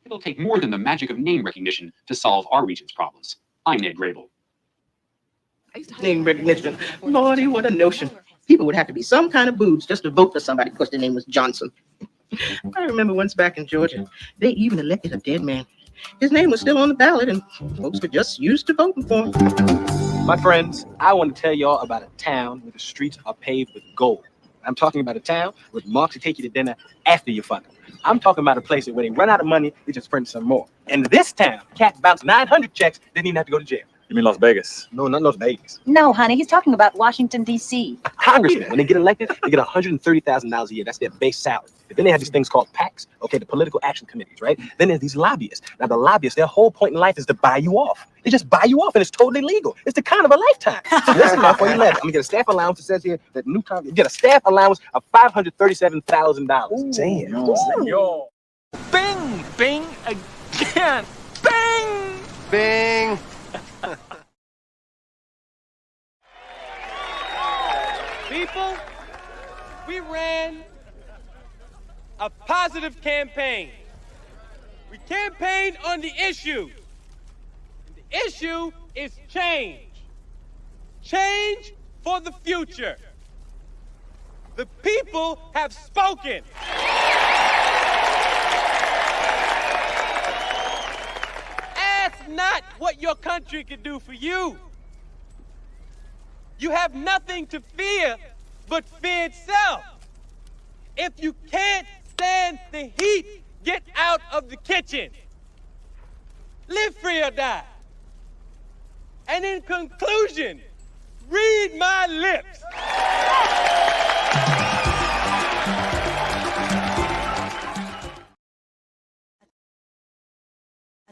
It'll take more than the magic of name recognition to solve our region's problems. I'm Ned Grable. Name recognition. Lordy, what a notion. People would have to be some kind of boobs just to vote for somebody because their name was Johnson. I remember once back in Georgia, they even elected a dead man. His name was still on the ballot, and folks were just used to voting for him. My friends, I want to tell y'all about a town where the streets are paved with gold. I'm talking about a town where marks will take you to dinner after you fuck them. I'm talking about a place where they run out of money, they just print some more. And this town, Cat bounced 900 checks, didn't even have to go to jail. You mean Las Vegas? No, not Las Vegas. No, honey, he's talking about Washington, D.C. Congressmen, when they get elected, they get $130,000 a year. That's their base salary. But then they have these things called PACs, okay, the political action committees, right? Then there's these lobbyists. Now, the lobbyists, their whole point in life is to buy you off. They just buy you off, and it's totally legal. It's the kind of a lifetime. So listen now, before you left, I'm going to get a staff allowance. It says here that new Congress get a staff allowance of $537,000. Damn. Yo. Bing! Bing again! Bing! Bing! People, we ran a positive campaign. We campaigned on the issue. And the issue is change. Change for the future. The people have spoken. Ask not what your country can do for you. You have nothing to fear but fear itself. If you can't stand the heat, get out of the kitchen. Live free or die. And in conclusion, read my lips.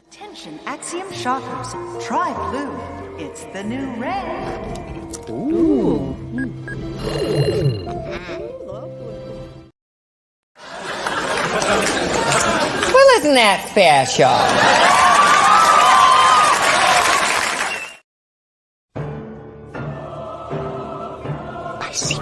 Attention, Axiom shoppers. Try blue. It's the new red. Ooh. Well, isn't that special? I see.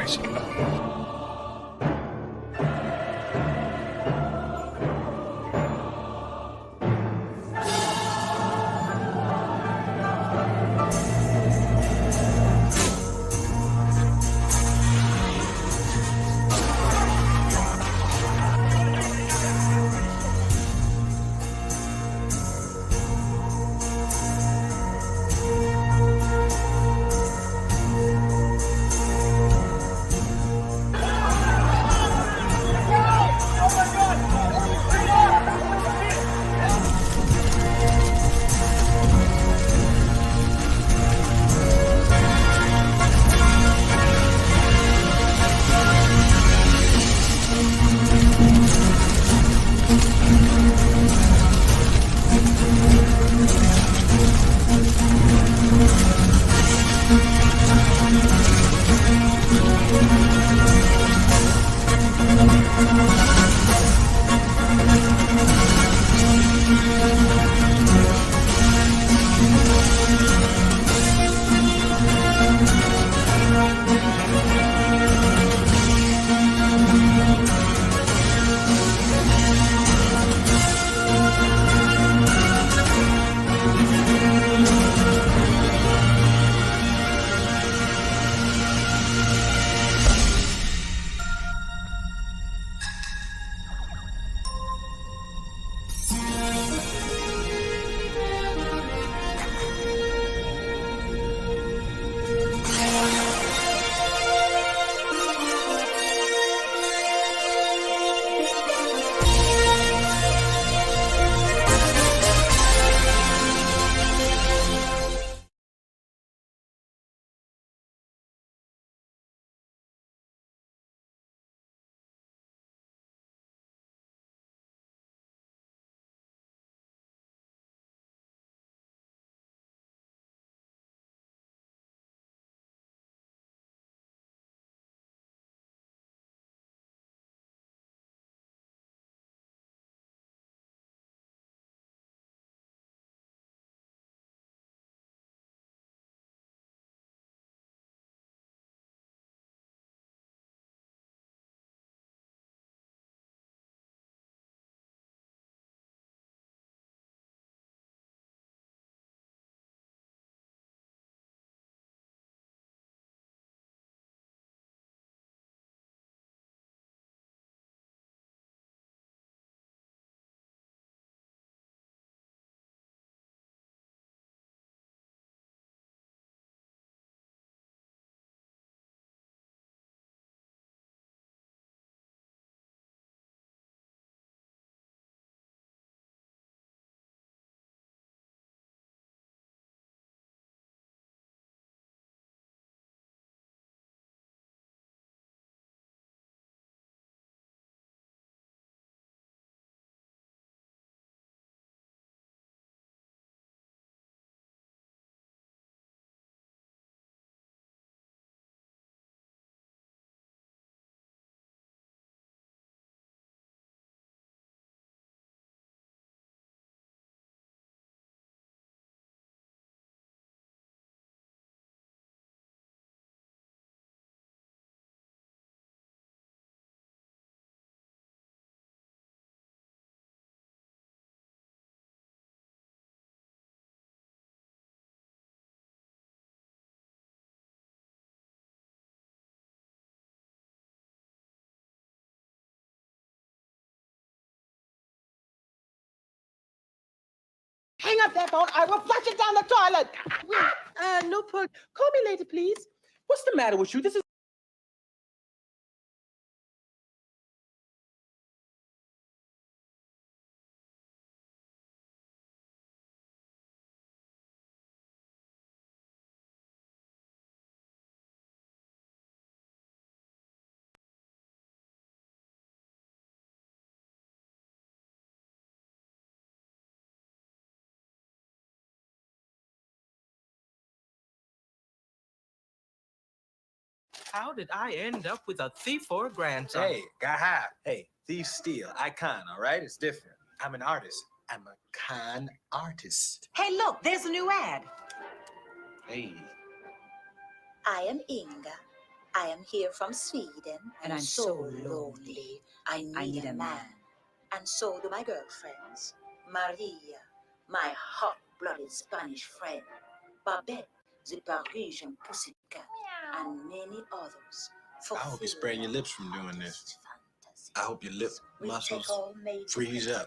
hang up that phone. I will flush it down the toilet. No, Pug. Call me later, please. What's the matter with you? This is How did I end up with a thief for a grandson? Hey, got high. Hey, thief steal. Icon, all right? It's different. I'm an artist. I'm a con artist. Hey, look, there's a new ad. Hey. I am Inga. I am here from Sweden, And I'm so lonely. I need a man. And so do my girlfriends. Maria, my hot-blooded Spanish friend. Babette, the Parisian pussycat, and many others. I hope you're spraying your lips from doing this. I hope your lip muscles freeze up.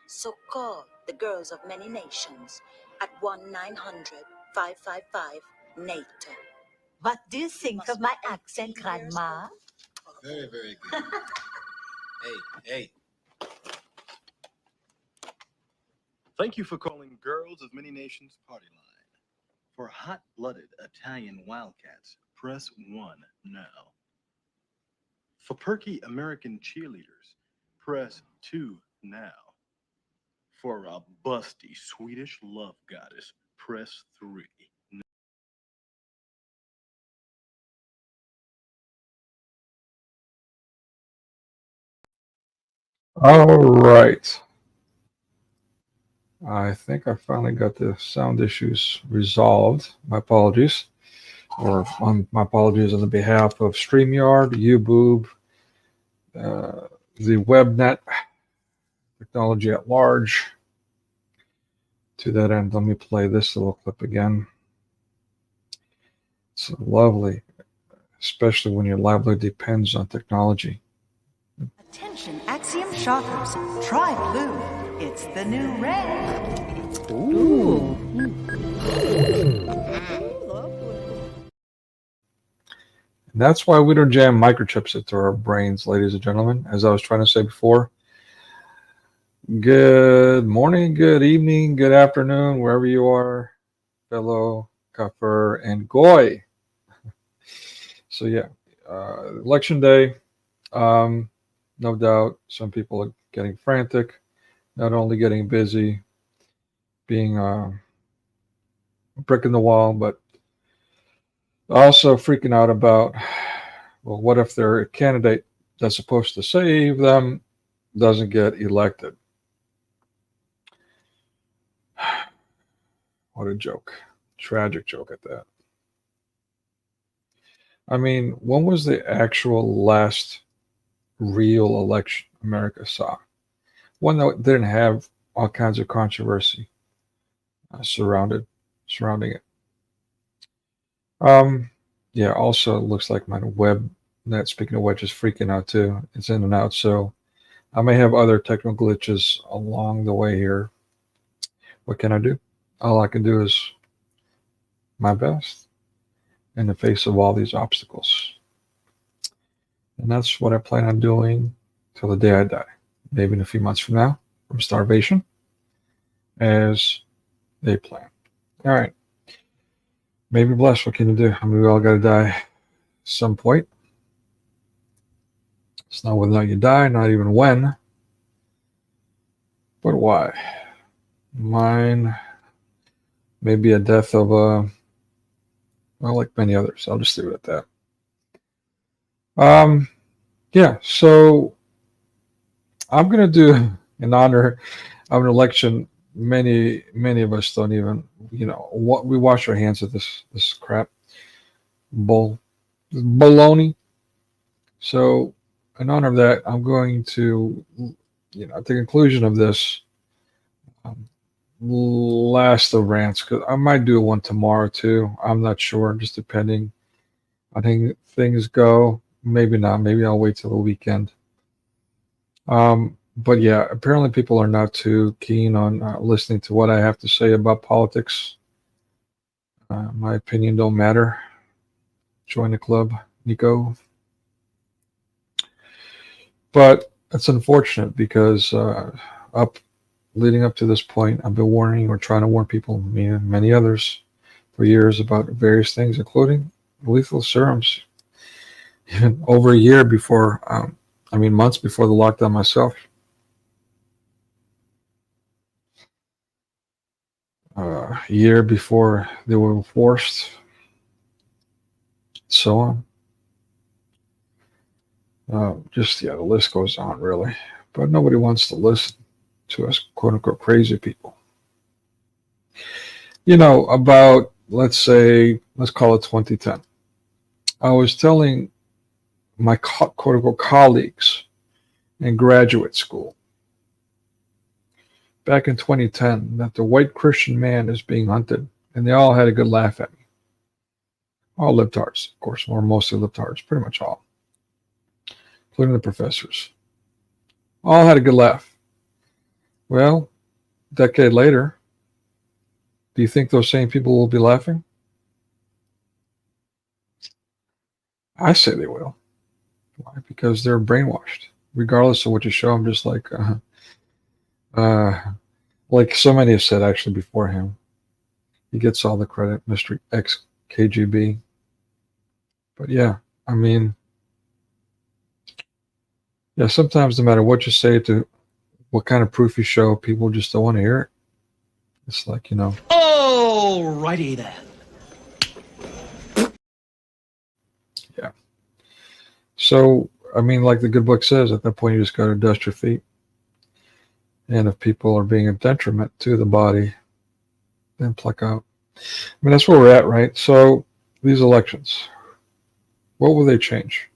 So call the girls of many nations at 1-900-555-NATO. What do you think of my accent, Grandma? Very, very good. Hey. Thank you for calling Girls of Many Nations Party Line. For hot-blooded Italian wildcats, press 1 now. For perky American cheerleaders, press 2 now. For a busty Swedish love goddess, press 3 now. All right. I think I finally got the sound issues resolved. My apologies. My apologies on the behalf of StreamYard, YouBoob, the WebNet, technology at large. To that end, let me play this little clip again. It's lovely, especially when your livelihood depends on technology. Attention, Axiom shoppers. Try blue. It's the new red. Ooh. And that's why we don't jam microchips into our brains, ladies and gentlemen. As I was trying to say before, good morning, good evening, good afternoon, wherever you are, fellow Kafir and Goy. So yeah, election day. No doubt some people are getting frantic, not only getting busy, being a brick in the wall, but also freaking out about, well, what if their candidate that's supposed to save them doesn't get elected? What a joke. Tragic joke at that. I mean, when was the actual last real election America saw? One that didn't have all kinds of controversy surrounding it. Yeah, also it looks like my web net, speaking of which, is freaking out too. It's in and out, so I may have other technical glitches along the way here. What can I do? All I can do is my best in the face of all these obstacles. And that's what I plan on doing till the day I die. Maybe in a few months from now, from starvation, as they plan. All right. Maybe blessed. What can you do? I mean, we all got to die at some point. It's not whether or not you die, not even when, but why. Mine may be a death of well, like many others. I'll just leave it at that. Yeah, so I'm going to do in honor of an election many of us don't even, what we wash our hands of this crap. Baloney. So in honor of that, I'm going to, at the conclusion of this last of rants, because I might do one tomorrow too. I'm not sure, just depending on things go. Maybe not. Maybe I'll wait till the weekend. But yeah, apparently people are not too keen on listening to what I have to say about politics. My opinion don't matter. Join the club, Nico. But it's unfortunate because leading up to this point, I've been warning or trying to warn people, me and many others, for years about various things, including lethal serums. Even over a year before, months before the lockdown myself. A year before they were forced, so on. The list goes on, really. But nobody wants to listen to us, quote unquote, crazy people. About, let's call it 2010. I was telling my quote unquote colleagues in graduate school back in 2010 that the white Christian man is being hunted, and they all had a good laugh at me. All libtards, of course, or mostly libtards, pretty much all, including the professors. All had a good laugh. Well, a decade later, do you think those same people will be laughing? I say they will. Why? Because they're brainwashed. Regardless of what you show them, just like so many have said actually before him. He gets all the credit, Mr. Ex-KGB. But yeah, sometimes no matter what you say to what kind of proof you show, people just don't want to hear it. It's like, Alrighty then. Yeah. So, like the good book says, at that point you just got to dust your feet. And if people are being a detriment to the body, then pluck out. That's where we're at, right? So these elections, what will they change?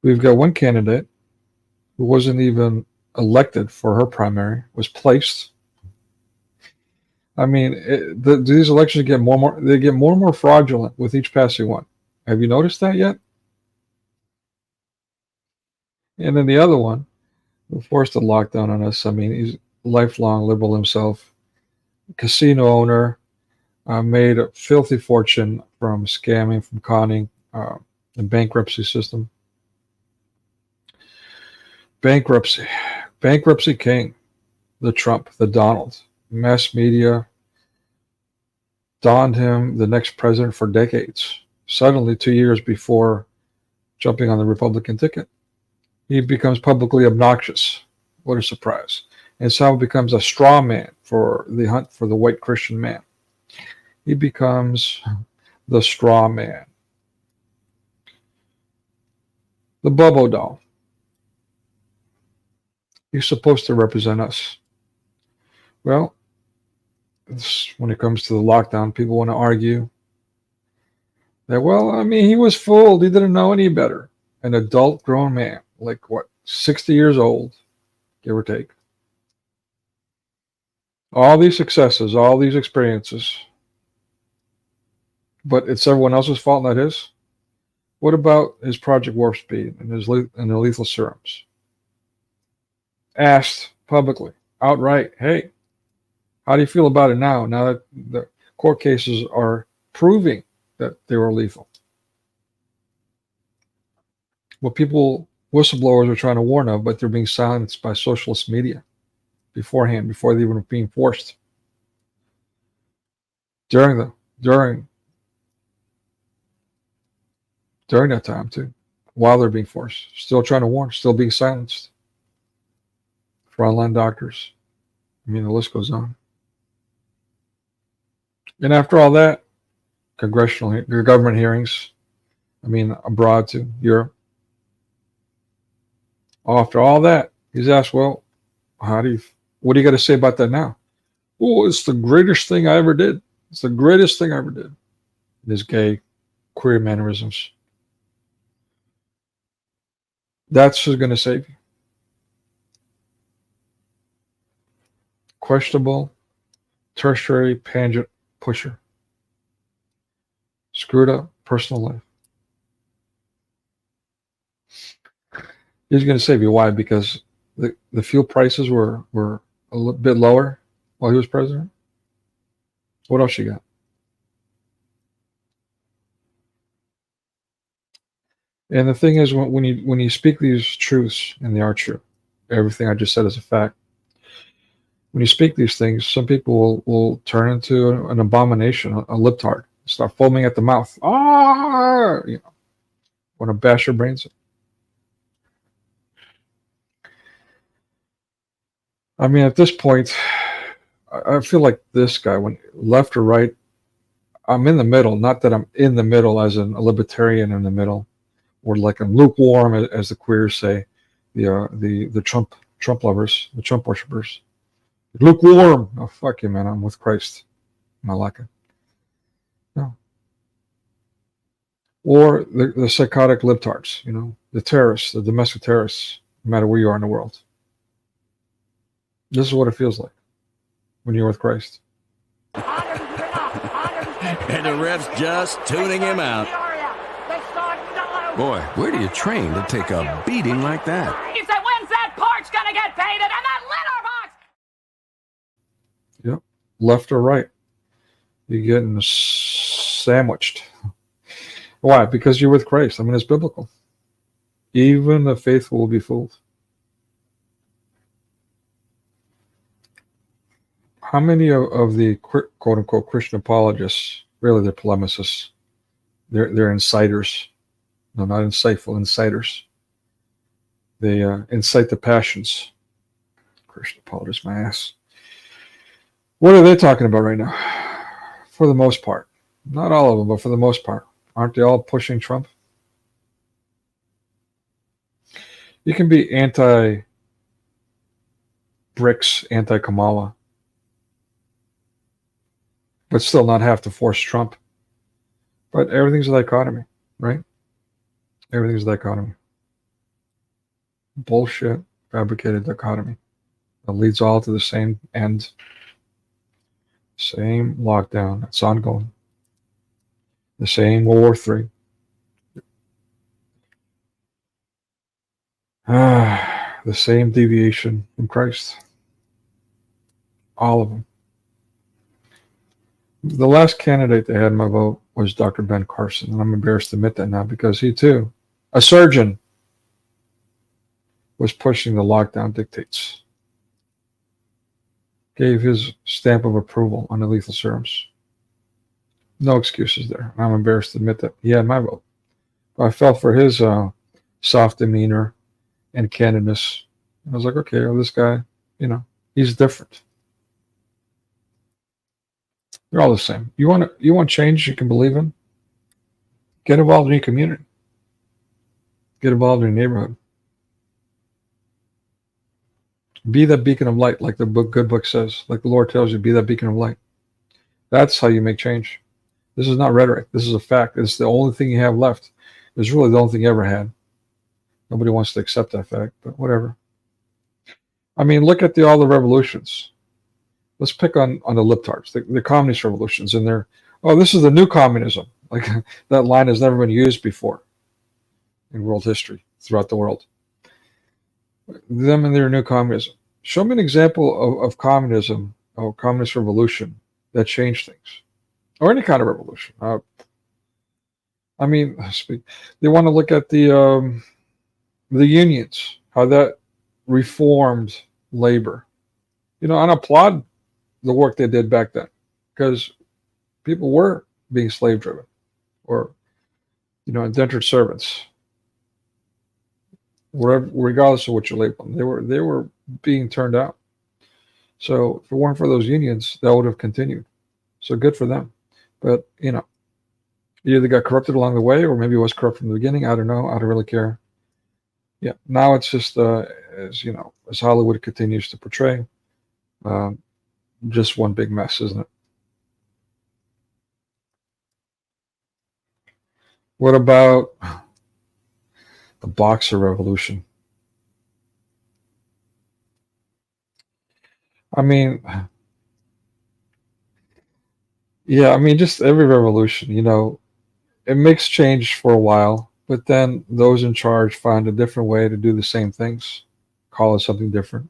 We've got one candidate who wasn't even elected for her primary, was placed. These elections get more and more fraudulent with each passing one. Have you noticed that yet? And then the other one, who forced a lockdown on us. He's a lifelong liberal himself, casino owner, made a filthy fortune from scamming, from conning, the bankruptcy system. Bankruptcy king, the Trump, the Donald. Mass media donned him the next president for decades. Suddenly, 2 years before jumping on the Republican ticket, he becomes publicly obnoxious. What a surprise. And somehow becomes a straw man for the hunt for the white Christian man. He becomes the straw man. The Bobo doll. He's supposed to represent us. Well, when it comes to the lockdown, people want to argue that, he was fooled. He didn't know any better. An adult grown man, 60 years old, give or take. All these successes, all these experiences, but it's everyone else's fault, not his. What about his Project Warp Speed and the lethal serums? Asked publicly, outright, hey, how do you feel about it now that the court cases are proving that they were lethal? What whistleblowers are trying to warn of, but they're being silenced by socialist media beforehand, before they were being forced. During that time too, while they're being forced, still trying to warn, still being silenced. Frontline doctors. The list goes on. And after all that, government hearings, abroad to Europe. After all that, he's asked, what do you got to say about that now? Oh, it's the greatest thing I ever did. It's the greatest thing I ever did. His gay, queer mannerisms. That's who's going to save you. Questionable, tertiary pageant pusher. Screwed up personal life. He's going to save you. Why? Because the fuel prices were a little bit lower while he was president. What else you got? And the thing is, when you speak these truths, and they are true, everything I just said is a fact. When you speak these things, some people will turn into an abomination, a libtard, start foaming at the mouth. You know, want to bash your brains in. I mean, at this point, I feel like this guy, when left or right, I'm in the middle. Not that I'm in the middle as in a libertarian in the middle, or like I'm lukewarm, as the queers say, the Trump lovers, the Trump worshippers. Lukewarm. Oh, fuck you, man. I'm with Christ. Malaka. No. Or the psychotic libtards, you know, the terrorists, the domestic terrorists, no matter where you are in the world. This is what it feels like when you're with Christ. And the ref's just tuning him out. Boy, where do you train to take a beating like that? He said, when's that porch gonna get painted and that litter box? Yep. Left or right. You're getting sandwiched. Why? Because you're with Christ. I mean, it's biblical. Even the faithful will be fooled. How many of the quote-unquote Christian apologists, really they're polemicists, they're insiders. No, not insightful, insiders. They incite the passions. Christian apologists, my ass. What are they talking about right now? For the most part. Not all of them, but for the most part. Aren't they all pushing Trump? You can be anti-BRICS, anti-Kamala, but still not have to force Trump. But everything's a dichotomy, right? Everything's a dichotomy. Bullshit, fabricated dichotomy that leads all to the same end. Same lockdown that's ongoing. The same World War III. The same deviation from Christ. All of them. The last candidate they had in my vote was Dr. Ben Carson, and I'm embarrassed to admit that now because he too, a surgeon, was pushing the lockdown dictates. Gave his stamp of approval on the lethal serums. No excuses there. I'm embarrassed to admit that he had my vote. But I fell for his soft demeanor and candidness. I was like, okay, well, this guy, you know, he's different. They're all the same. You want change you can believe in? Get involved in your community. Get involved in your neighborhood. Be that beacon of light, like the good book says, like the Lord tells you, be that beacon of light. That's how you make change. This is not rhetoric. This is a fact. It's the only thing you have left. It's really the only thing you ever had. Nobody wants to accept that fact, but whatever. I mean, look at all the revolutions. Let's pick on the libtards, the communist revolutions, and this is the new communism. Like that line has never been used before in world history throughout the world. Them and their new communism. Show me an example of communism or communist revolution that changed things, or any kind of revolution. I mean, they want to look at the unions, how that reformed labor. You know, and applaud the work they did back then, because people were being slave driven, or indentured servants. Whatever, regardless of what you label them, they were being turned out. So if it weren't for those unions, that would have continued. So good for them. But you either got corrupted along the way, or maybe it was corrupt from the beginning. I don't know. I don't really care. Yeah. Now it's just as Hollywood continues to portray, just one big mess, isn't it? What about the Boxer Revolution? I mean, yeah, I mean, just every revolution, it makes change for a while, but then those in charge find a different way to do the same things. call it something different,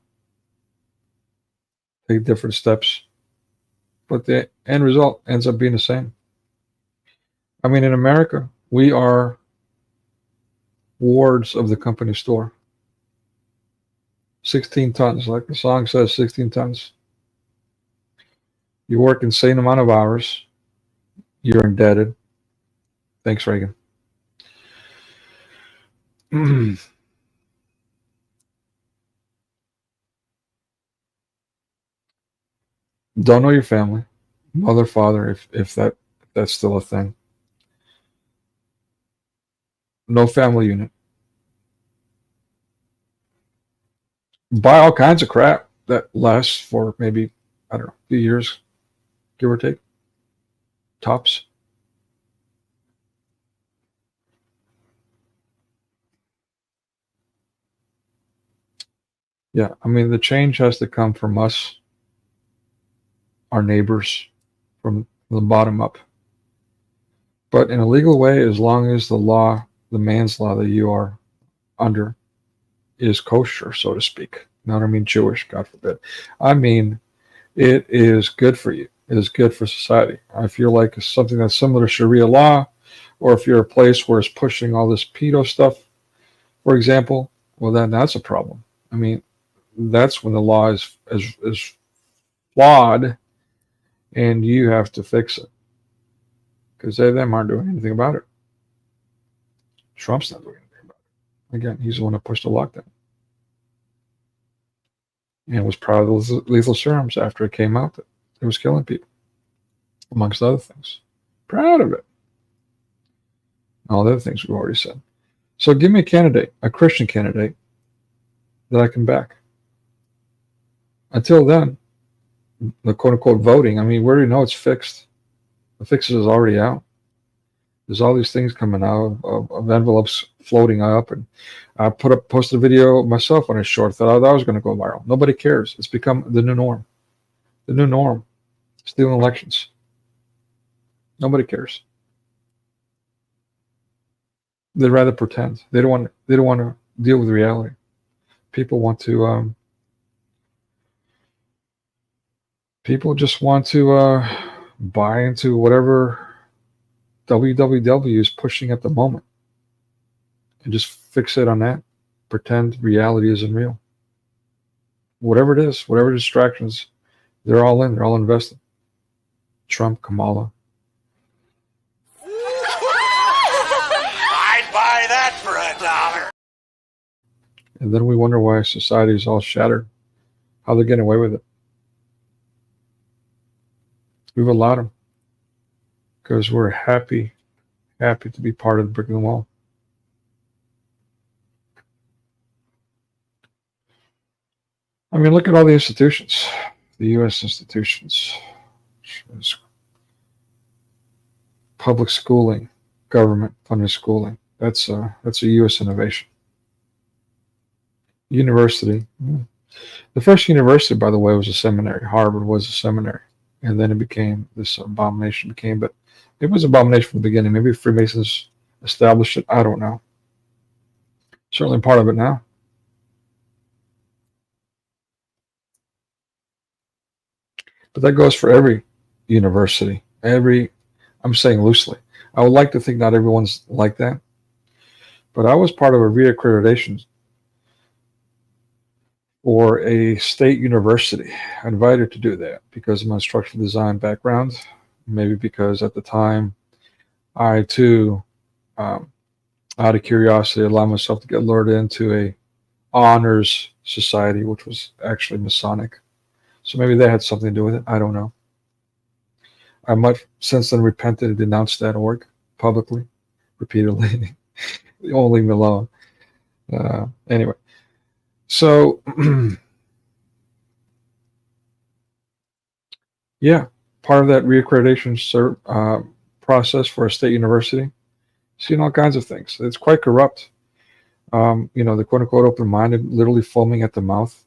take different steps, but the end result ends up being the same. I mean, in America, we are wards of the company store. 16 tons, like the song says, 16 tons. You work insane amount of hours. You're indebted. Thanks, Reagan. Don't know your family, mother, father, if that's still a thing. No family unit. Buy all kinds of crap that lasts for maybe, I don't know, a few years, give or take. Tops. Yeah, I mean, the change has to come from us, our neighbors, from the bottom up. But in a legal way, as long as the law, the man's law that you are under, is kosher, so to speak. Not I mean Jewish, God forbid. I mean, it is good for you. It is good for society. If you're like something that's similar to Sharia law, or if you're a place where it's pushing all this pedo stuff, for example, well, then that's a problem. I mean, that's when the law is flawed, and you have to fix it. Because they them aren't doing anything about it. Trump's not doing anything about it. Again, he's the one that pushed the lockdown. And was proud of the lethal serums after it came out that it was killing people, amongst other things. Proud of it. All the other things we've already said. So give me a candidate, a Christian candidate, that I can back. Until then, the quote-unquote voting, I mean, we already know it's fixed. The fix is already out. There's all these things coming out of envelopes floating up, and I posted a video myself on a short. Thought that was going to go viral. Nobody cares. It's become the new norm. The new norm. Stealing elections. Nobody cares. They'd rather pretend. They don't want to deal with reality. People want to. People just want to buy into whatever www is pushing at the moment, and just fixate on that. Pretend reality isn't real. Whatever it is, whatever distractions, they're all in. They're all invested. Trump, Kamala. I'd buy that for $1. And then we wonder why society is all shattered. How they're getting away with it. We've allowed them. Because we're happy to be part of the brick in the wall. I mean, look at all the institutions, the U.S. institutions, public schooling, government-funded schooling. That's a U.S. innovation. University. The first university, by the way, was a seminary. Harvard was a seminary, and then it became this abomination. But it was an abomination from the beginning. Maybe Freemasons established it. I don't know. Certainly part of it now. But that goes for every university. I'm saying loosely. I would like to think not everyone's like that. But I was part of a reaccreditation for a state university. I invited to do that because of my instructional design background. Maybe because at the time, I too, out of curiosity, allowed myself to get lured into a honors society, which was actually Masonic. So maybe that had something to do with it. I don't know. I might since then repented and denounced that org publicly, repeatedly. They won't leave me alone. Anyway, so yeah, part of that reaccreditation process for a state university, seeing all kinds of things. It's quite corrupt. The quote-unquote open-minded, literally foaming at the mouth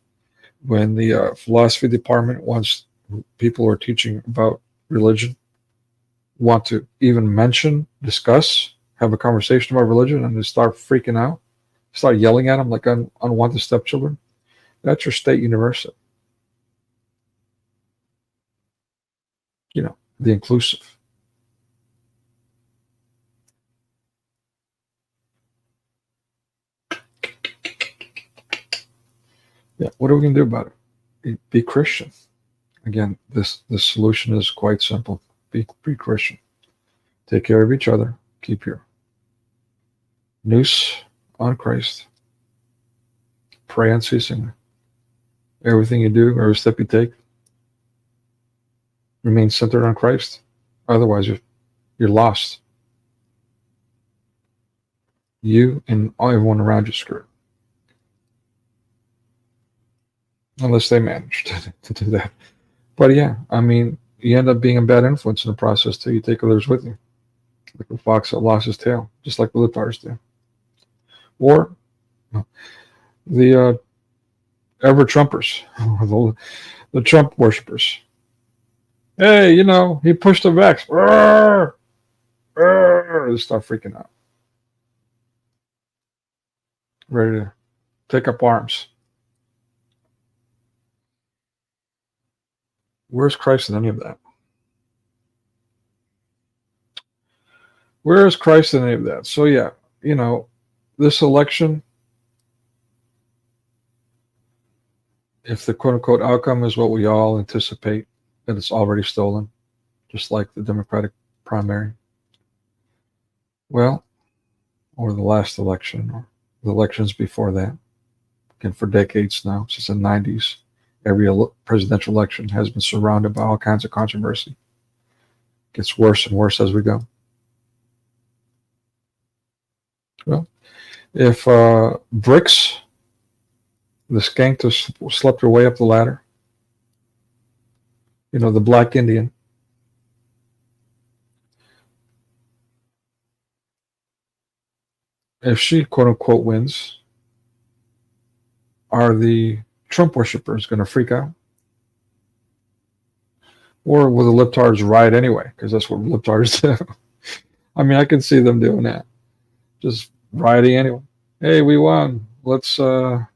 when the philosophy department wants people who are teaching about religion want to even mention, discuss, have a conversation about religion, and they start freaking out, start yelling at them like unwanted stepchildren. That's your state university. You know, the inclusive. Yeah, what are we going to do about it? Be Christian. Again, the solution is quite simple. Be Christian. Take care of each other. Keep your noose on Christ. Pray unceasingly. Everything you do, every step you take, remain centered on Christ. Otherwise, you're lost. You and everyone around you screwed. Unless they manage to do that. But yeah, I mean, you end up being a bad influence in the process till you take others with you. Like the fox that lost his tail, just like the libtards do. Or the ever-Trumpers, the Trump worshippers. Hey, you know, he pushed the vax. They start freaking out. Ready to take up arms. Where's Christ in any of that? Where is Christ in any of that? So yeah, you know, this election, if the quote-unquote outcome is what we all anticipate, that it's already stolen, just like the Democratic primary, well, or the last election, or the elections before that, again, for decades now, since the 90s, every presidential election has been surrounded by all kinds of controversy. It gets worse and worse as we go. Well, if Bricks, the skank that slept her way up the ladder, you know, the black Indian, if she quote-unquote wins, are the Trump worshippers going to freak out? Or will the libtards riot anyway? Because that's what libtards do. I mean, I can see them doing that. Just rioting anyway. Hey, we won. Let's set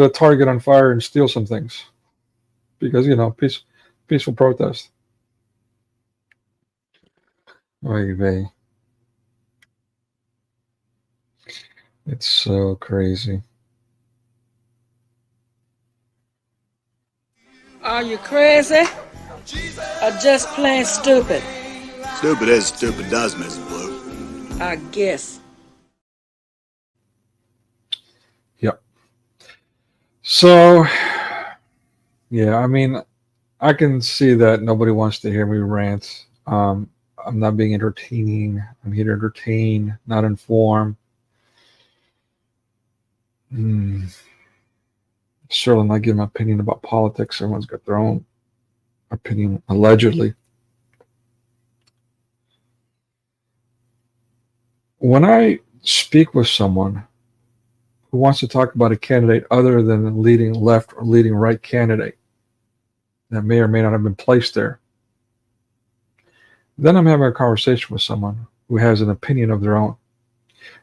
a target on fire and steal some things. Because, you know, peaceful protest. Oy vey. It's so crazy. Are you crazy? Or just plain stupid? Stupid as stupid does, Mrs. Blue. I guess. Yep. So, yeah, I mean, I can see that nobody wants to hear me rant. I'm not being entertaining. I'm here to entertain, not inform. Certainly not giving my opinion about politics. Everyone's got their own opinion, allegedly. When I speak with someone who wants to talk about a candidate other than the leading left or leading right candidate that may or may not have been placed there, then I'm having a conversation with someone who has an opinion of their own.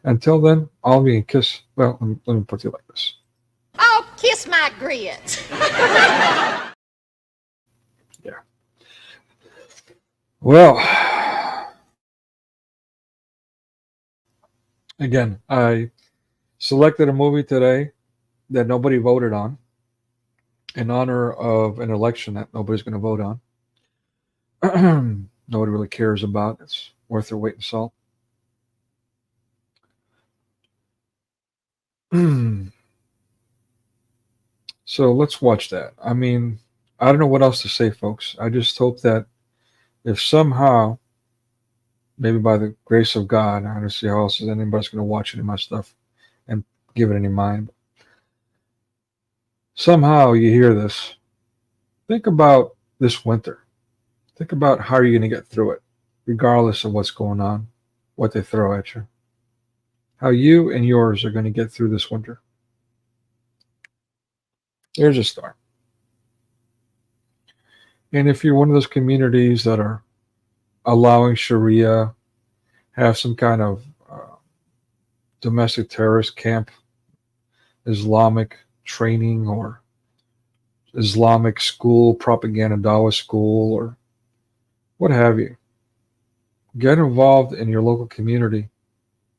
Until then, all of you can kiss. Well, let me put it like this. Oh, kiss my grits. Yeah. Well, again, I selected a movie today that nobody voted on in honor of an election that nobody's going to vote on. Nobody really cares about. It's worth their weight in salt. So let's watch that. I mean, I don't know what else to say, folks. I just hope that if somehow, maybe by the grace of God, I don't see how else anybody's going to watch any of my stuff and give it any mind. Somehow you hear this. Think about this winter. Think about how you're going to get through it, regardless of what's going on, what they throw at you. How you and yours are going to get through this winter. Here's a start. And if you're one of those communities that are allowing Sharia, have some kind of domestic terrorist camp, Islamic training or Islamic school, propaganda Dawa school, or what have you. Get involved in your local community.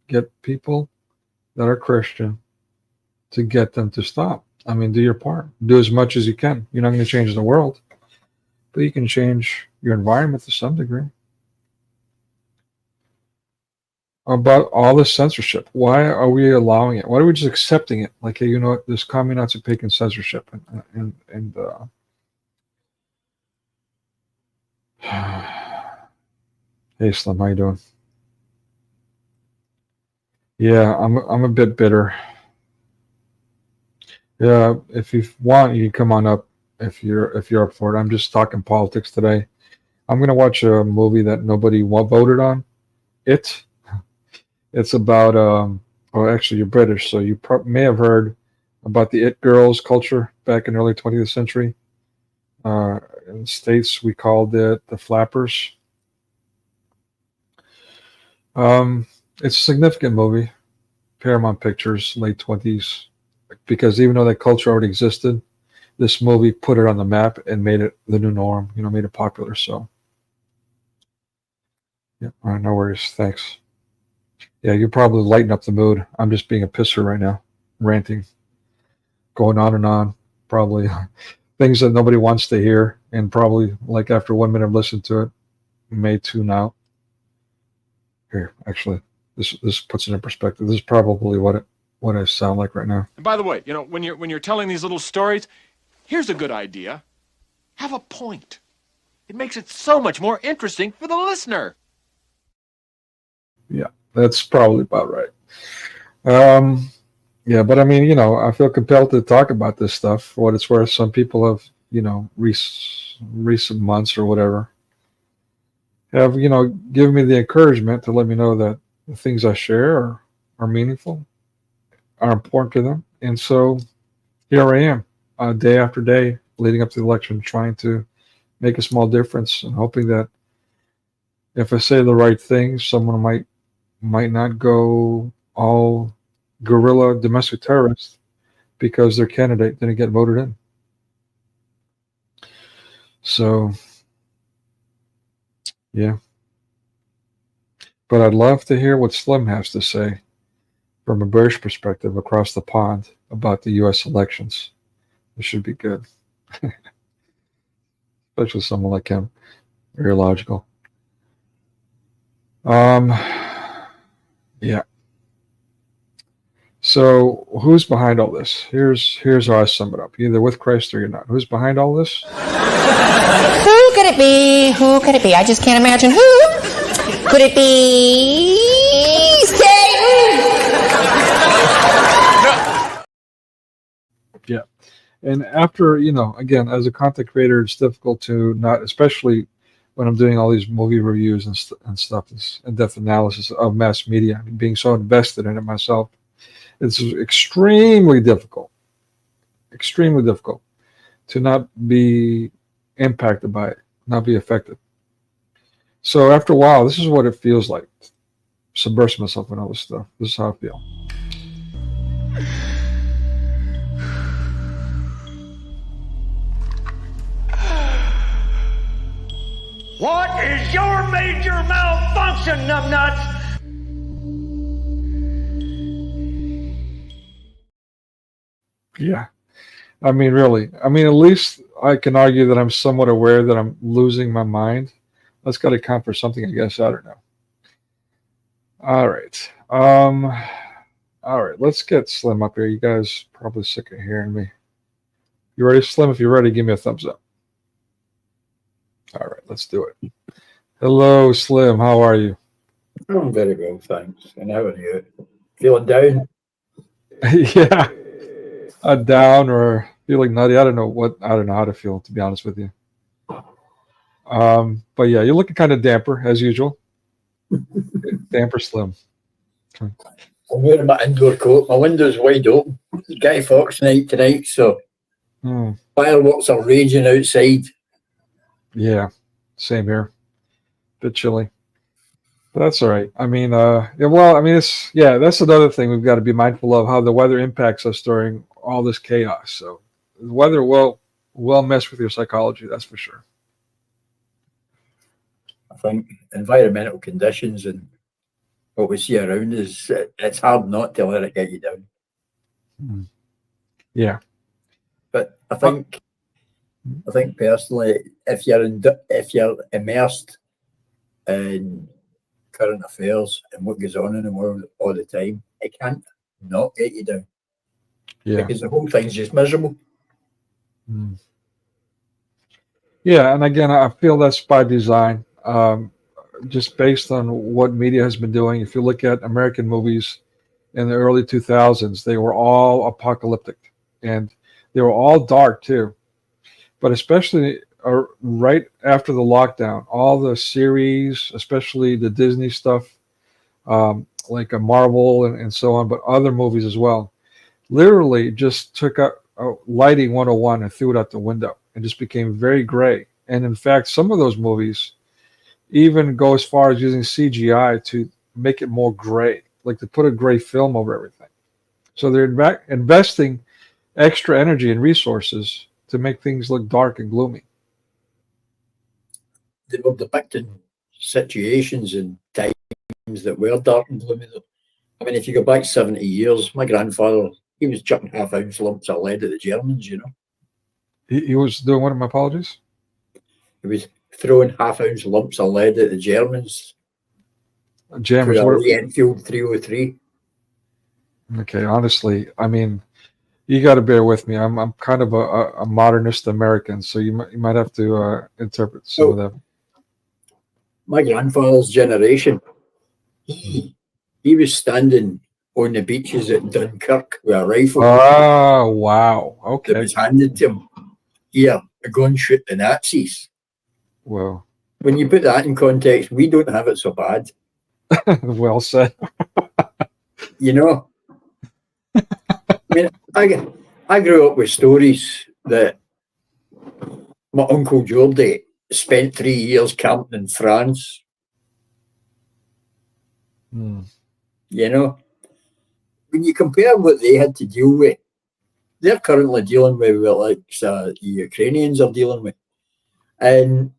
Get people that are Christian to get them to stop. I mean, do your part. Do as much as you can. You're not going to change the world, but you can change your environment to some degree. About all this censorship, why are we allowing it? Why are we just accepting it? Like, hey, you know what? This communist are taking censorship, and hey, Slim, how you doing? Yeah, I'm a bit bitter. Yeah, if you want, you can come on up if you're up for it. I'm just talking politics today. I'm gonna watch a movie that nobody voted on. It's about well, actually, you're British, so you may have heard about the it girls culture back in the early 20th century. In the States, we called it the flappers. It's a significant movie, Paramount Pictures, late 20s, because even though that culture already existed, this movie put it on the map and made it the new norm, made it popular. So, yeah, all right, no worries. Thanks. Yeah, you're probably lighting up the mood. I'm just being a pisser right now, ranting, going on and on, probably things that nobody wants to hear, and probably like after 1 minute of listening to it, may tune out. Here, actually, this puts it in perspective. This is probably what I sound like right now. And by the way, when you're telling these little stories, here's a good idea. Have a point. It makes it so much more interesting for the listener. Yeah, that's probably about right. Yeah, but I mean, I feel compelled to talk about this stuff for what it's worth. Some people have, recent months or whatever, have, given me the encouragement to let me know that the things I share are meaningful, are important to them. And so here I am, day after day, leading up to the election, trying to make a small difference and hoping that if I say the right things, someone might not go all guerrilla domestic terrorist because their candidate didn't get voted in. So, yeah. But I'd love to hear what Slim has to say from a British perspective across the pond about the U.S. elections. It should be good. Especially someone like him. Very logical. Yeah. So who's behind all this? Here's how I sum it up. You're either with Christ or you're not. Who's behind all this? Who could it be? Who could it be? I just can't imagine who. Could it be Satan? Yeah. And after, again, as a content creator, it's difficult to not, especially when I'm doing all these movie reviews and stuff, this in-depth analysis of mass media, being so invested in it myself, it's extremely difficult to not be impacted by it, not be affected. So after a while, this is what it feels like. Submerge myself in all this stuff. This is how I feel. What is your major malfunction, numbnuts? Yeah. I mean, really. I mean, at least I can argue that I'm somewhat aware that I'm losing my mind. That's got to count for something, I guess. I don't know. All right. All right. Let's get Slim up here. You guys are probably sick of hearing me. You ready, Slim? If you're ready, give me a thumbs up. All right. Let's do it. Hello, Slim. How are you? I'm very well, thanks. And how are you? Feeling down? Yeah. Down or feeling nutty. I don't know how to feel, to be honest with you. But yeah, you're looking kind of damper as usual. Damper Slim. I'm wearing my indoor coat. My window's wide open. It's Guy Fawkes night tonight, so fireworks are raging outside. Yeah, same here. Bit chilly. But that's all right. I mean, that's another thing we've got to be mindful of, how the weather impacts us during all this chaos. So the weather will mess with your psychology, that's for sure. I think environmental conditions and what we see around us, it's hard not to let it get you down. Yeah. But I think personally, if you're immersed in current affairs and what goes on in the world all the time, it can't not get you down. Yeah. Because the whole thing's just miserable. Yeah, and again, I feel that's by design, just based on what media has been doing. If you look at American movies in the early 2000s, they were all apocalyptic, and they were all dark too. But especially right after the lockdown, all the series, especially the Disney stuff, like a Marvel and so on, but other movies as well, literally just took out lighting 101 and threw it out the window and just became very gray. And in fact, some of those movies even go as far as using CGI to make it more gray, like to put a gray film over everything. So they're investing extra energy and resources to make things look dark and gloomy. They were depicting situations and times that were dark and gloomy. I mean, if you go back 70 years, my grandfather, he was chucking half-ounce lumps of lead at the Germans, you know. He was doing what? My apologies? He was throwing half-ounce lumps of lead at the Germans. Jammers. Through the Enfield 303. Okay, honestly, I mean, you got to bear with me. I'm kind of a modernist American, so you might have to interpret some of that. My grandfather's generation, he was standing on the beaches at Dunkirk with a rifle. Oh, wow. Okay. That was handed to him. Here, go and shoot the Nazis. Well, when you put that in context, we don't have it so bad. Well said. You know, I mean, I grew up with stories that my Uncle Geordie spent 3 years camping in France. You know, when you compare what they had to deal with, they're currently dealing with what like the Ukrainians are dealing with. And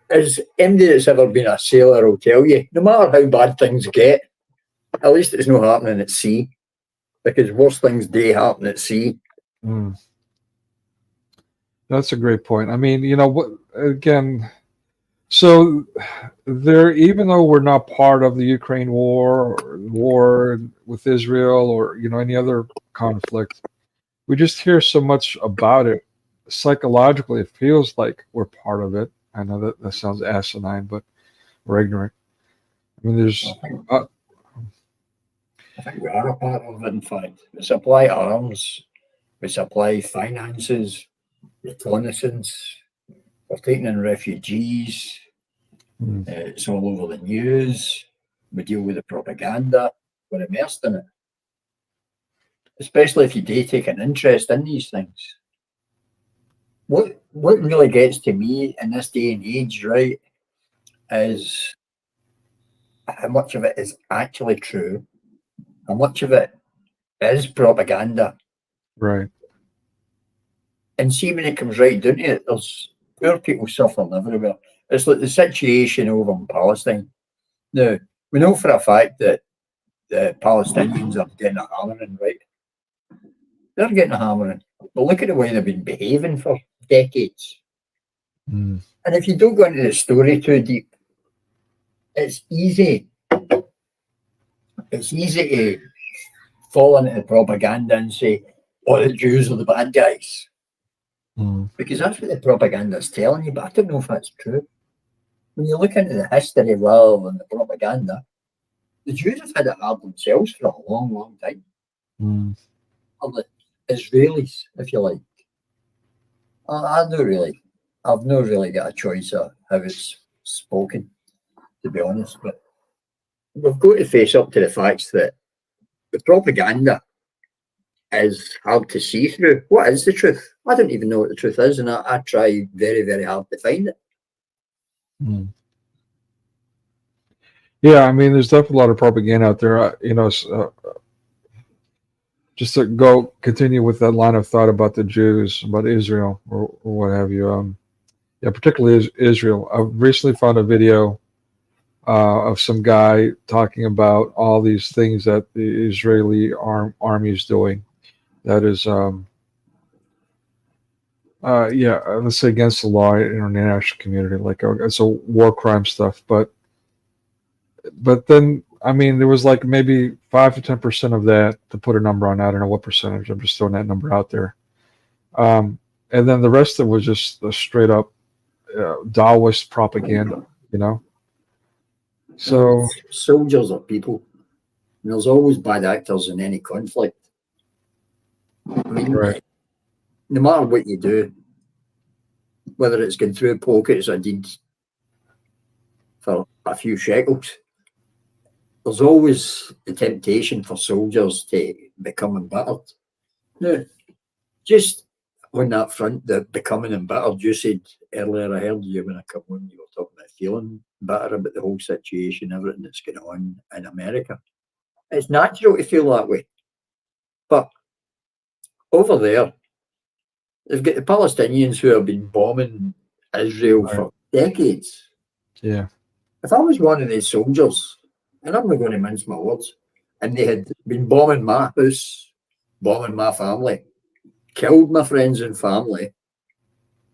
as anybody that's ever been a sailor will tell you, no matter how bad things get, at least it's not happening at sea, because worse things do happen at sea. That's a great point. I mean, you know, what again, so there, even though we're not part of the Ukraine war or war with Israel or, you know, any other conflict, we just hear so much about it. Psychologically, it feels like we're part of it. I know that sounds asinine, but we're ignorant. I mean, there's... I think we are a part of it, in fact. We supply arms, we supply finances, reconnaissance, we're taking in refugees, it's all over the news, we deal with the propaganda, we're immersed in it. Especially if you do take an interest in these things. What really gets to me in this day and age, right, is how much of it is actually true, how much of it is propaganda. Right. And see, when it comes right down to it, there's poor people suffering everywhere. It's like the situation over in Palestine. Now, we know for a fact that the Palestinians are getting a hammering, right? They're getting a hammering. But look at the way they've been behaving for decades. And if you don't go into the story too deep, it's easy. It's easy to fall into the propaganda and say, oh, the Jews are the bad guys. Because that's what the propaganda is telling you, but I don't know if that's true. When you look into the history well and the propaganda, the Jews have had it hard themselves for a long, long time. Or the Israelis, if you like. I've not really got a choice of how it's spoken, to be honest, but we've got to face up to the facts that the propaganda is hard to see through. What is the truth? I don't even know what the truth is, and I try very, very hard to find it. Yeah, I mean, there's definitely a lot of propaganda out there. You know, just to continue with that line of thought about the Jews, about Israel, or what have you. Yeah, particularly Israel. I recently found a video of some guy talking about all these things that the Israeli army is doing. That is, let's say against the law in our international community, like it's a war crime stuff. But then, I mean, there was like maybe 5 to 10% of that, to put a number on. I don't know what percentage. I'm just throwing that number out there. And then the rest of it was just the straight up Daoist propaganda, you know. So soldiers are people, and there's always bad actors in any conflict. I mean, right. No matter what you do, whether it's going through pockets or deeds for a few shekels, there's always the temptation for soldiers to become embittered. Now, just on that front, the becoming embittered, you said earlier, I heard you when I come on, you were talking about feeling bitter about the whole situation, everything that's going on in America. It's natural to feel that way. But over there, they've got the Palestinians who have been bombing Israel for decades. Yeah. If I was one of these soldiers, and I'm not going to mince my words, and they had been bombing my house, bombing my family, killed my friends and family,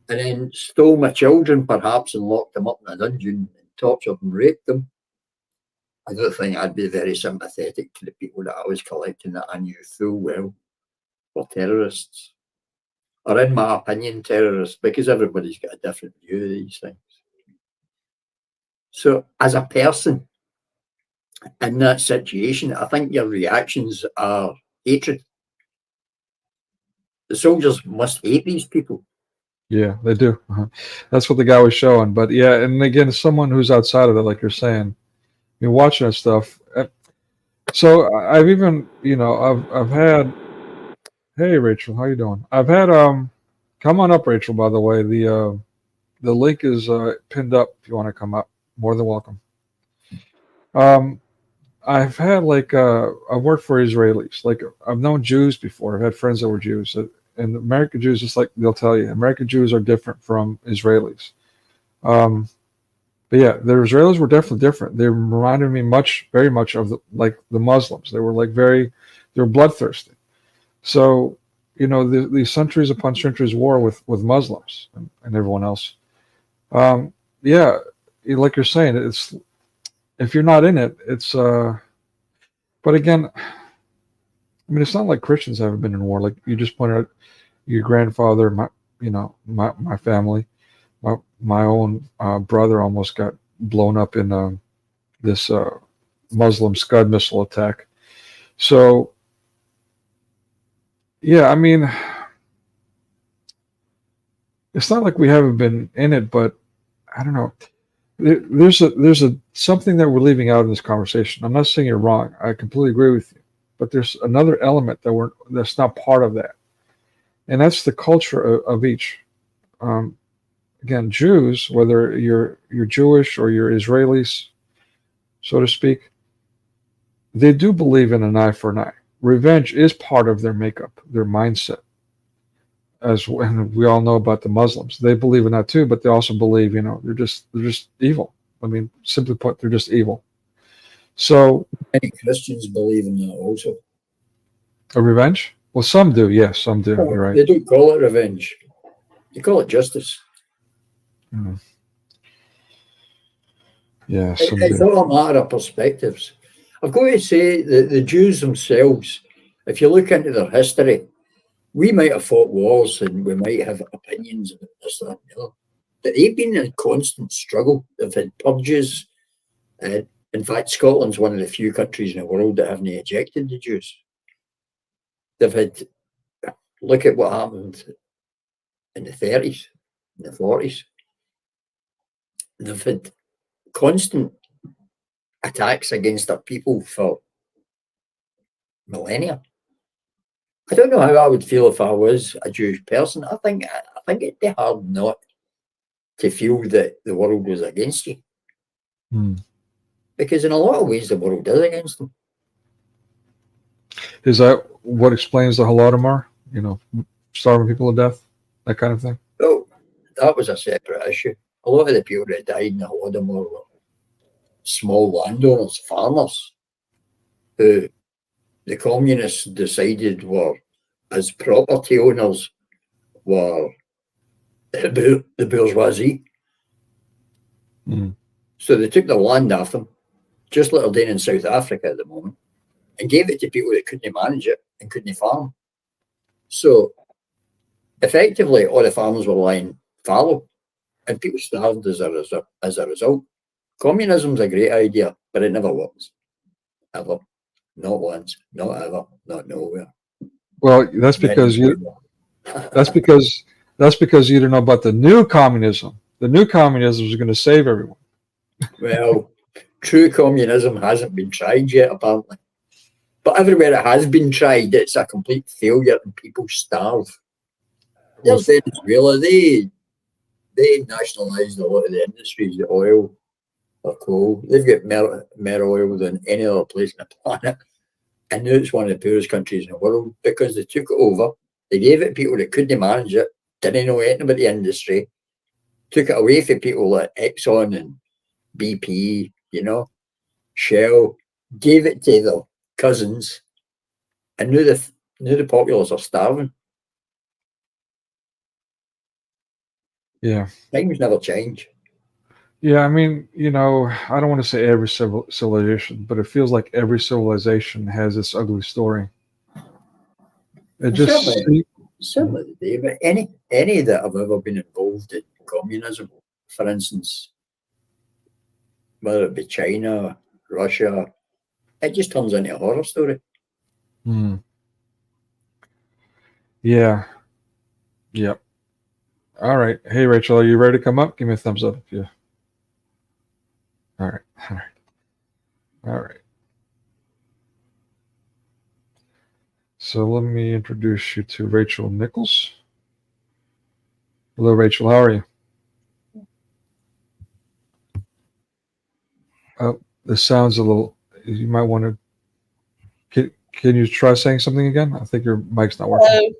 and then stole my children perhaps and locked them up in a dungeon and tortured and raped them, I don't think I'd be very sympathetic to the people that I was collecting that I knew full well were terrorists. Or in my opinion, terrorists, because everybody's got a different view of these things. So as a person in that situation, I think your reactions are hatred. The soldiers must hate these people. Yeah, they do. That's what the guy was showing. But yeah, and again, someone who's outside of it, like you're saying, you're watching that stuff. So I've even, I've had. Hey, Rachel, how you doing? I've had come on up, Rachel. By the way, the link is pinned up. If you want to come up, more than welcome. I've had I've worked for Israelis. Like I've known Jews before. I've had friends that were Jews. And American Jews, just like they'll tell you, American Jews are different from Israelis. But yeah, the Israelis were definitely different. They reminded me very much of the Muslims. They were they were bloodthirsty. So, the centuries upon centuries war with Muslims and everyone else. Yeah, like you're saying, it's if you're not in it, it's. But again, I mean, it's not like Christians haven't been in war. Like you just pointed out, your grandfather, my family, my own brother almost got blown up in this Muslim Scud missile attack. So, yeah, I mean, it's not like we haven't been in it, but I don't know. There's a something that we're leaving out in this conversation. I'm not saying you're wrong. I completely agree with you, but there's another element that's not part of that, and that's the culture of each. Again, Jews, whether you're Jewish or you're Israelis, so to speak, they do believe in an eye for an eye. Revenge is part of their makeup, their mindset. And we all know about the Muslims. They believe in that too, but they also believe, they're just evil. I mean, simply put, they're just evil. So many Christians believe in that also. A revenge? Well, some do, yes, some do. Well, you're right. They don't call it revenge. They call it justice. Mm. Yeah, it's all a matter of perspectives. I've got to say that the Jews themselves, if you look into their history, we might have fought wars and we might have opinions about this, that, and the other, but they've been in a constant struggle. They've had purges. In fact, Scotland's one of the few countries in the world that haven't ejected the Jews. They've had, look at what happened in the 30s, in the 40s. They've had constant attacks against their people for millennia. I don't know how I would feel if I was a Jewish person. I think it'd be hard not to feel that the world was against you. Hmm. Because in a lot of ways, the world is against them. Is that what explains the Holodomor? You know, starving people to death, that kind of thing? Oh, that was a separate issue. A lot of the people that died in the Holodomor were small landowners, farmers, who the communists decided were, as property owners, were the bourgeoisie. Mm. So they took the land off them, just like they're doing in South Africa at the moment, and gave it to people that couldn't manage it and couldn't farm. So effectively, all the farmers were lying fallow, and people starved as a result. Communism's a great idea, but it never works. Ever. Not once, not ever, not nowhere. Well, that's because you didn't know about the new communism. The new communism is going to save everyone. Well, true communism hasn't been tried yet, apparently. But everywhere it has been tried, it's a complete failure and people starve. There's Venezuela, they nationalised a lot of the industries, the oil or coal. They've got more oil than any other place on the planet. And now it's one of the poorest countries in the world because they took it over. They gave it to people that couldn't manage it, didn't know anything about the industry, took it away from people like Exxon and BP, you know, Shell, gave it to their cousins, and now the populace are starving. Yeah. Things never change. Yeah, I mean, you know, I don't want to say every civilization, but it feels like every civilization has this ugly story. It just certainly they, but any that have ever been involved in communism, for instance, whether it be China, Russia, it just turns into a horror story. Hmm. Yeah. Yep. All right. Hey, Rachel, are you ready to come up? Give me a thumbs up if you. All right. All right. All right. So let me introduce you to Rachel Nichols. Hello, Rachel. How are you? Oh, this sounds a little. You might want to. Can you try saying something again? I think your mic's not working. Hello.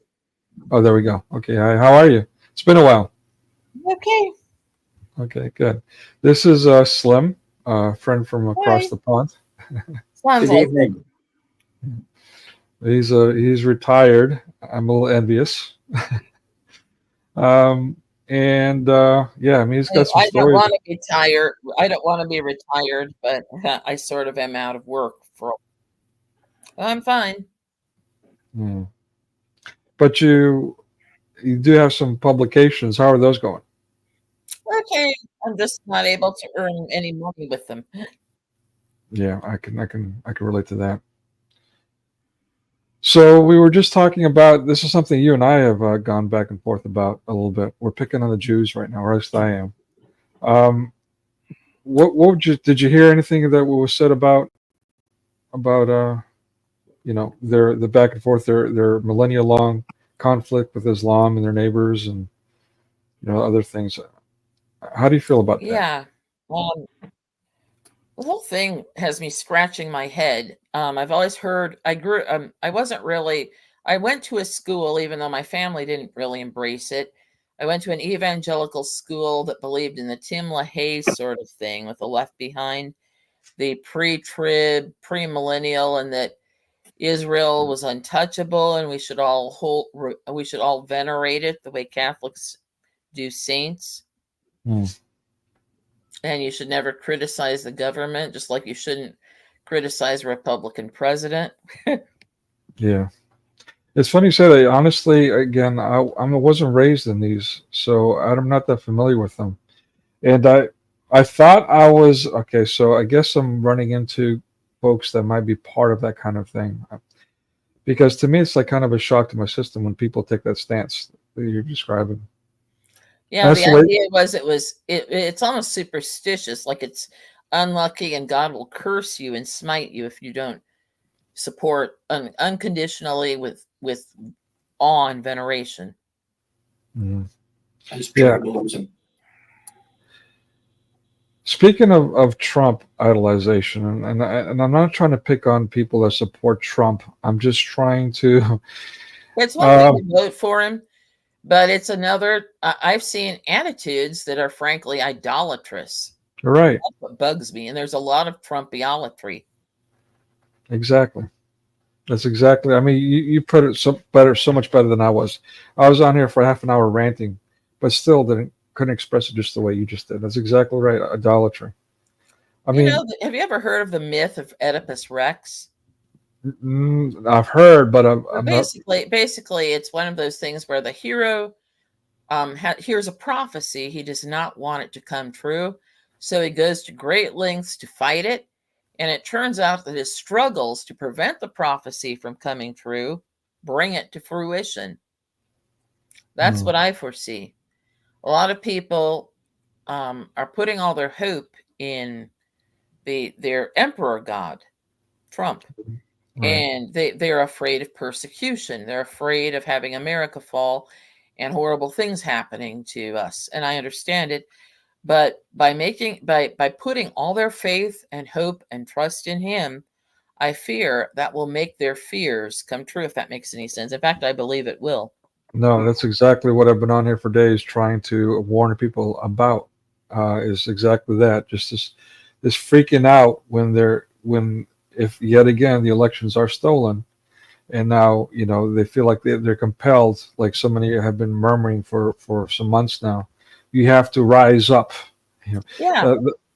Oh, there we go. Okay. Hi. How are you? It's been a while. Okay. Okay. Good. This is Slim, a friend from across the pond. Sounds like He's retired. I'm a little envious. Yeah, I mean, he's got some I don't stories. want to be tired. I don't want to be retired, but I sort of am out of work for. I'm fine. Hmm. But you do have some publications. How are those going? Okay, I'm just not able to earn any money with them. Yeah, I can relate to that. So we were just talking about, this is something you and I have gone back and forth about a little bit. We're picking on the Jews right now, or at least I am. What did you hear anything that was said about the back and forth, their millennia long conflict with Islam and their neighbors, and other things? How do you feel about that? Yeah. The whole thing has me scratching my head. I've always heard, I went to a school, even though my family didn't really embrace it. I went to an evangelical school that believed in the Tim LaHaye sort of thing with the Left Behind, the pre-trib, pre-millennial, and that Israel was untouchable and we should all venerate it the way Catholics do saints. And you should never criticize the government, just like you shouldn't criticize a Republican president. Yeah. It's funny you say that. Honestly, again, I wasn't raised in these, so I'm not that familiar with them. And I thought I was, okay, so I guess I'm running into folks that might be part of that kind of thing. Because to me, it's like kind of a shock to my system when people take that stance that you're describing. Yeah, the idea was it's almost superstitious, like it's unlucky and God will curse you and smite you if you don't support unconditionally with awe and veneration. Mm-hmm. It's tribalism. Speaking of Trump idolization, and I'm not trying to pick on people that support Trump. I'm just trying to. It's one thing to vote for him, but it's another. I've seen attitudes that are frankly idolatrous. Right. That's what bugs me, and there's a lot of Trump-iolatry. Exactly. That's exactly. I mean, you put it so much better than I was. I was on here for half an hour ranting, but still couldn't express it just the way you just did. That's exactly right. Idolatry. I mean, have you ever heard of the myth of Oedipus Rex? I've heard, but I'm basically, it's one of those things where the hero hears a prophecy. He does not want it to come true, so he goes to great lengths to fight it. And it turns out that his struggles to prevent the prophecy from coming true bring it to fruition. That's what I foresee. A lot of people are putting all their hope in their emperor god, Trump. Right. And they're afraid of persecution. They're afraid of having America fall and horrible things happening to us. And I understand it. But by putting all their faith and hope and trust in him, I fear that will make their fears come true, if that makes any sense. In fact, I believe it will. No, that's exactly what I've been on here for days trying to warn people about. Is exactly that. Just this freaking out if yet again the elections are stolen, and now they feel like they're compelled, like so many have been murmuring for some months now. You have to rise up. Yeah.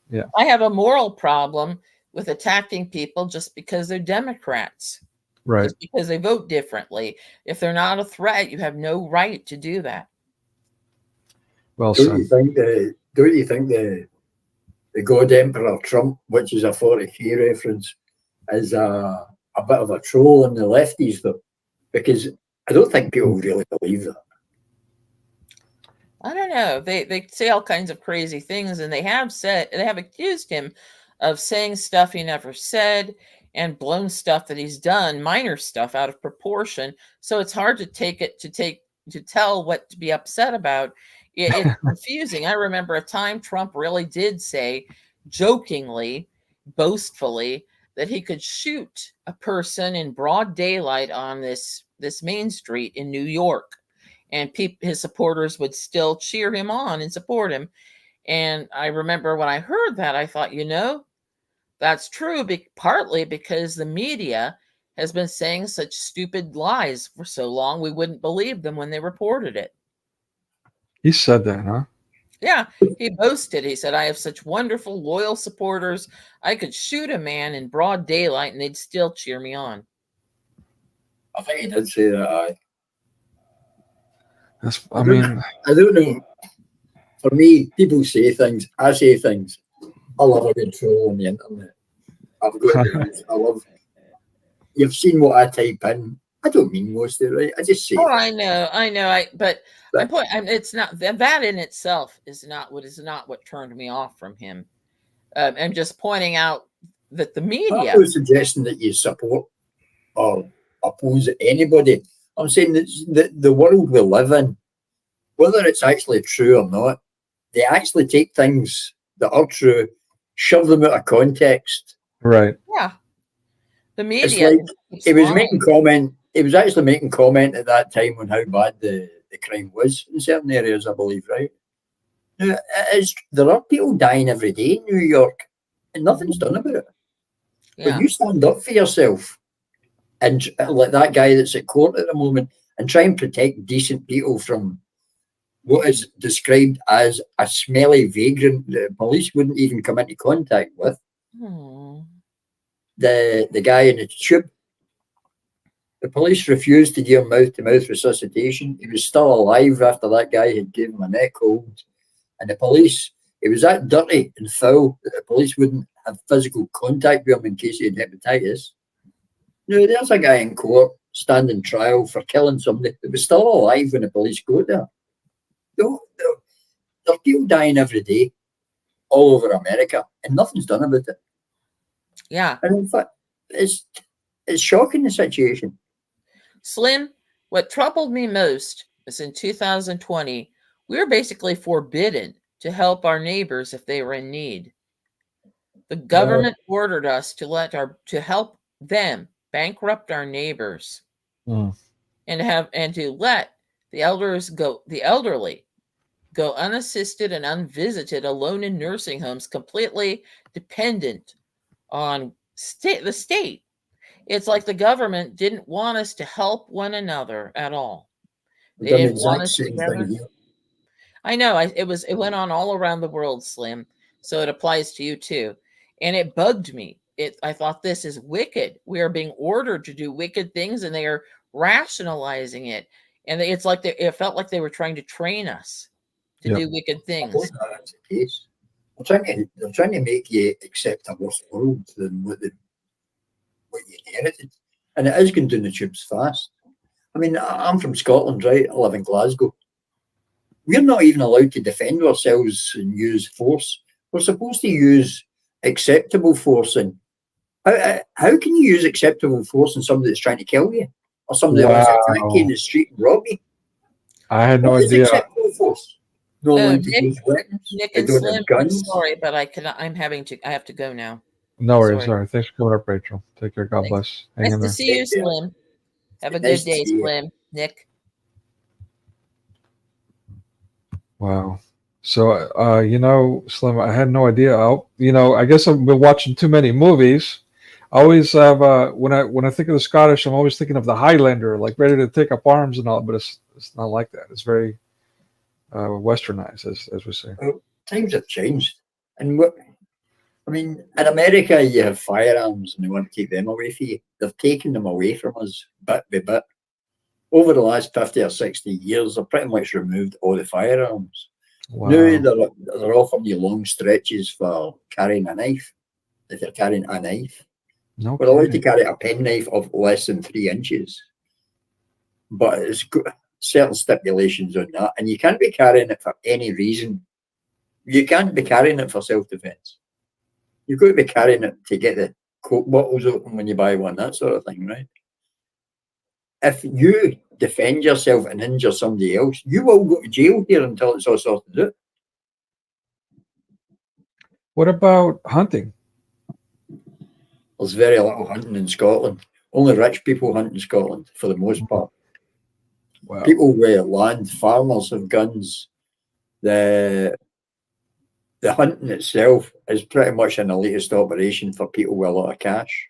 Yeah. I have a moral problem with attacking people just because they're Democrats. Right. Just because they vote differently. If they're not a threat, you have no right to do that. Well don't said. You think the God Emperor Trump, which is a 40k reference, is a bit of a troll on the lefties though? Because I don't think people really believe that. I don't know. They say all kinds of crazy things, and they have accused him of saying stuff he never said and blown stuff that he's done, minor stuff, out of proportion. So it's hard to tell what to be upset about. It's confusing. I remember a time Trump really did say, jokingly, boastfully, that he could shoot a person in broad daylight on this main street in New York. And his supporters would still cheer him on and support him. And I remember when I heard that, I thought, that's true, partly because the media has been saying such stupid lies for so long, we wouldn't believe them when they reported it. He said that, huh? Yeah, he boasted. He said, I have such wonderful, loyal supporters. I could shoot a man in broad daylight and they'd still cheer me on. I think he did say that, I mean, I don't know. For me, people say things. I say things. I love a good troll on the internet. I love. You've seen what I type in. I don't mean most of it, right? I just say. Oh, I know. But my point. It's not that in itself is not what turned me off from him. I'm just pointing out that the media. I'm not suggesting that you support or oppose anybody. I'm saying that the world we live in, whether it's actually true or not, they actually take things that are true, shove them out of context. Right. Yeah. The media. Like, he was actually making comment at that time on how bad the crime was in certain areas, I believe, right? Now, there are people dying every day in New York, and nothing's done about it. Yeah. But you stand up for yourself, and like that guy that's at court at the moment, and try and protect decent people from what is described as a smelly vagrant that police wouldn't even come into contact with. The guy in the tube, the police refused to give him mouth-to-mouth resuscitation. He was still alive after that guy had given him a neck hold. And the police, it was that dirty and foul that the police wouldn't have physical contact with him in case he had hepatitis. No, there's a guy in court standing trial for killing somebody that was still alive when the police got there. There are people dying every day all over America, and nothing's done about it. Yeah. And in fact, it's shocking, the situation. Slim, what troubled me most is in 2020, we were basically forbidden to help our neighbors if they were in need. The government ordered us to help them bankrupt our neighbors and to let the elderly go unassisted and unvisited, alone in nursing homes, completely dependent on the state. It's like the government didn't want us to help one another at all. They didn't want us together. I know. It went on all around the world, Slim. So it applies to you too. And it bugged me. I thought, this is wicked. We are being ordered to do wicked things, and they are rationalizing it. And it felt like they were trying to train us to do wicked things. That's the case. They're trying to make you accept a worse world than what you inherited. And it is going down the tubes fast. I mean, I'm from Scotland, right? I live in Glasgow. We're not even allowed to defend ourselves and use force. We're supposed to use acceptable force. And how can you use acceptable force on somebody that's trying to kill you? Or somebody that wants to attack you in the street and rob you? I had no What is idea. acceptable force? No allowed to use weapons. Nick They and don't Slim, have I'm guns. sorry, but I have to go now. No worries. Sorry. All right. Thanks for coming up, Rachel. Take care. God bless. Hang Nice in to there. see you, Slim. Have a Nice good to day, see you. Slim. Nick. Wow. So, Slim, I had no idea. I guess I've been watching too many movies. I always have, when I think of the Scottish, I'm always thinking of the Highlander, like ready to take up arms and all, but it's not like that. It's very westernized, as we say. Well, times have changed. And in America, you have firearms and they want to take them away from you. They've taken them away from us bit by bit. Over the last 50 or 60 years, they've pretty much removed all the firearms. Wow. Now they're offering you long stretches for carrying a knife. If you're carrying a knife, we're allowed to carry a penknife of less than 3 inches. But it's got certain stipulations on that. And you can't be carrying it for any reason. You can't be carrying it for self-defense. You've got to be carrying it to get the Coke bottles open when you buy one, that sort of thing, right? If you defend yourself and injure somebody else, you will go to jail here until it's all sorted out. What about hunting? There's very little hunting in Scotland. Only rich people hunt in Scotland, for the most part. Wow. People with land, farmers have guns. The hunting itself is pretty much an elitist operation for people with a lot of cash.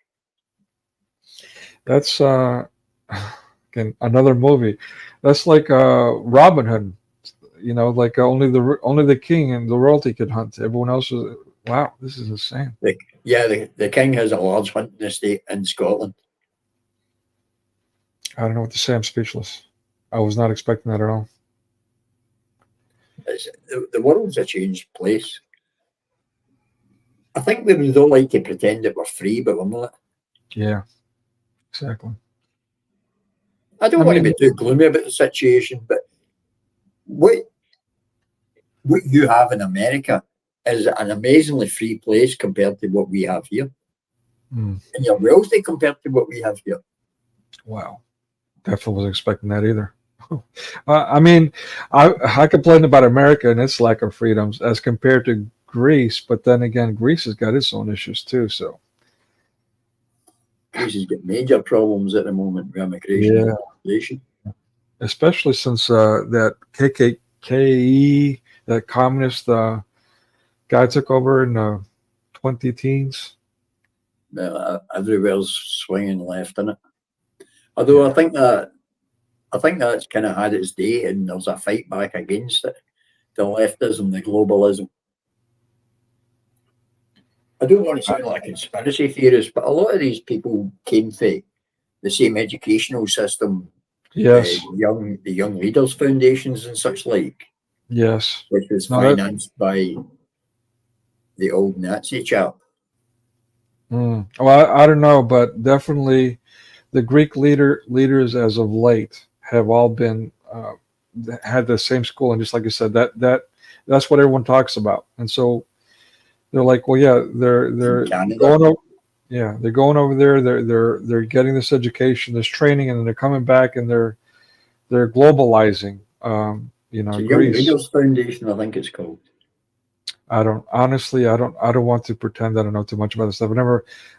That's again, another movie. That's like Robin Hood. Like only the king and the royalty could hunt. Everyone else is. Wow, this is insane. The king has a large hunting estate in Scotland. I don't know what to say. I'm speechless. I was not expecting that at all. The world's a changed place. I think we don't like to pretend that we're free, but we're not. Yeah, exactly. I don't want to be too gloomy about the situation, but what you have in America is an amazingly free place compared to what we have here. And you're wealthy compared to what we have here. Wow. Definitely wasn't expecting that either. I complain about America and its lack of freedoms as compared to Greece, but then again, Greece has got its own issues too. So Greece has got major problems at the moment with immigration and population. Especially since that KKK, that communist guy took over in the 2010s. Everywhere's swinging left, isn't it? Although I think that's kind of had its day, and there's a fight back against it, the leftism, the globalism. I don't want to sound like a conspiracy theorist, but a lot of these people came from the same educational system. Yes. The young leaders foundations and such like. Yes. Which was financed by the old Nazi chap. Well, I don't know, but definitely the Greek leaders as of late have all been had the same school, and just like you said, that's what everyone talks about, and so they're like, well, yeah, they're going over, they're going over there, they're getting this education, this training, and then they're coming back and they're globalizing. Young Greece. Leaders Foundation, I think it's called. I don't want to pretend that I know too much about this stuff.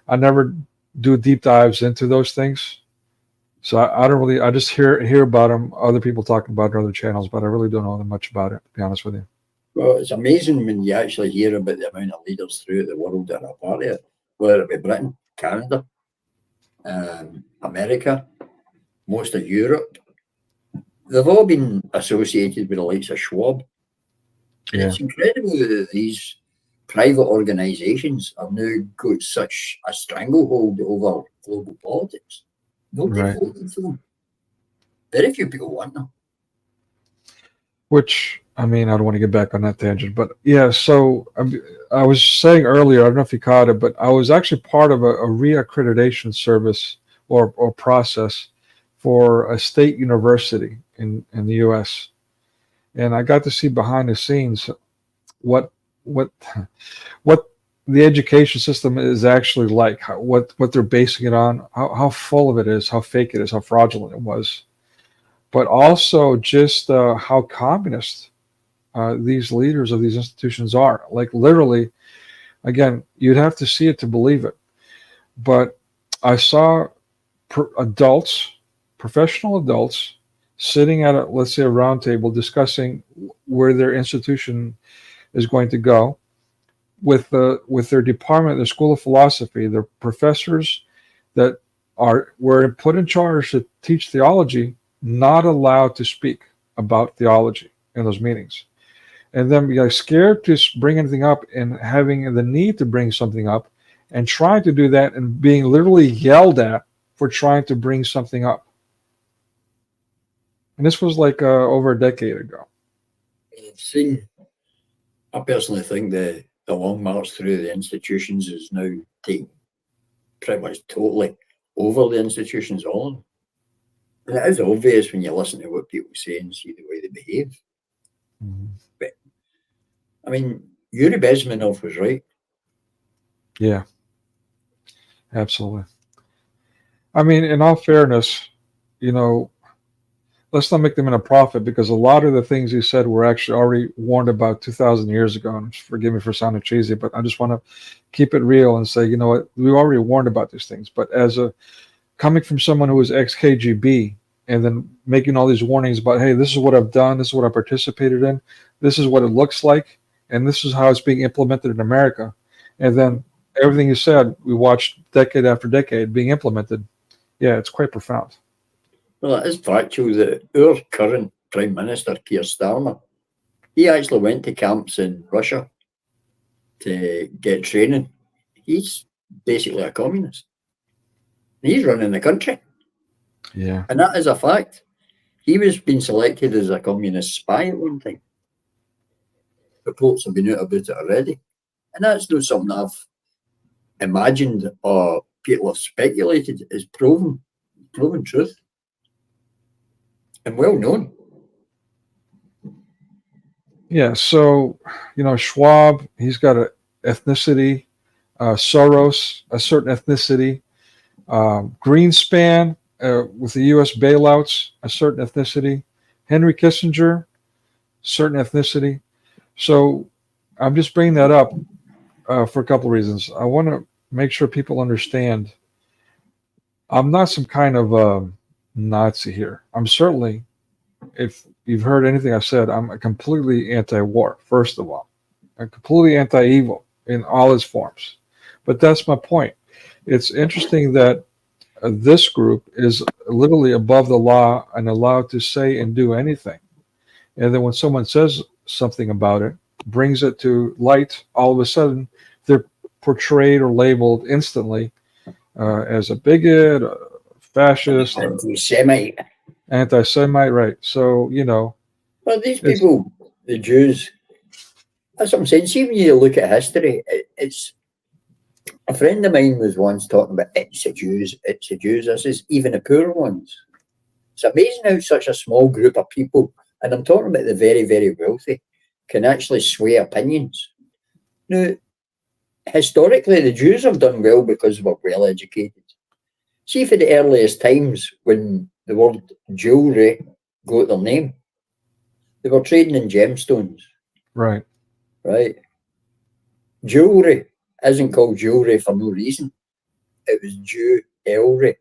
I never do deep dives into those things. So I don't really, I just hear about them, other people talking about it on other channels, but I really don't know much about it, to be honest with you. Well, it's amazing when you actually hear about the amount of leaders throughout the world that are a part of it, whether it be Britain, Canada, America, most of Europe. They've all been associated with the likes of Schwab. Yeah. It's incredible that these private organisations have now got such a stranglehold over global politics. Nobody Right. voted for them. Very few people want them. Which, I mean, I don't want to get back on that tangent, but yeah, so I was saying earlier, I don't know if you caught it, but I was actually part of a reaccreditation service or process for a state university in the U.S. And I got to see behind the scenes what the education system is actually like, what they're basing it on, how full of it is, how fake it is, how fraudulent it was, but also just how communist these leaders of these institutions are. Like literally, again, you'd have to see it to believe it. But I saw professional adults, sitting at let's say a round table discussing where their institution is going to go with their department, their school of philosophy, their professors that were put in charge to teach theology, not allowed to speak about theology in those meetings. And then you're scared to bring anything up and having the need to bring something up and trying to do that and being literally yelled at for trying to bring something up. And this was like over a decade ago. I personally think the long march through the institutions is now taking pretty much totally over the institutions on. And it is obvious when you listen to what people say and see the way they behave. Mm-hmm. But, I mean, Yuri Bezmenov was right. Yeah, absolutely. I mean, in all fairness, let's not make them in a profit, because a lot of the things he said were actually already warned about 2,000 years ago. And forgive me for sounding cheesy, but I just want to keep it real and say, you know what, we already warned about these things. But coming from someone who was ex-KGB and then making all these warnings about, hey, this is what I've done, this is what I participated in, this is what it looks like, and this is how it's being implemented in America. And then everything you said, we watched decade after decade being implemented. Yeah, it's quite profound. Well, it is factual that our current Prime Minister, Keir Starmer, he actually went to camps in Russia to get training. He's basically a communist. He's running the country. Yeah. And that is a fact. He was being selected as a communist spy at one time. Reports have been out about it already. And that's not something I've imagined or people have speculated. It's proven truth. And well known. Yeah, so, Schwab, he's got an ethnicity, Soros, a certain ethnicity, Greenspan, with the U.S. bailouts, a certain ethnicity, Henry Kissinger, certain ethnicity. So I'm just bringing that up for a couple of reasons. I want to make sure people understand I'm not some kind of Nazi here. I'm certainly, if you've heard anything I've said, I'm completely anti-war, first of all. I'm completely anti-evil in all its forms. But that's my point. It's interesting that this group is literally above the law and allowed to say and do anything. And then when someone says something about it, brings it to light, all of a sudden they're portrayed or labeled instantly as a bigot, a fascist, anti-Semite, right? So, Well, these people, the Jews, that's what I'm saying. See, when you look at history, it's a friend of mine was once talking about it's the Jews. This is even the poor ones. It's amazing how such a small group of people, and I'm talking about the very, very wealthy, can actually sway opinions. Now, historically, the Jews have done well because we're well educated. See, for the earliest times when the word jewelry got their name, they were trading in gemstones. Right. Right. Jewelry isn't called jewelry for no reason. It was jewelry,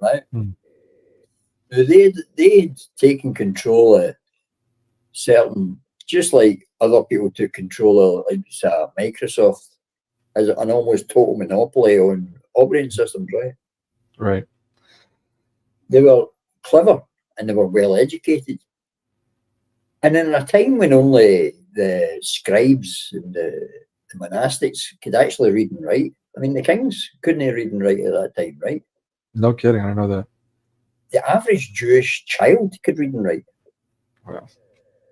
right? Now they'd taken control of certain, just like other people took control of, like Microsoft, as an almost total monopoly on operating systems, right? Right. They were clever and they were well educated. And in a time when only the scribes and the monastics could actually read and write, I mean, the kings couldn't read and write at that time, right? No kidding. I know that. The average Jewish child could read and write. Wow.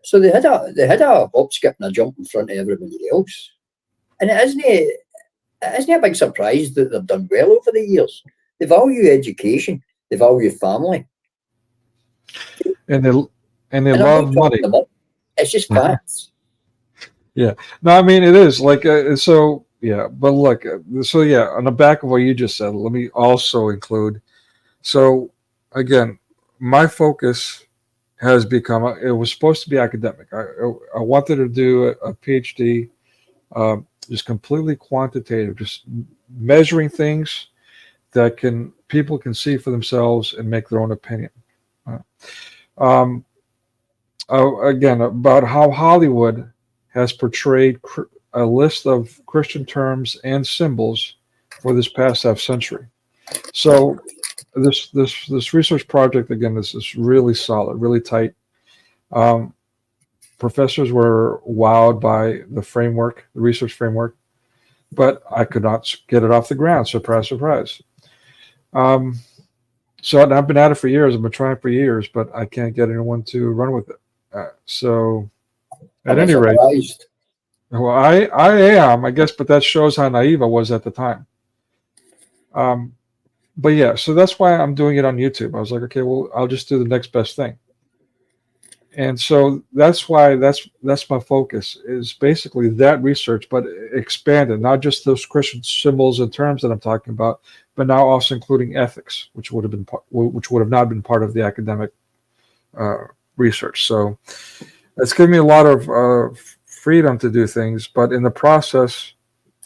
So they had a hop, skip, and a jump in front of everybody else. And it isn't a big surprise that they've done well over the years. They value education. They value family. And they love money. It's just facts. Yeah. No, I mean, it is like, so, yeah. But look, so yeah, on the back of what you just said, let me also include, so again, my focus has become, it was supposed to be academic. I wanted to do a PhD, just completely quantitative, just measuring things that people can see for themselves and make their own opinion. Again, about how Hollywood has portrayed a list of Christian terms and symbols for this past half century. So this research project, again, this is really solid, really tight. Professors were wowed by the framework, the research framework, but I could not get it off the ground. Surprise, surprise. So I've been at it for years. I've been trying for years, but I can't get anyone to run with it. So at any rate, well, I am, I guess, but that shows how naive I was at the time. But yeah, so that's why I'm doing it on YouTube. I was like, okay, well, I'll just do the next best thing. And so that's why that's my focus, is basically that research, but expanded, not just those Christian symbols and terms that I'm talking about, but now also including ethics, which would have not been part of the academic research. So it's given me a lot of freedom to do things, but in the process,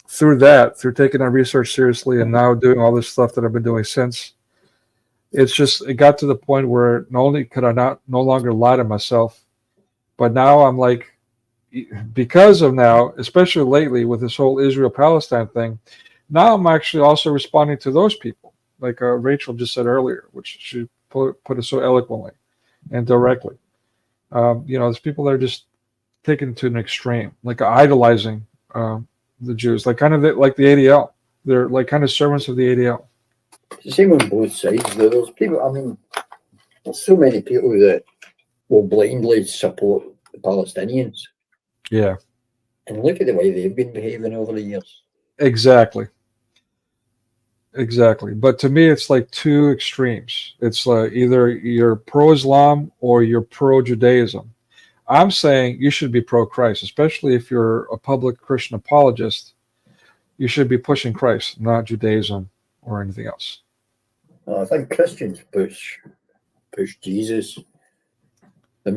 through taking that research seriously and now doing all this stuff that I've been doing since, it got to the point where not only could I no longer lie to myself, but now I'm like, because of now, especially lately with this whole Israel-Palestine thing, now I'm actually also responding to those people, like Rachel just said earlier, which she put it so eloquently and directly. There's people that are just taken to an extreme, like idolizing the Jews, like kind of like the ADL. They're like kind of servants of the ADL. It's the same on both sides. There's people, I mean, there's so many people that will blindly support the Palestinians. Yeah. And look at the way they've been behaving over the years. Exactly. But to me, it's like two extremes. It's like either you're pro-Islam or you're pro-Judaism. I'm saying you should be pro-Christ, especially if you're a public Christian apologist. You should be pushing Christ, not Judaism or anything else. Well, I think Christians push Jesus. The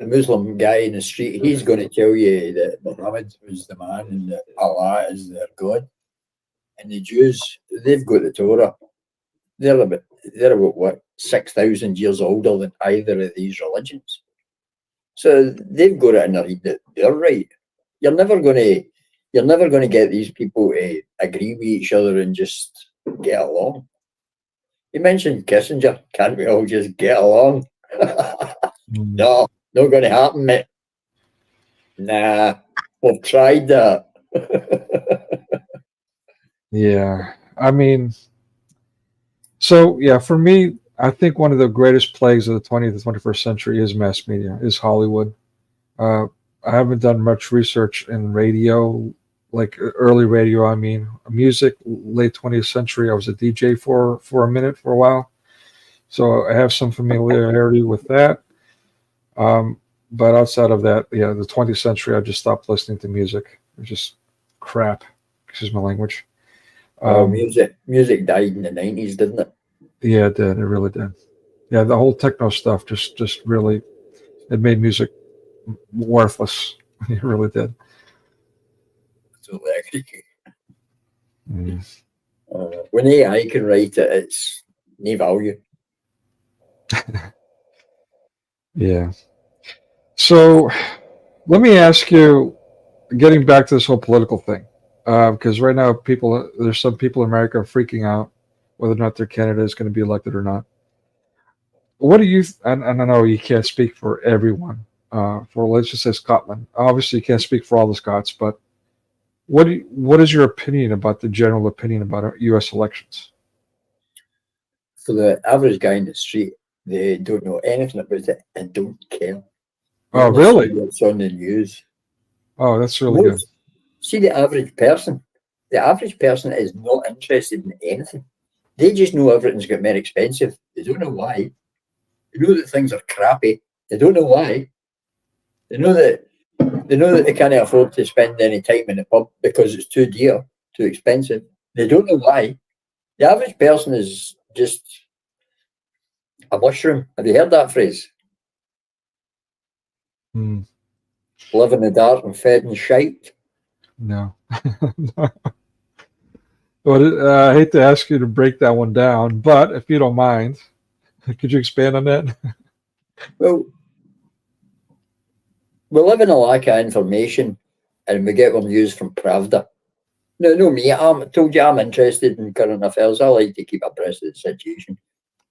Muslim guy in the street, he's going to tell you that Muhammad was the man and that Allah is their God. And the Jews, they've got the Torah. They're about what, 6,000 years older than either of these religions. So they've got it in their head that they're right. You're never going to get these people to agree with each other and just get along. You mentioned Kissinger. Can't we all just get along? No, not going to happen, mate. Nah, we've tried that. Yeah, I mean, so yeah, for me, I think one of the greatest plagues of the 20th and 21st century is mass media, is Hollywood. I haven't done much research in radio, like early radio. I mean, music, late 20th century. I was a DJ for a while, so I have some familiarity with that. But outside of that, yeah, the 20th century, I just stopped listening to music. It was just crap. Excuse my language. Music died in the 90s, didn't it? Yeah, it did. It really did. Yeah, the whole techno stuff just really, it made music worthless. It really did. totally agree. Mm. When AI can write it, it's no value. Yeah. So let me ask you, getting back to this whole political thing, because right now there's some people in America freaking out whether or not their candidate is going to be elected or not. What do you? And I know you can't speak for everyone. For let's just say Scotland. Obviously, you can't speak for all the Scots, but what is your opinion about the general opinion about U.S. elections? For the average guy in the street, they don't know anything about it and don't care. Oh, really? What's on the news? Oh, that's really good. See, the average person is not interested in anything. They just know everything's got more expensive. They don't know why. They know that things are crappy. They don't know why. They know that they can't afford to spend any time in the pub because it's too dear, too expensive. They don't know why. The average person is just a mushroom. Have you heard that phrase? Live in the dark and fed in shite. No. Well, I hate to ask you to break that one down, but if you don't mind, could you expand on that? Well, we live in a lack of information and we get our news from Pravda. No, me. I told you I'm interested in current affairs. I like to keep abreast of the situation.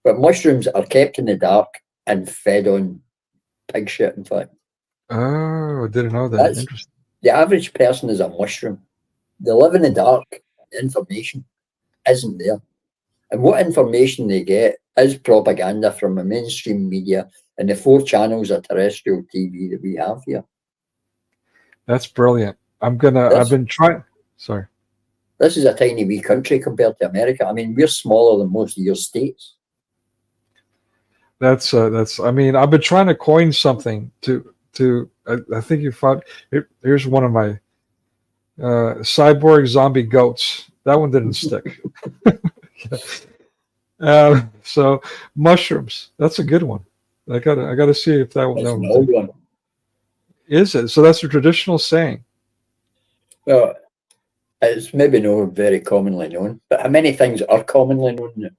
But mushrooms are kept in the dark and fed on pig shit, in fact. Oh, I didn't know that. Interesting. The average person is a mushroom. They live in the dark. Information isn't there. And what information they get is propaganda from the mainstream media and the 4 channels of terrestrial TV that we have here. That's brilliant. I've been trying. Sorry. This is a tiny wee country compared to America. I mean, we're smaller than most of your states. That's. I mean, I've been trying to coin something to. I think you found. Here's one of my cyborg zombie goats. That one didn't stick. So mushrooms. That's a good one. I gotta see if that one. That's an old one. Is it? So that's a traditional saying. Well, it's maybe not very commonly known, but how many things are commonly known now?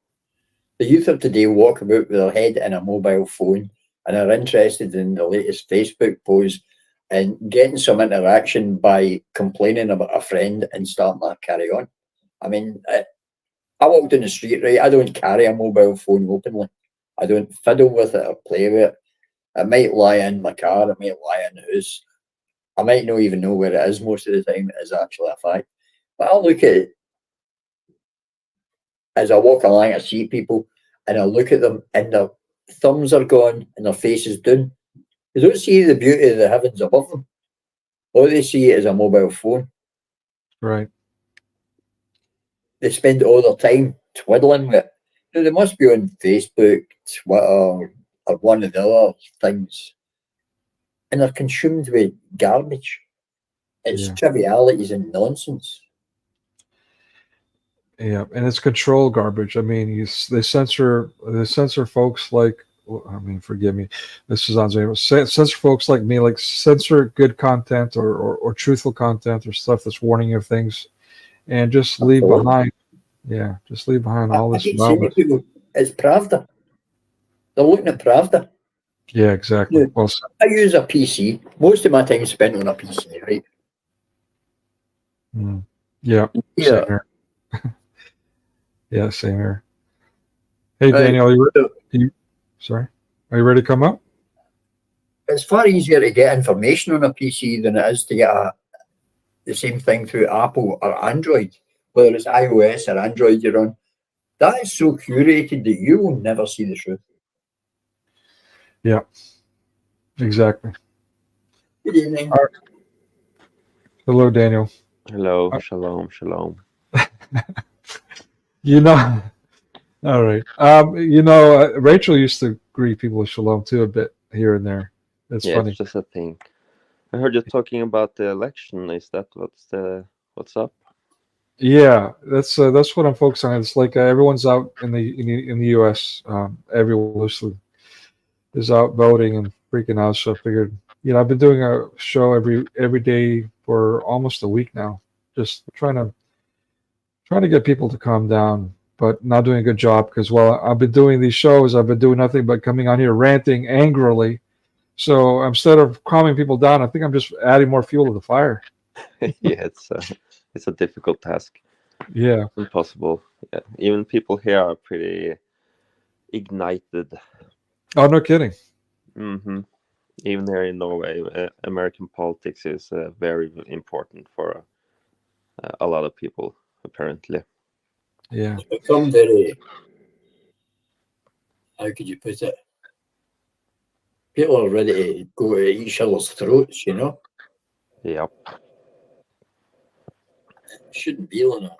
The youth of today walk about with their head in a mobile phone and are interested in the latest Facebook post and getting some interaction by complaining about a friend and starting to carry on. I mean, I walk down the street, right? I don't carry a mobile phone openly. I don't fiddle with it or play with it. It might lie in my car. It might lie in the house. I might not even know where it is most of the time. It is actually a fact. But I look at it as I walk along. I see people and I look at them and their thumbs are gone and their face is down. They don't see the beauty of the heavens above them. All they see is a mobile phone. Right. They spend all their time twiddling with it. Now, they must be on Facebook, Twitter, or one of the other things. And they're consumed with garbage. It's trivialities and nonsense. Yeah, and it's control garbage. I mean, they censor folks like. I mean, forgive me. This is on censor folks like me, like censor good content or truthful content or stuff that's warning you of things, and just leave behind. Yeah, just leave behind all this. People, it's Pravda. They're looking at Pravda. Yeah, exactly. Yeah. Well, I use a PC. Most of my time is spent on a PC, right? Yeah. Yeah. Same here. Yeah, same here. Hey, Daniel, sorry. Are you ready to come up? It's far easier to get information on a PC than it is to get the same thing through Apple or Android, whether it's iOS or Android you're on. That is so curated that you will never see the truth. Yeah, exactly. Good evening. Hello, Daniel. Hello, shalom, shalom. All right. Rachel used to greet people with shalom too a bit here and there. That's funny. It's just a thing. I heard you talking about the election. Is that what's up? Yeah, that's what I'm focused on. It's like everyone's out in the U.S. Everyone is out voting and freaking out. So I figured, I've been doing a show every day for almost a week now, just trying to get people to calm down, but not doing a good job because, well, I've been doing these shows. I've been doing nothing but coming on here ranting angrily. So instead of calming people down, I think I'm just adding more fuel to the fire. Yeah, it's a difficult task. Yeah. Impossible. Yeah. Even people here are pretty ignited. Oh, no kidding. Mm-hmm. Even here in Norway, American politics is very important for a lot of people, apparently. Yeah. It's become very, how could you put it? People are ready to go at each other's throats, you know? Yep. Shouldn't be like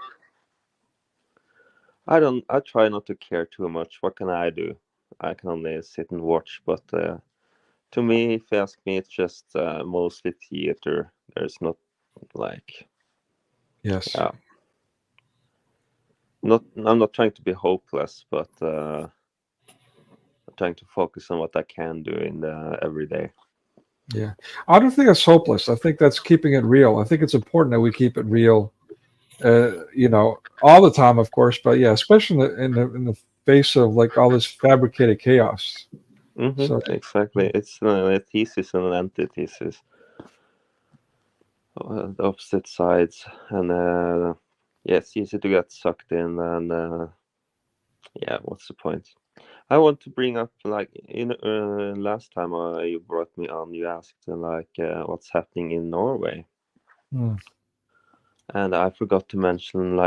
that. I try not to care too much. What can I do? I can only sit and watch, but to me, if you ask me, it's just mostly theater. There's not like... Yes. Yeah. I'm not trying to be hopeless, but I'm trying to focus on what I can do in the everyday. Yeah. I don't think that's hopeless. I think that's keeping it real. I think it's important that we keep it real, all the time, of course, but yeah, especially in the face of like all this fabricated chaos. Mm-hmm, So exactly. It's a thesis and an antithesis. The opposite sides, and yeah, it's easy to get sucked in, and yeah, what's the point? I want to bring up, like, last time you brought me on, you asked what's happening in Norway, and I forgot to mention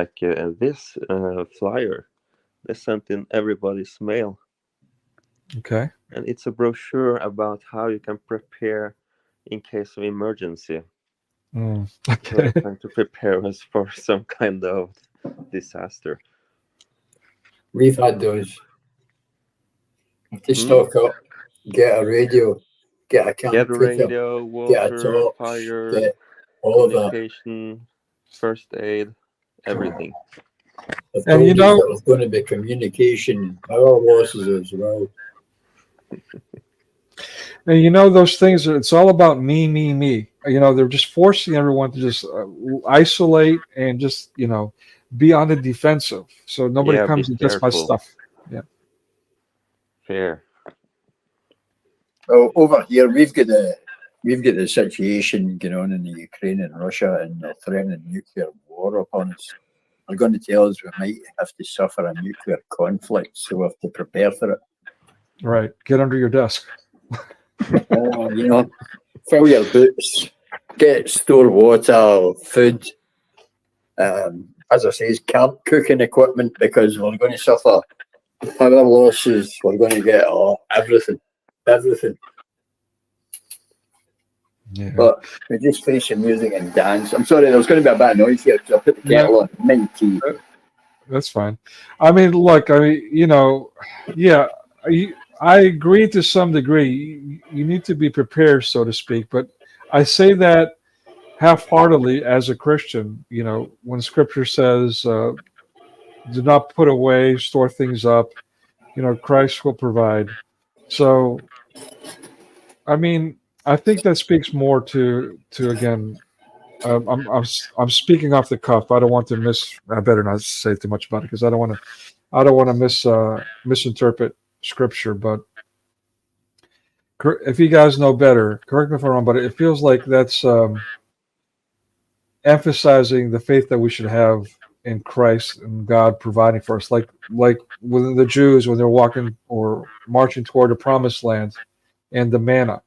this flyer they sent in everybody's mail. Okay. And it's a brochure about how you can prepare in case of emergency. Okay. We're trying to prepare us for some kind of disaster. We've had those. To stock up, get a radio, get a Get a radio, get a water, torch, fire, get all of that. communication, first aid, everything. I've told you that there's going to be communication and power losses as well. And those things, it's all about me. They're just forcing everyone to just isolate and just, be on the defensive. So nobody comes and gets my stuff. Yeah. Fair. Well, over here, we've got the situation going on in the Ukraine and Russia, and they're threatening nuclear war upon us. They're going to tell us we might have to suffer a nuclear conflict, so we have to prepare for it. Right. Get under your desk. Fill your boots, store water, food. As I say, cooking equipment, because we're going to suffer power losses. We're going to get everything. Yeah. But we just face some music and dance. I'm sorry, there was going to be a bit of noise here because I put the kettle on. Minty. That's fine. I mean, look, I agree to some degree. You need to be prepared, so to speak. But I say that half-heartedly as a Christian. When Scripture says, "Do not put away, store things up," Christ will provide. So, I mean, I think that speaks more to again. I'm speaking off the cuff. I don't want to I better not say too much about it because I don't want to misinterpret Scripture. But if you guys know better, correct me if I'm wrong. But it feels like that's emphasizing the faith that we should have in Christ and God providing for us, like with the Jews when they're walking or marching toward the Promised Land and the manna.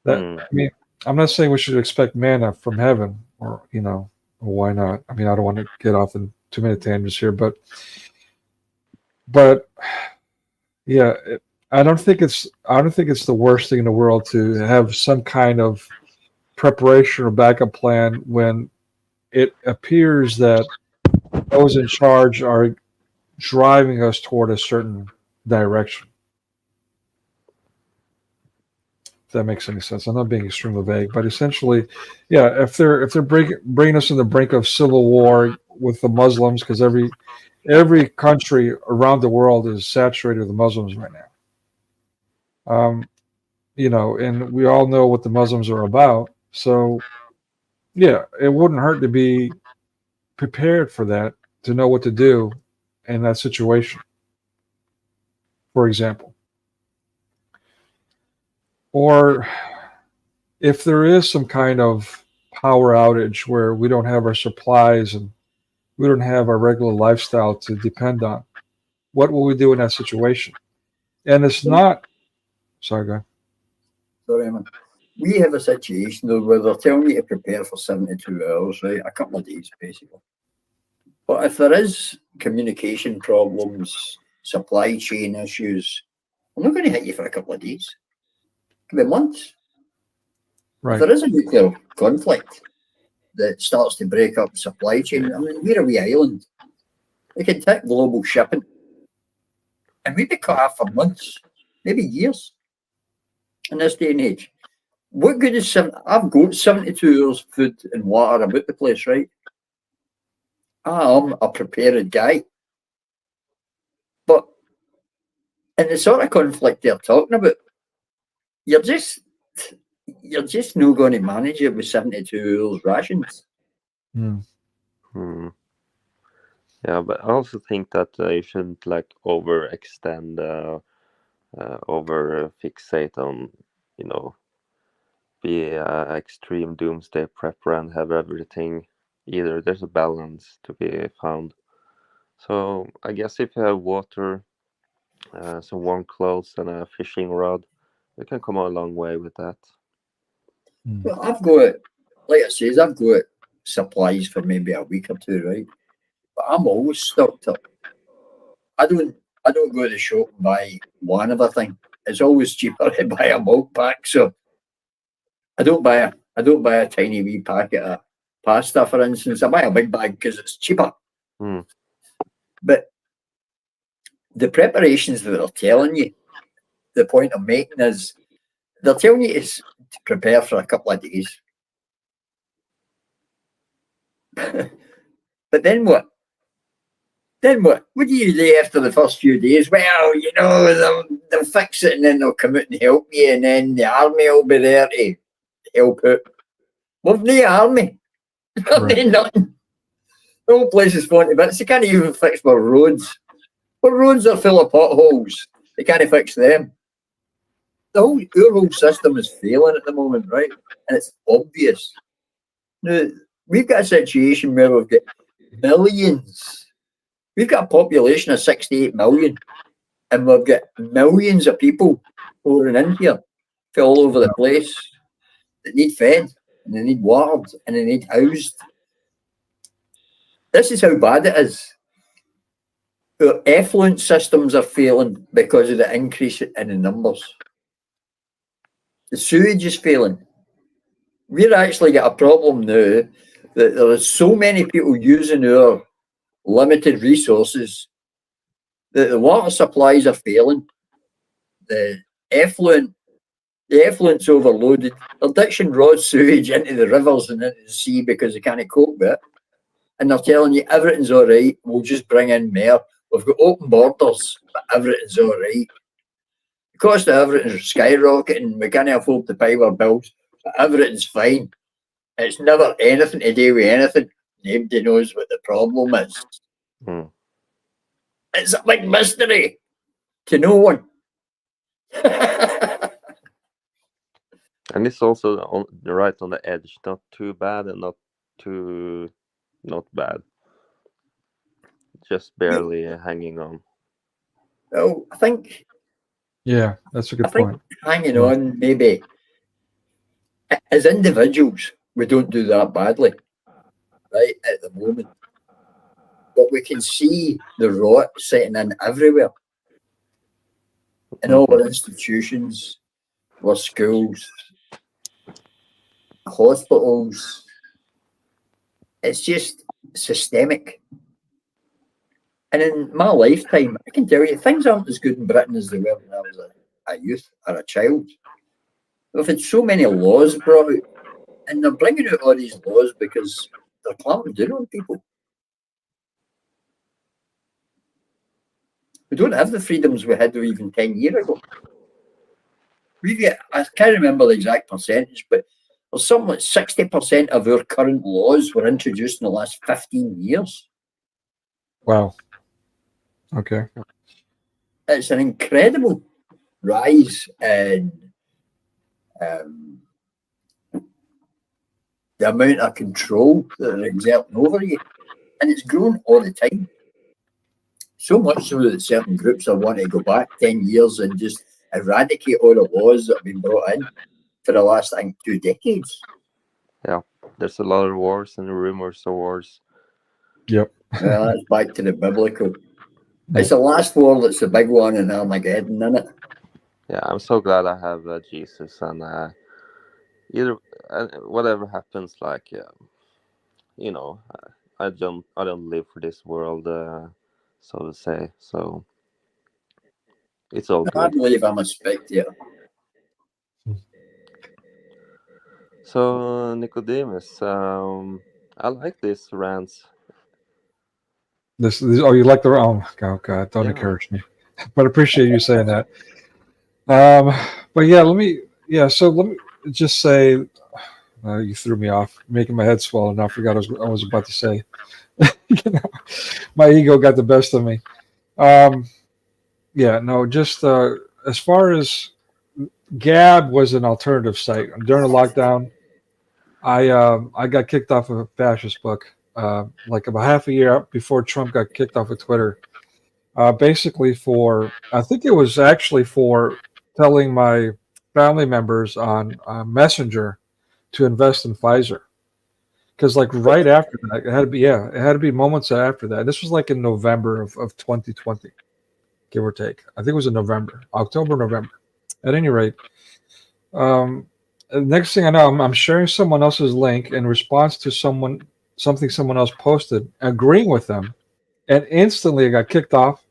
I mean, I'm not saying we should expect manna from heaven, or why not? I mean, I don't want to get off in too many tangents here, but yeah, I don't think it's the worst thing in the world to have some kind of preparation or backup plan when it appears that those in charge are driving us toward a certain direction. If that makes any sense. I'm not being extremely vague, but essentially, yeah, if they're bringing us in the brink of civil war with the Muslims, because every country around the world is saturated with Muslims right now. And we all know what the Muslims are about. So Yeah, it wouldn't hurt to be prepared for that, to know what to do in that situation, for example. Or if there is some kind of power outage where we don't have our supplies and we don't have our regular lifestyle to depend on, what will we do in that situation? And it's not, sorry, go ahead. Sorry, man. We have a situation though where they're telling you to prepare for 72 hours, right? A couple of days, basically. But if there is communication problems, supply chain issues, I'm not going to hit you for a couple of days. It could be months. Right. If there is a nuclear conflict that starts to break up supply chain, I mean, we're a wee island. We can take global shipping. And we'd be cut off for months, maybe years, in this day and age. What good is I've got 72 hours food and water about the place, right? I'm a prepared guy. But in the sort of conflict they're talking about, you're just not going to manage it with 72 hours rations. Yeah, but I also think that you shouldn't like overextend, over fixate on, be extreme doomsday prepper and have everything either. There's a balance to be found. So I guess if you have water, some warm clothes, and a fishing rod, you can come a long way with that. Well, I've got, like I says, I've got supplies for maybe a week or two, right? But I'm always stocked up. I don't go to the shop and buy one of a thing. It's always cheaper to buy a bulk pack. So I don't buy a tiny wee packet of pasta, for instance. I buy a big bag because it's cheaper. But the preparations that they're telling you, the point I'm making is they're telling you to prepare for a couple of days. But then what? Then what? What do you do after the first few days? Well, they'll fix it and then they'll come out and help you, and then the army will be there to help out. We've no army. They've done nothing. The whole place is falling to bits. They can't even fix our roads. Our roads are full of potholes. They can't fix them. Our whole system is failing at the moment, right? And it's obvious. Now, we've got a situation where we've got millions. We've got a population of 68 million, and we've got millions of people pouring in here from all over the place that need fed, and they need watered, and they need housed. This is how bad it is. Our effluent systems are failing because of the increase in the numbers. The sewage is failing. We've actually got a problem now that there are so many people using our limited resources that the water supplies are failing. The effluent's overloaded. They're ditching raw sewage into the rivers and into the sea because they can't cope with it. And they're telling you everything's all right. We'll just bring in more. We've got open borders, but everything's all right. The cost of everything's skyrocketing. We can't afford to pay our bills, but everything's fine. It's never anything to do with anything. Nobody knows what the problem is. It's a big mystery to no one. And it's also right on the edge, not too bad and not bad. Just barely hanging on. Well, I think. Yeah, that's a good point. Hanging on, maybe. As individuals, we don't do that badly, right, at the moment. But we can see the rot setting in everywhere. In all our institutions, our schools, hospitals. It's just systemic. And in my lifetime, I can tell you, things aren't as good in Britain as they were when I was a youth or a child. We've had so many laws brought out, and they're bringing out all these laws because they're clamping down on people. We don't have the freedoms we had even 10 years ago. I can't remember the exact percentage, but There's something like 60% of our current laws were introduced in the last 15 years. Wow. Okay. It's an incredible rise in the amount of control that they're exerting over you. And it's grown all the time. So much so that certain groups are wanting to go back 10 years and just eradicate all the laws that have been brought in for the last, I think, 2 decades. Yeah, there's a lot of wars and rumors of wars. Yep. Well, that's back to the biblical. It's the last war that's the big one in Armageddon, isn't it? Yeah, I'm so glad I have Jesus, and either whatever happens, like you know, I don't live for this world, so to say. So it's all I good. believe I'm a spectator. So Nicodemus, I like this rants. This oh, you like the oh God, don't Yeah. encourage me. But I appreciate you saying that. But yeah, so let me just say, you threw me off, making my head swell, and I forgot what I was about to say. You know, my ego got the best of me. Yeah, no, just as far as Gab was an alternative site during the lockdown. I got kicked off of a fascist book like about half a year before Trump got kicked off of Twitter. Basically I think it was actually for telling my family members on Messenger to invest in Pfizer. Because like right after that, it had to be moments after that. This was like in November of 2020, give or take. I think it was in October, November. At any rate, next thing I know, I'm sharing someone else's link in response to something someone else posted, agreeing with them, and instantly I got kicked off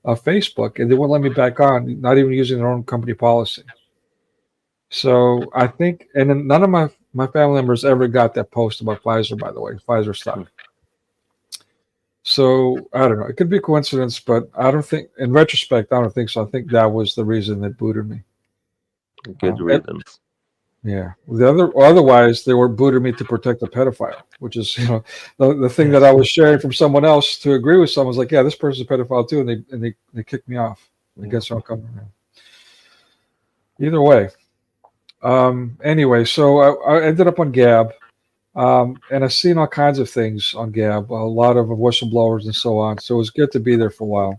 of Facebook, and they wouldn't let me back on, not even using their own company policy. So I think, and then none of my family members ever got that post about Pfizer, by the way, Pfizer stock. So I don't know. It could be a coincidence, but I don't think, in retrospect, I don't think so. I think that was the reason that booted me. Good riddance. Yeah. Otherwise, they were booted me to protect the pedophile, which is, the thing that I was sharing from someone else to agree with someone was like, yeah, this person's a pedophile too, and they kicked me off. I guess I'll come around. Either way. Anyway, so I ended up on Gab, and I've seen all kinds of things on Gab, a lot of whistleblowers and so on. So it was good to be there for a while,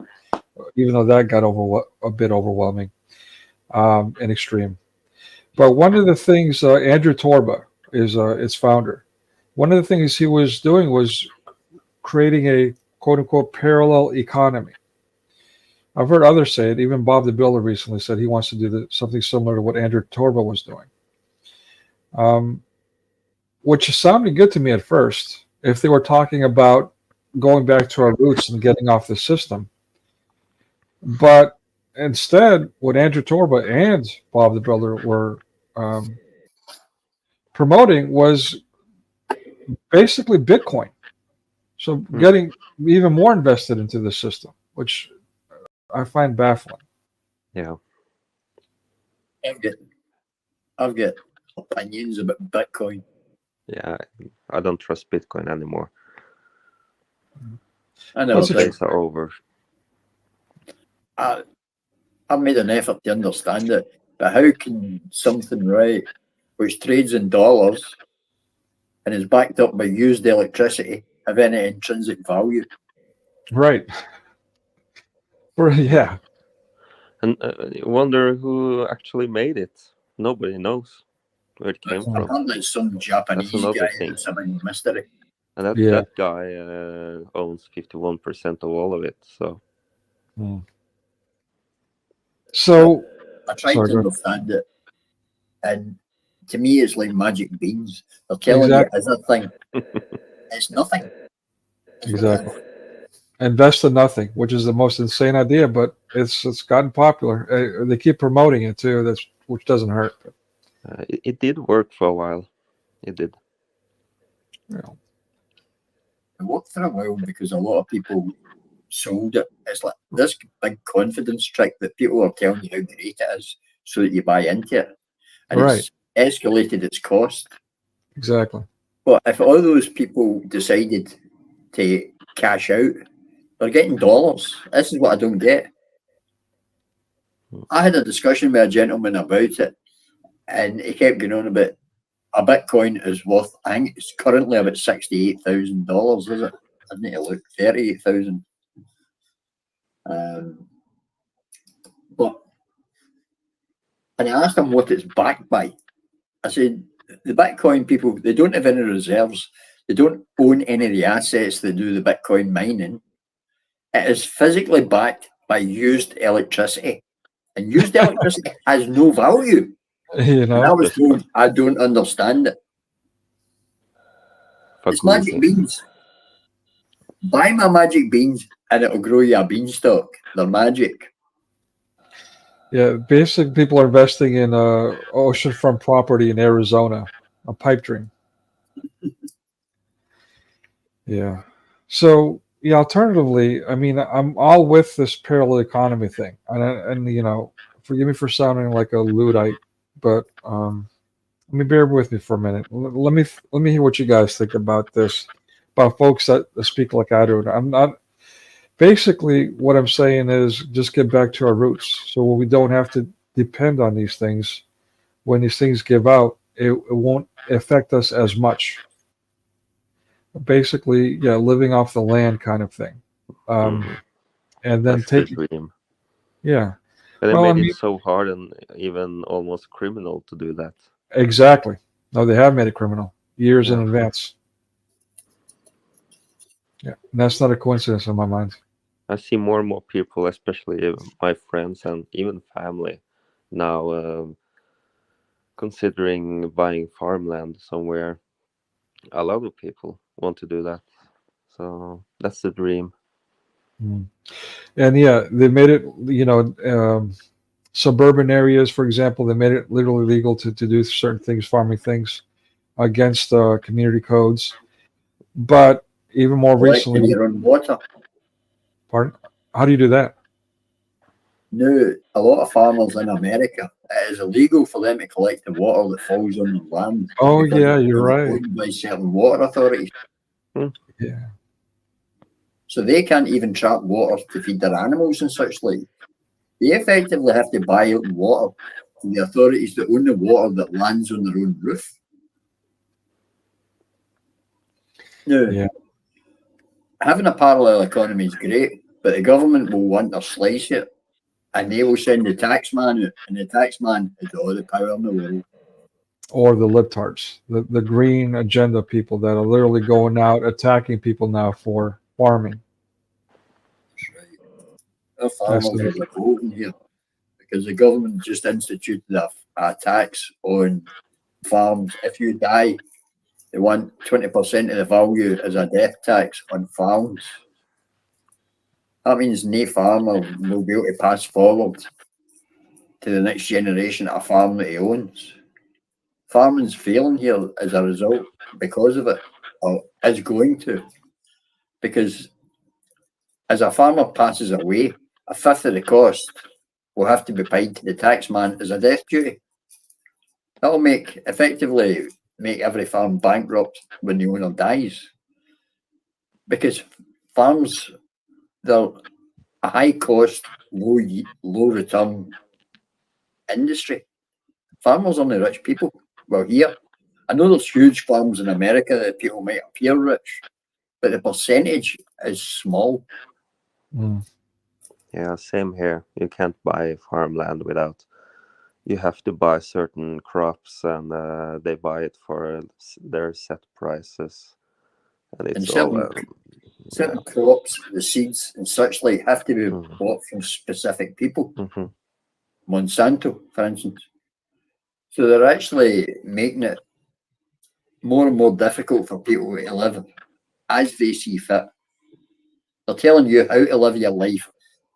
even though that got a bit overwhelming and extreme. But one of the things, Andrew Torba is its founder. One of the things he was doing was creating a quote unquote parallel economy. I've heard others say it. Even Bob the Builder recently said he wants to do something similar to what Andrew Torba was doing, which sounded good to me at first. If they were talking about going back to our roots and getting off the system, but instead, what Andrew Torba and Bob the Builder were promoting was basically Bitcoin. So getting even more invested into the system, which I find baffling. Yeah. I've got opinions about Bitcoin. Yeah, I don't trust Bitcoin anymore. I know. Those days are over. I've made an effort to understand it, but how can something which trades in dollars and is backed up by used electricity have any intrinsic value? Right. Yeah. And you wonder who actually made it. Nobody knows where it came from. Apparently some Japanese That's another guy thing. that's a big mystery. And that guy owns 51% of all of it. So. So I tried to understand it, and to me, it's like magic beans. They're telling you it's a thing. It's nothing. Exactly. Invest in nothing, which is the most insane idea, but it's gotten popular. They keep promoting it too, which doesn't hurt. It did work for a while. It did. Yeah. It worked for a while because a lot of people sold it. It's like this big confidence trick that people are telling you how great it is so that you buy into it. And it's escalated its cost Exactly. But if all those people decided to cash out, they're getting dollars. This is what I don't get. I had a discussion with a gentleman about it, and he kept going on about a Bitcoin is worth, I think it's currently about $68,000, is it? I need to look, 38,000. But, and I asked him what it's backed by. I said, the Bitcoin people, they don't have any reserves. They don't own any of the assets that do the Bitcoin mining. It is physically backed by used electricity. And used electricity has no value. You know, and I was told, I don't understand it. It's magic beans. Buy my magic beans and it'll grow you a beanstalk. They're magic. Yeah, basically, people are investing in oceanfront property in Arizona, a pipe dream. Yeah. So, yeah, alternatively, I mean, I'm all with this parallel economy thing, and you know, forgive me for sounding like a Luddite, but let me bear with me for a minute. Let me hear what you guys think about this, about folks that speak like I do. I'm not. Basically, what I'm saying is just get back to our roots, so we don't have to depend on these things. When these things give out, it won't affect us as much. Basically, yeah, living off the land kind of thing, and then That's the dream. Yeah. And they Well, I made mean, it so hard and even almost criminal to do that. exactly. No, they have made it criminal years in Yeah. advance. Yeah, and that's not a coincidence in my mind. I see more and more people, especially my friends and even family, now considering buying farmland somewhere. A lot of people want to do that. So that's the dream. And yeah, they made it, you know, suburban areas, for example, they made it literally legal to do certain things, farming things, against community codes. But even more Collecting recently, your own water. pardon? How do you do that? No, a lot of farmers in America, it is illegal for them to collect the water that falls on their land. Oh, because yeah, you're they're right. owned by certain water authorities. Yeah. So they can't even trap water to feed their animals and such like. They effectively have to buy out water from the authorities that own the water that lands on their own roof. Now, Yeah. having a parallel economy is great, but the government will want their slice it, and they will send the tax man out, and the tax man has all the power in the world. Or the libtards, the green agenda people that are literally going out attacking people now for farming. Our farmers are revolting here because the government just instituted a tax on farms. If you die, they want 20% of the value as a death tax on farms. That means no farmer will be able to pass forward to the next generation a farm that he owns. Farming's failing here as a result because of it, or is going to. Because as a farmer passes away, a fifth of the cost will have to be paid to the taxman as a death duty. That will effectively make every farm bankrupt when the owner dies. Because farms, they're a high cost, low return industry. Farmers aren't rich people. Well, here, I know there's huge farms in America that people might appear rich, but the percentage is small. Yeah, same here. You can't buy farmland without. You have to buy certain crops, and they buy it for their set prices, and it's all. Certain crops, the seeds and such like have to be bought from specific people. Monsanto, for instance. So they're actually making it more and more difficult for people to live as they see fit. They're telling you how to live your life,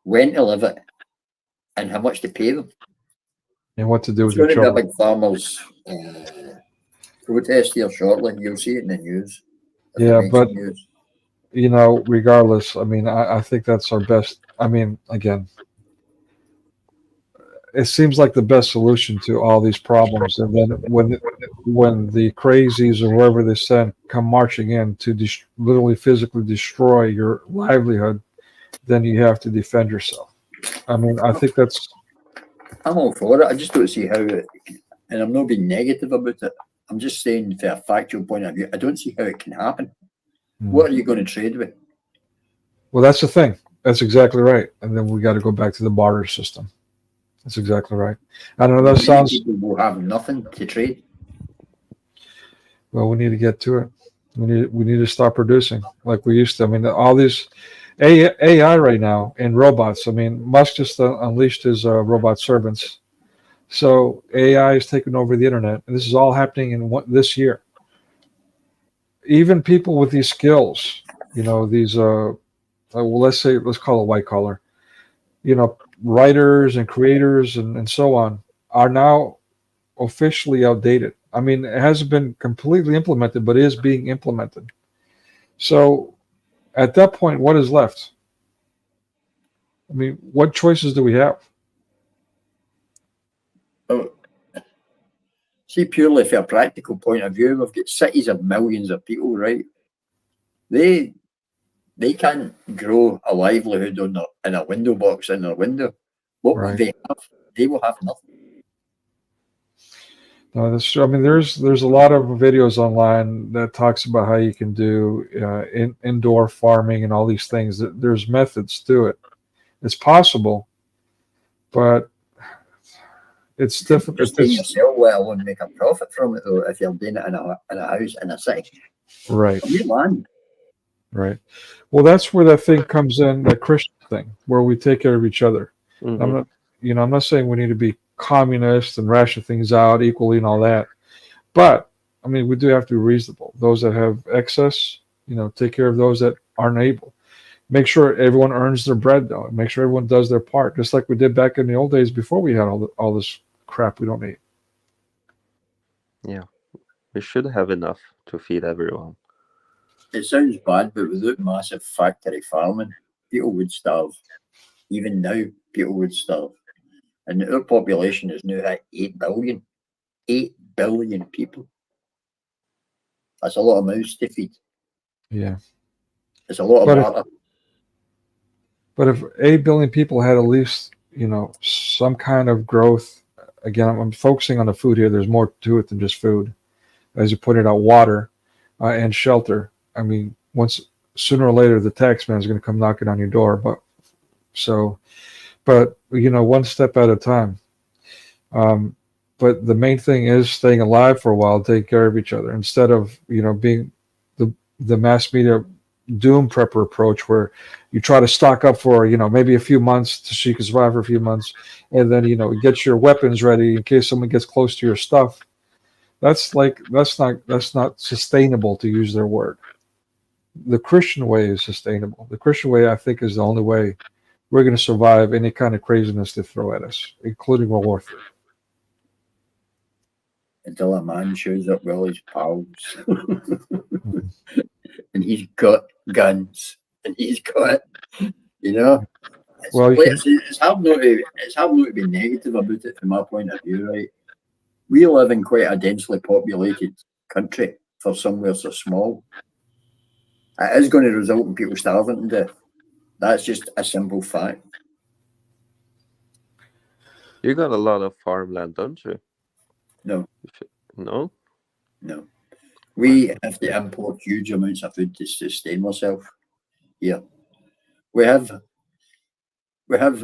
when to live it, and how much to pay them. And what to do It's with going your to be a children. big farmers protest here shortly. You'll see it in the news. if it Yeah, makes but the news. you know, regardless, I mean, I think that's our best. I mean, again, it seems like the best solution to all these problems. And then when the crazies or whoever they send come marching in to literally physically destroy your livelihood, then you have to defend yourself. I mean, I think that's. I'm all for it. I just don't see how it, and I'm not being negative about it. I'm just saying from a factual point of view, I don't see how it can happen. What are you going to trade with? Well, that's the thing. That's exactly right. And then we got to go back to the barter system. That's exactly right. I don't know. That sounds. People will have nothing to trade. Well, we need to get to it. We need to start producing like we used to. I mean, all these AI right now and robots. I mean, Musk just unleashed his robot servants. So AI is taking over the internet, and this is all happening in this year. Even people with these skills, you know, these well, let's call it white collar, you know, writers and creators and so on are now officially outdated. I mean, it hasn't been completely implemented, but it is being implemented. So at that point, what is left? I mean, what choices do we have? Oh, see, purely from a practical point of view, we've got cities of millions of people, right? They can't grow a livelihood in a window box in their window. What will they have? They will have nothing. No, that's true. I mean, there's a lot of videos online that talks about how you can do indoor farming and all these things. There's methods to it. It's possible, but it's difficult. Just take yourself, let alone make a profit from it, though, if you're doing it in a house in a city. Right. Your land. Right. Well, that's where that thing comes in, that Christian thing, where we take care of each other. Mm-hmm. I'm not saying we need to be communist and ration things out equally and all that, but I mean, we do have to be reasonable. Those that have excess, you know, take care of those that aren't able. Make sure everyone earns their bread, though. Make sure everyone does their part, just like we did back in the old days before we had all this crap we don't need. Yeah, we should have enough to feed everyone. It sounds bad, but without massive factory farming, people would starve. Even now, people would starve. And our population is now at 8 billion. 8 billion people. That's a lot of mouths to feed. Yeah. It's a lot of water. But if 8 billion people had at least, you know, some kind of growth, again, I'm focusing on the food here. There's more to it than just food. As you pointed out, water and shelter. I mean, sooner or later, the tax man is going to come knocking on your door. But you know, one step at a time. But the main thing is staying alive for a while, taking care of each other, instead of, you know, being the mass media doom prepper approach, where you try to stock up for, you know, maybe a few months so you can survive for a few months, and then, you know, get your weapons ready in case someone gets close to your stuff. That's not sustainable, to use their word. The Christian way is sustainable. The Christian way, I think, is the only way we're going to survive any kind of craziness they throw at us, including World War III. Until a man shows up with all his pals. And he's got guns. And he's got, you know. It's hard not to be negative about it from my point of view, right? We live in quite a densely populated country for somewhere so small. It is going to result in people starving to death. That's just a simple fact. You got a lot of farmland, don't you? No. No? No. We have to import huge amounts of food to sustain ourselves. Yeah. We have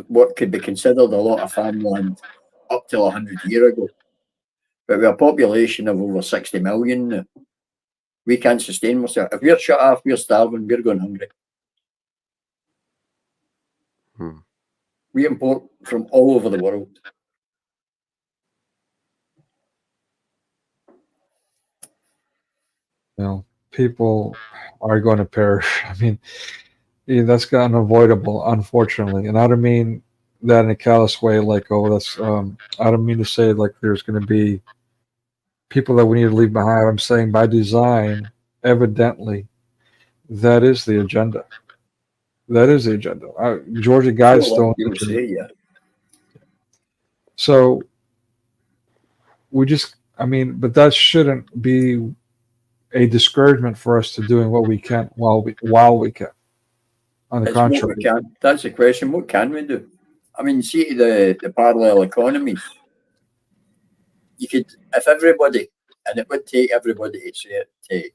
what could be considered a lot of farmland up till 100 years ago. But with a population of over 60 million, we can't sustain ourselves. If we're shut off, we're starving, we're going hungry. We import from all over the world. You know, people are going to perish. I mean, that's unavoidable, unfortunately. And I don't mean that in a callous way, like, oh, that's, I don't mean to say like there's going to be people that we need to leave behind. I'm saying by design, evidently, that is the agenda. That is the agenda. Georgia Guide's still. So we just, I mean, but that shouldn't be a discouragement for us to doing what we can while we can. On the It's what contrary, we can. That's the question. What can we do? I mean, see the parallel economies. You could, if everybody, and it would take everybody to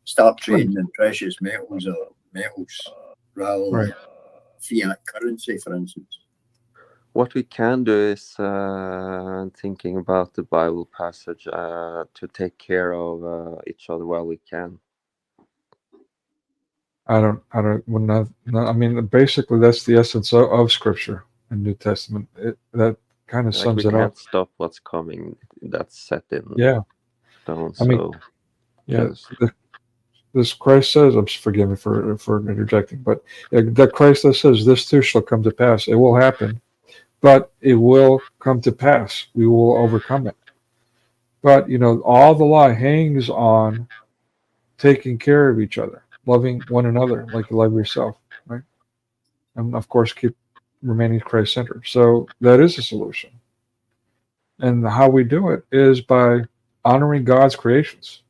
start trading in precious metals or metals rather than fiat currency, for instance. What we can do is thinking about the Bible passage to take care of each other while we can. I mean, basically, that's the essence of Scripture and New Testament. That kind of Like sums we it up. can't stop what's coming. That's set in Yeah. stone. I mean, So yeah. just This Christ says, forgive me for interjecting, but that Christ that says, this too shall come to pass. It will happen, but it will come to pass. We will overcome it. But, all the law hangs on taking care of each other, loving one another like you love yourself, right? And of course, keep remaining Christ-centered. So that is a solution. And how we do it is by honoring God's creations,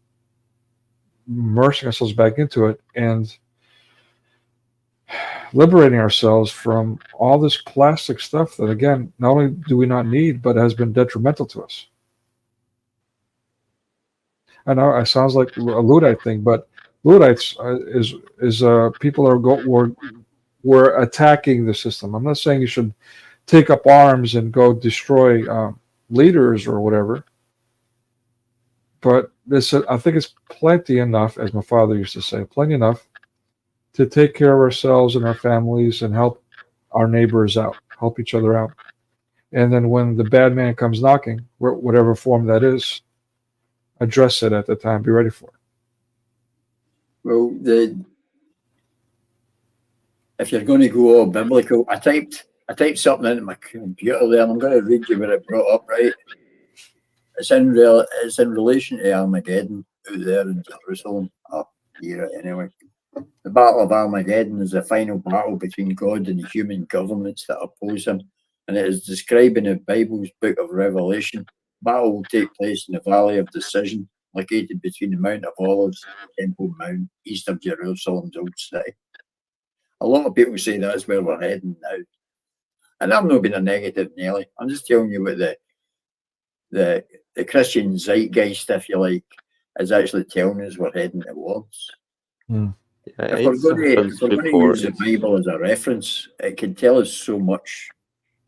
immersing ourselves back into it, and liberating ourselves from all this plastic stuff that, again, not only do we not need, but has been detrimental to us. I know it sounds like a Luddite thing, but Luddites is people were attacking the system. I'm not saying you should take up arms and go destroy leaders or whatever, but I think it's plenty enough, as my father used to say, plenty enough to take care of ourselves and our families and help our neighbors out, help each other out. And then when the bad man comes knocking, whatever form that is, address it at the time, be ready for it. Well, if you're going to go all biblical, I typed something into my computer there, and I'm going to read you what it brought up, right? It's in relation to Armageddon out there in Jerusalem, up here anyway. The Battle of Armageddon is the final battle between God and the human governments that oppose him, and it is described in the Bible's book of Revelation. The battle will take place in the Valley of Decision, located between the Mount of Olives and Temple Mount, east of Jerusalem's old city. A lot of people say that's where we're heading now. And I'm not being a negative Nelly. I'm just telling you what the Christian zeitgeist, if you like, is actually telling us we're heading towards. If we're going to use the Bible as a reference, it can tell us so much.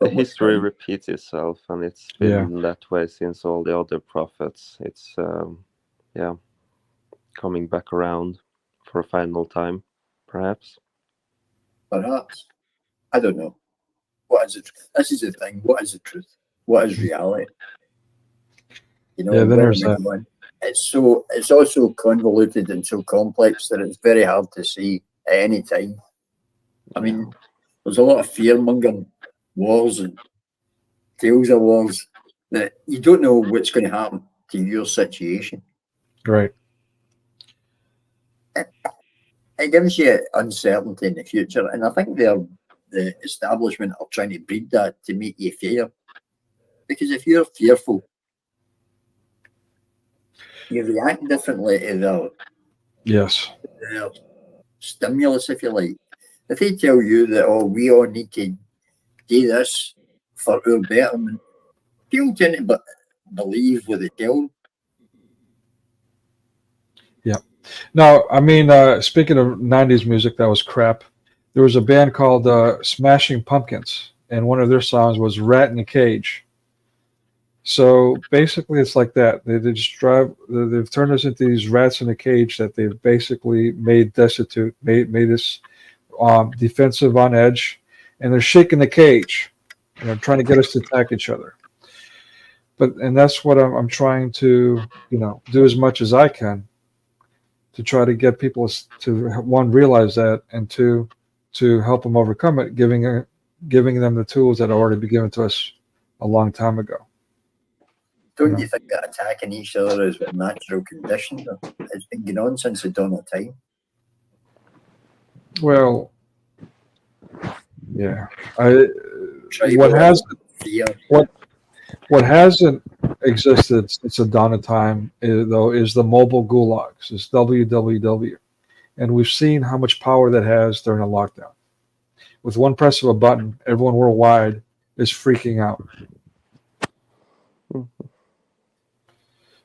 The history repeats itself, and it's been that way since all the other prophets. It's coming back around for a final time, perhaps. Perhaps. I don't know. What is it? This is the thing. What is the truth? What is reality? It's all so convoluted and so complex that it's very hard to see at any time. I mean, there's a lot of fear-mongering, wars and tales of wars that you don't know what's going to happen to your situation. Right. It gives you uncertainty in the future, and I think the establishment are trying to breed that to make you fear. Because if you're fearful, you react differently to their stimulus, if you like. If they tell you that, we all need to do this for our betterment, people tend to believe what they tell them. Yeah. No, I mean, speaking of 90s music that was crap, there was a band called Smashing Pumpkins, and one of their songs was Rat in a Cage. So basically it's like that. They just they've turned us into these rats in a cage that they've basically made destitute, made us defensive on edge, and they're shaking the cage, and they're trying to get us to attack each other. And that's what I'm trying to, do as much as I can to try to get people to, one, realize that, and two, to help them overcome it, giving them the tools that have already been given to us a long time ago. Don't you think that attacking each other is a natural condition? It's been going on since the dawn of time. Well, yeah. What hasn't existed since the dawn of time, though, is the mobile gulags. It's www. And we've seen how much power that has during a lockdown. With one press of a button, everyone worldwide is freaking out.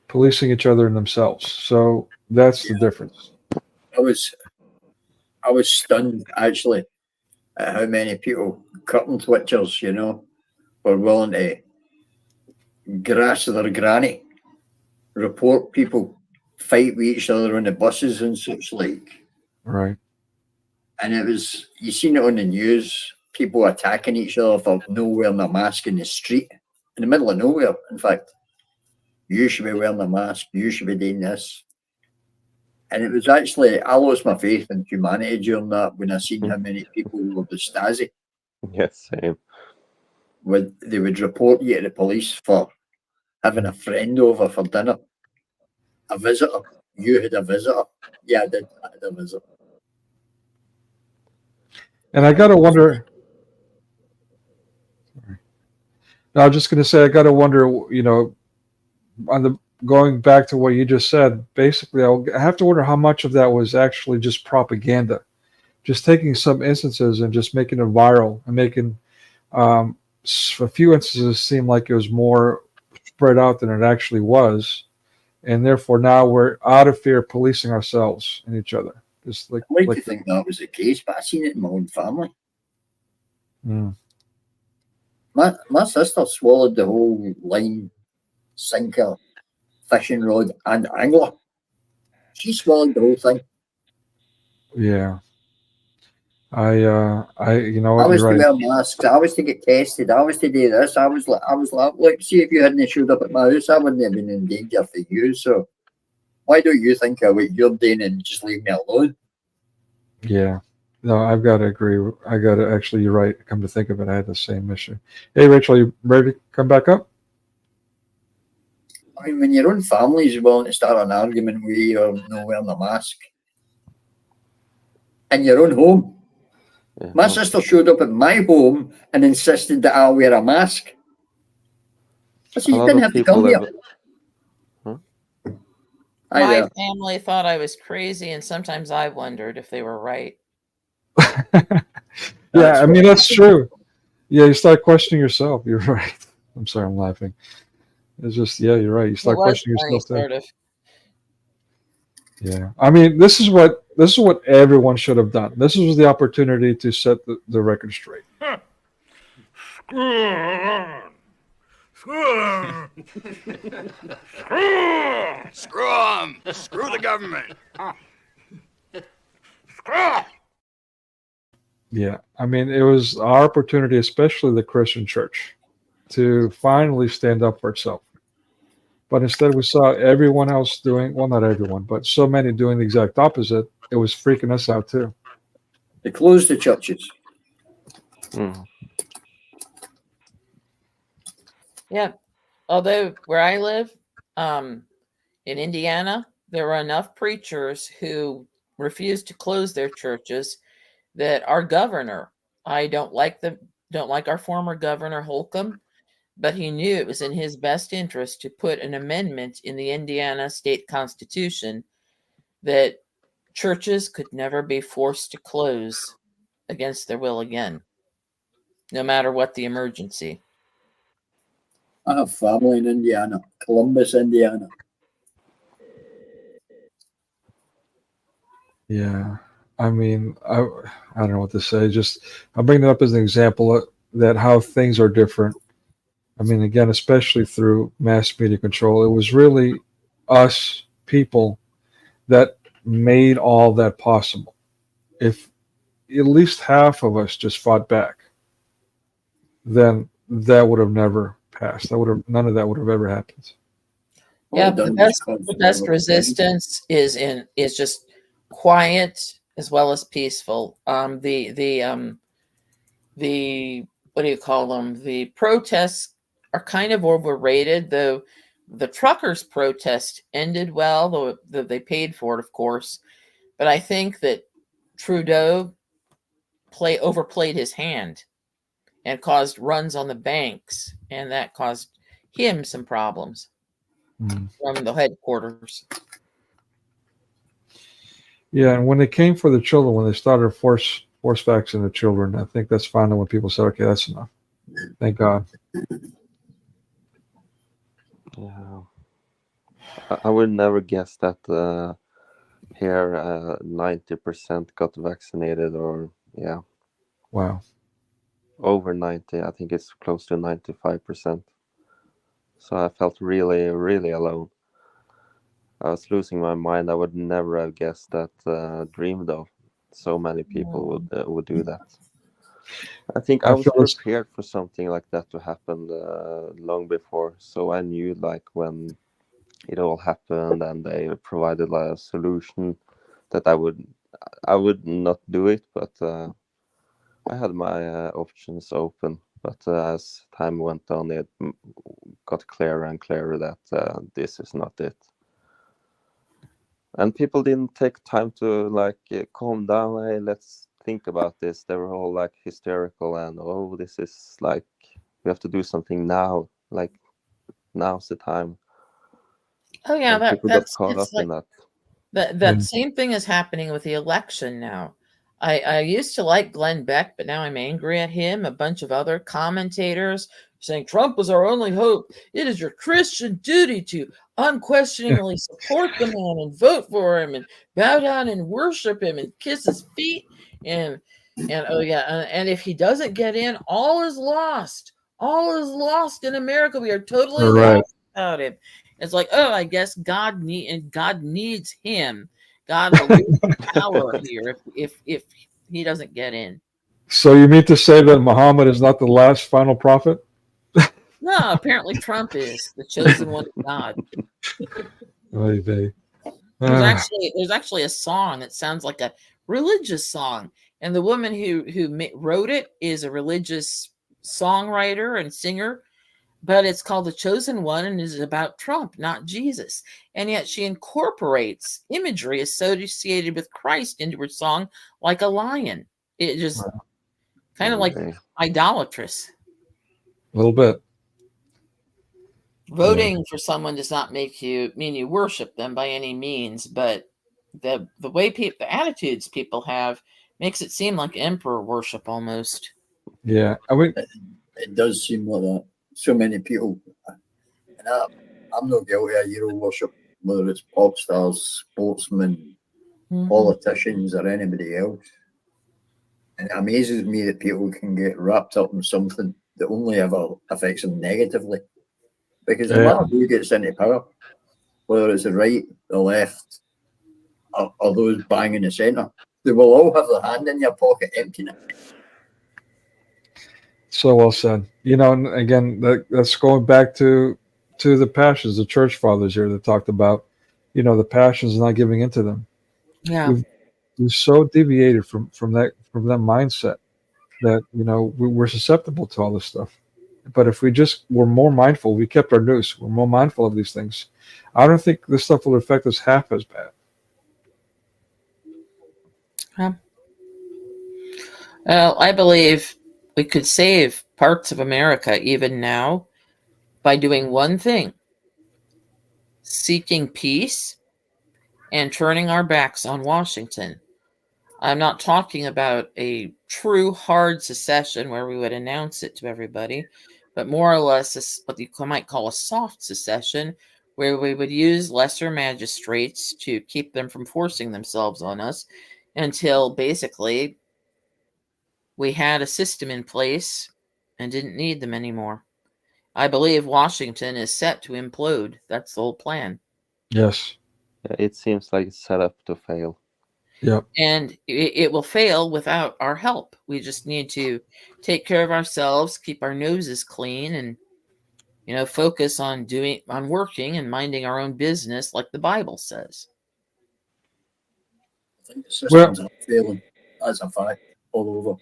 Policing each other and themselves. So that's the difference. I was stunned actually at how many people, curtain twitchers, you know, were willing to grass their granny, report people, fight with each other on the buses and such like. Right. And it was, you seen it on the news, people attacking each other for no wearing a mask in the street, in the middle of nowhere, in fact. You should be wearing a mask, you should be doing this. And it was actually, I lost my faith in humanity during that when I seen how many people were with Stasi. Yes, same. They would report you to the police for having a friend over for dinner. A visitor. You had a visitor. Yeah, I did. I had a visitor. And I got to wonder. No, I was just going to say, I got to wonder, you know, going back to what you just said, basically, I have to wonder how much of that was actually just propaganda. Just taking some instances and just making it viral and making a few instances seem like it was more spread out than it actually was. And therefore, now we're out of fear of policing ourselves and each other. Just like, I'd like to think that was the case, but I've seen it in my own family. Mm. My sister swallowed the whole line, sinker, fishing rod, and angler. She swallowed the whole thing. Yeah. You know, I was you're to right. wear masks. I was to get tested. I was to do this. I was like, look, see, if you hadn't showed up at my house, I wouldn't have been in danger for you. So why don't you think of what you're doing and just leave me alone? Yeah. No, I've got to agree. I got to actually, you're right. Come to think of it, I had the same issue. Hey, Rachel, you ready to come back up? I mean, when your own family is willing to start an argument with you or not wearing a mask in your own home. Yeah. My sister showed up at my home and insisted that I wear a mask. I said, you didn't have to come here. My family thought I was crazy, and sometimes I wondered if they were right. Yeah, I mean, that's true. Yeah, you start questioning yourself. You're right. I'm sorry, I'm laughing. It's just, yeah, you're right. You start questioning yourself. Sort of. Yeah, I mean, this is what everyone should have done. This was the opportunity to set the record straight. Screw them! Screw the government! Yeah, I mean, it was our opportunity, especially the Christian church, to finally stand up for itself. But instead, we saw everyone else doing, well, not everyone, but so many doing the exact opposite. It was freaking us out, too. They closed the churches. Yeah. Although where I live, in Indiana, there were enough preachers who refused to close their churches that our governor, I don't like our former governor Holcomb, but he knew it was in his best interest to put an amendment in the Indiana state constitution that churches could never be forced to close against their will again, no matter what the emergency. I have family in Indiana, Columbus, Indiana. Yeah, I mean, I don't know what to say. Just I'll bring it up as an example that how things are different. I mean, again, especially through mass media control, it was really us people that made all that possible. If at least half of us just fought back, then that would have never passed. None of that would have ever happened. Yeah, the best resistance is just quiet as well as peaceful. The what do you call them? The protests are kind of overrated, though. The truckers' protest ended well, though they paid for it, of course. But I think that Trudeau overplayed his hand and caused runs on the banks, and that caused him some problems from the headquarters. Yeah, and when they came for the children, when they started force vaccinating the children, I think that's finally when people said, okay, that's enough. Thank God. Yeah. I would never guess that here 90% got vaccinated, or yeah. Wow. Over 90. I think it's close to 95%. So I felt really, really alone. I was losing my mind. I would never have guessed that, dreamed of. So many people would do that. I think I was prepared for something like that to happen long before. So I knew, like, when it all happened and they provided a solution, that I would not do it, but I had my options open. But as time went on, it got clearer and clearer that this is not it. And people didn't take time to calm down. Hey, let's think about this. They were all like hysterical and, oh, this is like, we have to do something now. Like, now's the time. Oh yeah, And people got caught up like, in that. That same thing is happening with the election now. I used to like Glenn Beck, but now I'm angry at him. A bunch of other commentators saying Trump was our only hope. It is your Christian duty to unquestioningly support the man and vote for him and bow down and worship him and kiss his feet. And oh yeah, and if he doesn't get in, all is lost. All is lost in America. We are totally lost without him. It's like, oh, I guess God needs him. God will lose power here if he doesn't get in. So you mean to say that Muhammad is not the last final prophet? No, apparently Trump is the chosen one of God. There's actually a song that sounds like a religious song, and the woman who wrote it is a religious songwriter and singer. But it's called The Chosen One and is about Trump, not Jesus. And yet she incorporates imagery associated with Christ into her song like a lion. It just kind of like idolatrous. A little bit. Voting for someone does not mean you worship them by any means, but the way the attitudes people have makes it seem like emperor worship almost. Yeah, I mean, it does seem like that. So many people, and I'm not guilty of hero worship, whether it's pop stars, sportsmen, politicians, or anybody else. And it amazes me that people can get wrapped up in something that only ever affects them negatively. Because no matter who gets into power, whether it's the right, the left, or those banging the centre, they will all have their hand in your pocket emptying it. So well said. You know, and again, that's going back to the passions, the church fathers here that talked about, you know, the passions not giving into them. Yeah, we've so deviated from that mindset that, you know, we're susceptible to all this stuff. But if we just were more mindful, we kept our noose, we're more mindful of these things, I don't think this stuff will affect us half as bad. Well, I believe we could save parts of America even now by doing one thing: seeking peace and turning our backs on Washington. I'm not talking about a true hard secession where we would announce it to everybody, but more or less what you might call a soft secession, where we would use lesser magistrates to keep them from forcing themselves on us until basically we had a system in place and didn't need them anymore. I believe Washington is set to implode. That's the whole plan. Yes. It seems like it's set up to fail. Yep. And it will fail without our help. We just need to take care of ourselves, keep our noses clean, and, you know, focus on working and minding our own business like the Bible says. I think the systems are failing as a fact all over.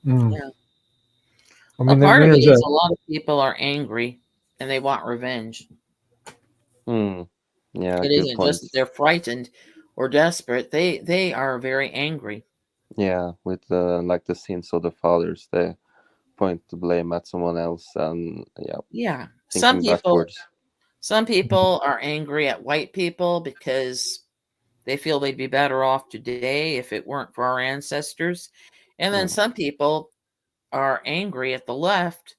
Yeah. I mean, part of it is a lot of people are angry and they want revenge. Yeah, it isn't just that they're frightened or desperate. They are very angry. Yeah, with like the sins of the fathers, they point to blame at someone else, and Yeah, Some thinking people, backwards. some people are angry at white people because they feel they'd be better off today if it weren't for our ancestors. And then some people are angry at the left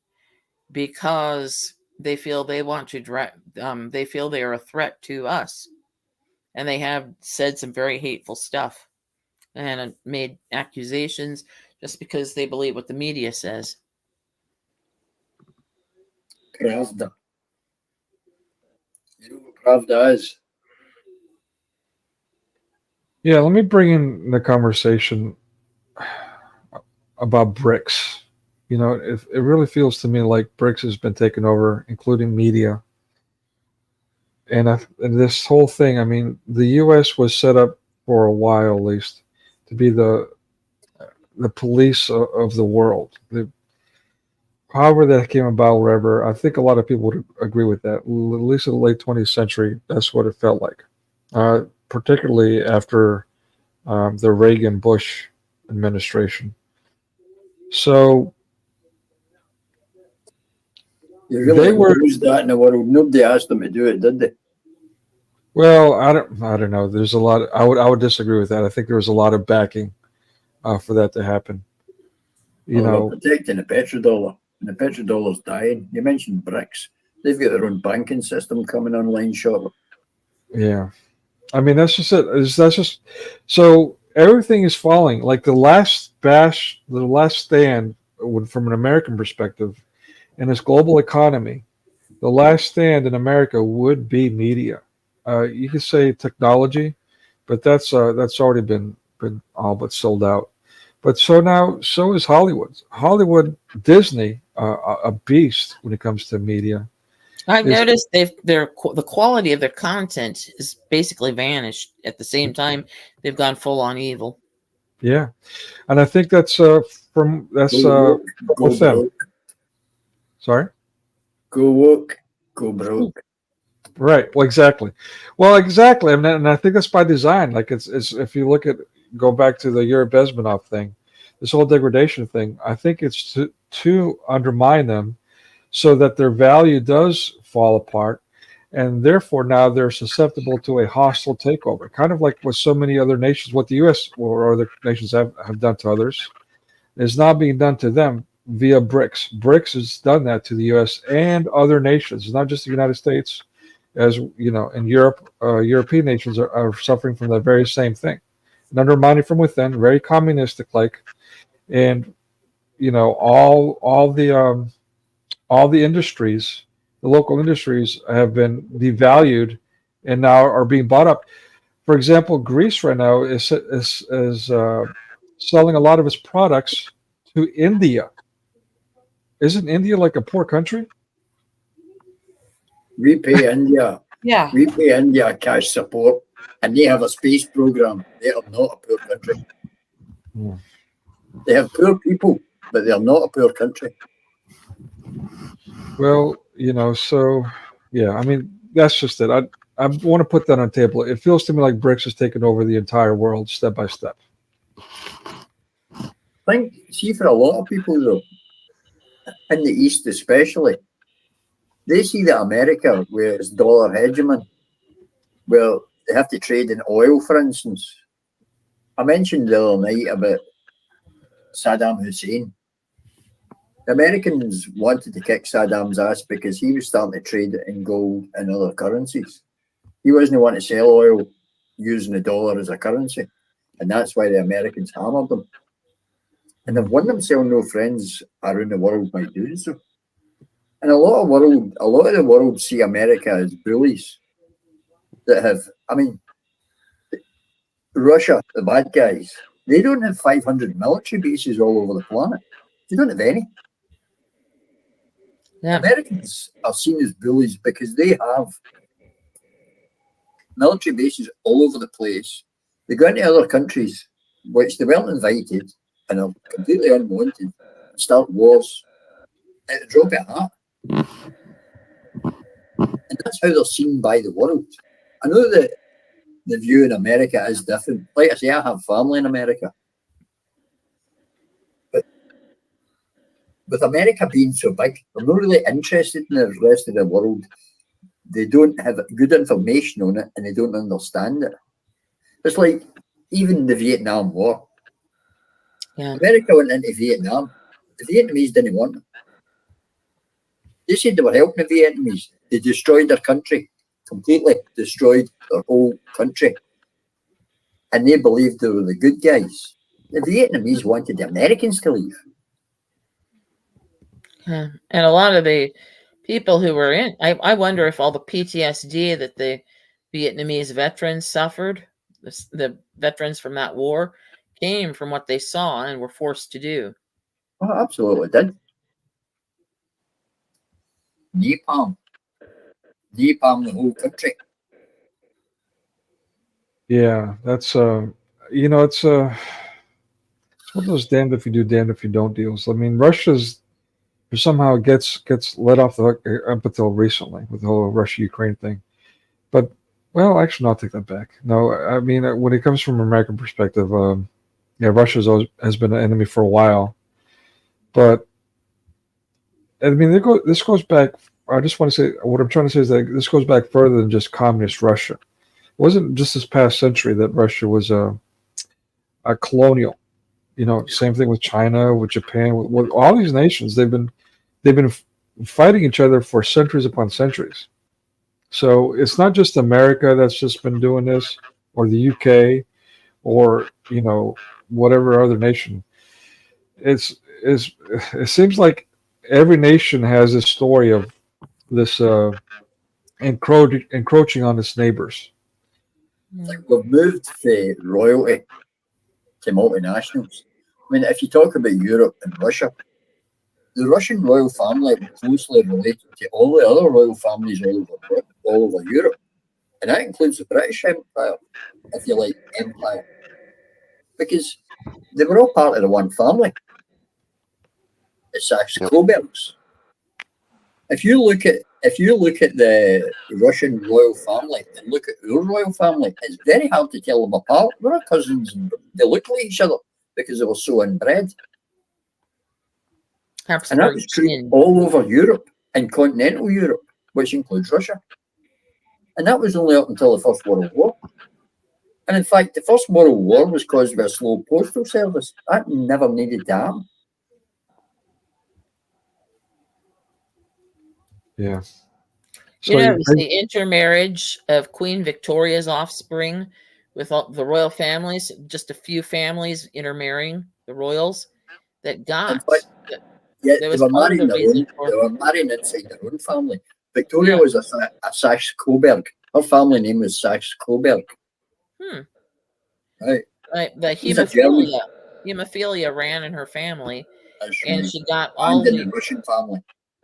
because they feel they want to they feel they are a threat to us, and they have said some very hateful stuff and made accusations just because they believe what the media says. Pravda. You know what Pravda is? Yeah, let me bring in the conversation about BRICS. You know, it really feels to me like BRICS has been taken over, including media. And this whole thing, I mean, the U.S. was set up for a while, at least, to be the police of the world. However that came about, wherever, I think a lot of people would agree with that. At least in the late 20th century, that's what it felt like, particularly after the Reagan-Bush administration. So They really they were. imposed that in the world. Nobody asked them to do it, did they? Well, I don't know. There's a lot. I would disagree with that. I think there was a lot of backing for that to happen. You know, they're protecting the petrodollar, and the petrodollar's dying. You mentioned BRICS. They've got their own banking system coming online shortly. yeah. I mean, that's just it. That's just so everything is falling. Like the last stand, from an American perspective, in this global economy, the last stand in America would be media. You could say technology, but that's already been all but sold out. But so is Hollywood. Disney, a beast when it comes to media. I've noticed the quality of their content is basically vanished. At the same time, they've gone full on evil. Yeah, and I think that's Go with them. broke. Sorry. Go woke, go broke. Right. Well, exactly. And I think that's by design. Like it's if you go back to the Yuri Bezmenov thing, this whole degradation thing. I think it's to undermine them, so that their value does fall apart, and therefore now they're susceptible to a hostile takeover. Kind of like what so many other nations, what the U.S. or other nations have done to others, is now being done to them via BRICS. BRICS has done that to the U.S. and other nations. It's not just the United States. As you know, in Europe, European nations are suffering from the very same thing, and undermining from within, very communistic like, and you know all the industries, the local industries have been devalued, and now are being bought up. For example, Greece right now is selling a lot of its products to India. Isn't India like a poor country? We pay India. Yeah. We pay India cash support, and they have a space program. They are not a poor country. They have poor people, but they are not a poor country. Well, you know, so yeah, I mean, that's just it. I want to put that on the table. It feels to me like BRICS has taken over the entire world step by step. See, for a lot of people, though, in the East especially, they see that America, where it's dollar hegemon, well, they have to trade in oil, for instance. I mentioned the other night about Saddam Hussein. The Americans wanted to kick Saddam's ass because he was starting to trade in gold and other currencies. He wasn't wanting to sell oil using the dollar as a currency. And that's why the Americans hammered them. And they've won themselves no friends around the world by doing so. And a lot of the world see America as bullies that have, I mean, Russia, the bad guys, they don't have 500 military bases all over the planet. They don't have any. Yeah. Americans are seen as bullies because they have military bases all over the place. They go into other countries which they weren't invited and are completely unwanted and start wars at the drop of a hat. And that's how they're seen by the world. I know that the view in America is different. Like I say, I have family in America. But with America being so big, they're not really interested in the rest of the world. They don't have good information on it, and they don't understand it. It's like even the Vietnam War. Yeah. America went into Vietnam. The Vietnamese didn't want them. They said they were helping the Vietnamese. They destroyed their country, completely destroyed their whole country. And they believed they were the good guys. The Vietnamese wanted the Americans to leave. Yeah. And a lot of the people who were in, I wonder if all the PTSD that the Vietnamese veterans suffered, the veterans from that war, came from what they saw and were forced to do. Oh, absolutely did. Napalm the whole country. Yeah, that's you know, it's one of those damned if you do, damned if you don't deals. I mean, Russia's somehow gets let off the hook up until recently with the whole Russia-Ukraine thing. But well, actually, no, I'll take that back. No, I mean, when it comes from an American perspective, yeah, Russia's always has been an enemy for a while. But I mean, this goes back. I just want to say what I'm trying to say is that this goes back further than just communist Russia. It wasn't just this past century that Russia was a colonial. You know, same thing with China, with Japan, with all these nations. They've been fighting each other for centuries upon centuries. So it's not just America that's just been doing this, or the UK, or you know whatever other nation. It seems like every nation has this story of this encroaching on its neighbors. Like we've moved from royalty to multinationals. I mean, if you talk about Europe and Russia, the Russian royal family was closely related to all the other royal families all over Europe. And that includes the British Empire, if you like, empire. Because they were all part of the one family. The Saxe-Coburgs. If you look at the Russian royal family and look at our royal family, it's very hard to tell them apart. We're cousins and they look like each other because they were so inbred. And that was true all over Europe and continental Europe, which includes Russia. And that was only up until the First World War. And in fact, the First World War was caused by a slow postal service. That never needed to happen. Yeah. You know, it was the intermarriage of Queen Victoria's offspring with all the royal families, just a few families intermarrying, the royals, that got. Yeah, they were marrying inside their own family. Victoria was a Saxe-Coburg. Her family name was Saxe-Coburg. Right. The hemophilia ran in her family, and she got all in the Russian family.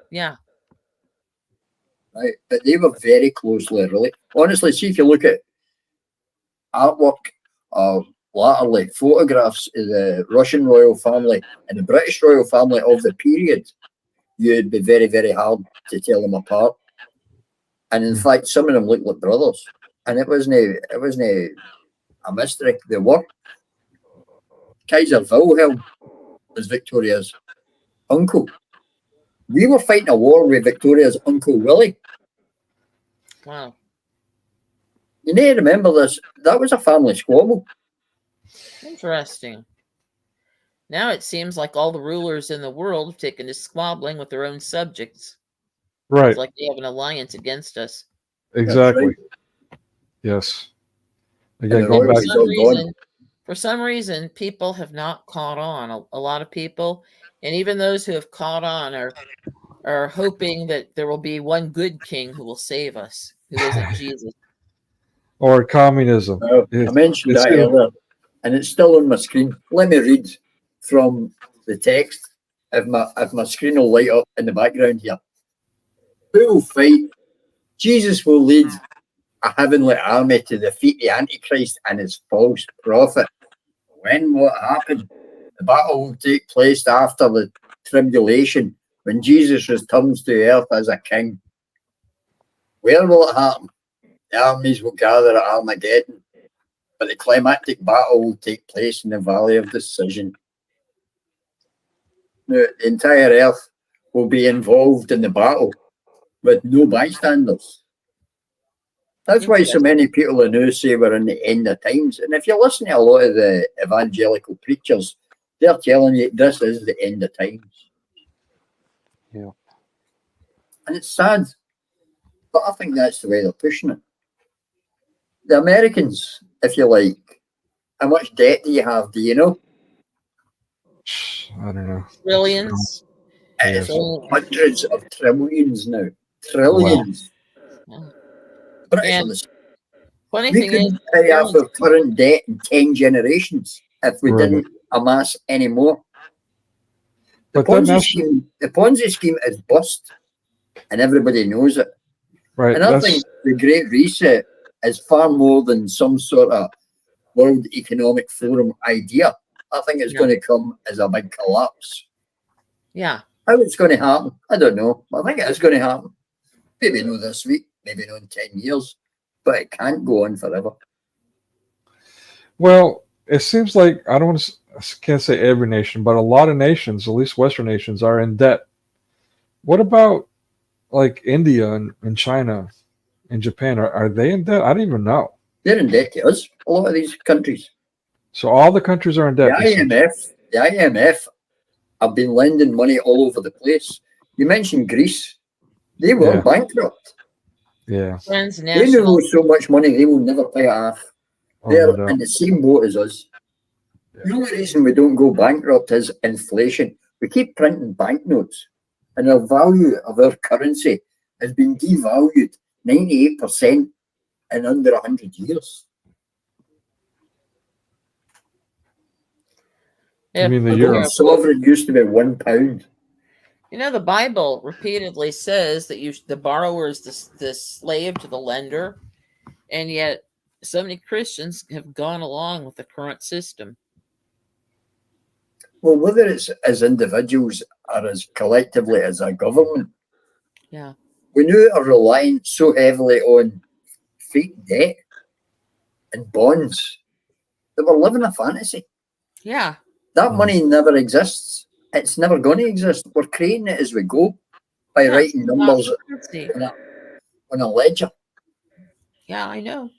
Yeah. Right, but they were very closely related. Honestly, see if you look at artwork or latterly photographs of the Russian royal family and the British royal family of the period, you'd be very, very hard to tell them apart. And in fact, some of them looked like brothers, and it wasn't a mystery. They were. Kaiser Wilhelm was Victoria's uncle. We were fighting a war with Victoria's Uncle Willie. Wow. You need to remember this. That was a family squabble. Interesting. Now it seems like all the rulers in the world have taken to squabbling with their own subjects. Right. It's like they have an alliance against us. Exactly. Right. Yes. Again, going back. For some reason, people have not caught on. A lot of people, and even those who have caught on are hoping that there will be one good king who will save us, who isn't Jesus. Or communism. I mentioned that earlier, and it's still on my screen. Let me read from the text. If my screen will light up in the background here. Who will fight? Jesus will lead a heavenly army to defeat the Antichrist and his false prophet. When will it happen? The battle will take place after the tribulation, when Jesus returns to earth as a king. Where will it happen? The armies will gather at Armageddon, but the climactic battle will take place in the Valley of Decision. the entire Earth will be involved in the battle with no bystanders. That's why so many people in now say we're in the end of times. And if you listen to a lot of the evangelical preachers, they're telling you this is the end of times. Yeah. And it's sad, but I think that's the way they're pushing it. The Americans, if you like, how much debt do you have? Do you know? I don't know. Trillions. It's hundreds of trillions now. Trillions. Wow. British And on the funny we thing is, couldn't pay off our current debt in 10 generations if we Right. didn't amass any more. The But that Ponzi scheme is bust, and everybody knows it. Right. And I think the Great Reset is far more than some sort of World Economic Forum idea. I think it's going to come as a big collapse. Yeah. How it's going to happen, I don't know. I think it is going to happen. Maybe not this week, maybe not in 10 years, but it can't go on forever. Well, it seems like I can't say every nation, but a lot of nations, at least Western nations, are in debt. What about like India and China and Japan? Are they in debt? I don't even know. They're in debt to us, a lot of these countries. So all the countries are in debt. The IMF have been lending money all over the place. You mentioned Greece. They were bankrupt. Yeah. They know so much money they will never pay it off. They're in the same boat as us. The only reason we don't go bankrupt is inflation. We keep printing banknotes, and the value of our currency has been devalued 98% in under 100 years. I mean, the Our euro. sovereign used to be £1. You know, the Bible repeatedly says that the borrower is the slave to the lender, and yet so many Christians have gone along with the current system. Well, whether it's as individuals or as collectively as a government, yeah, we now are relying so heavily on fake debt and bonds that we're living a fantasy. Yeah. That money never exists. It's never going to exist. We're creating it as we go by writing numbers on a ledger. Yeah, I know.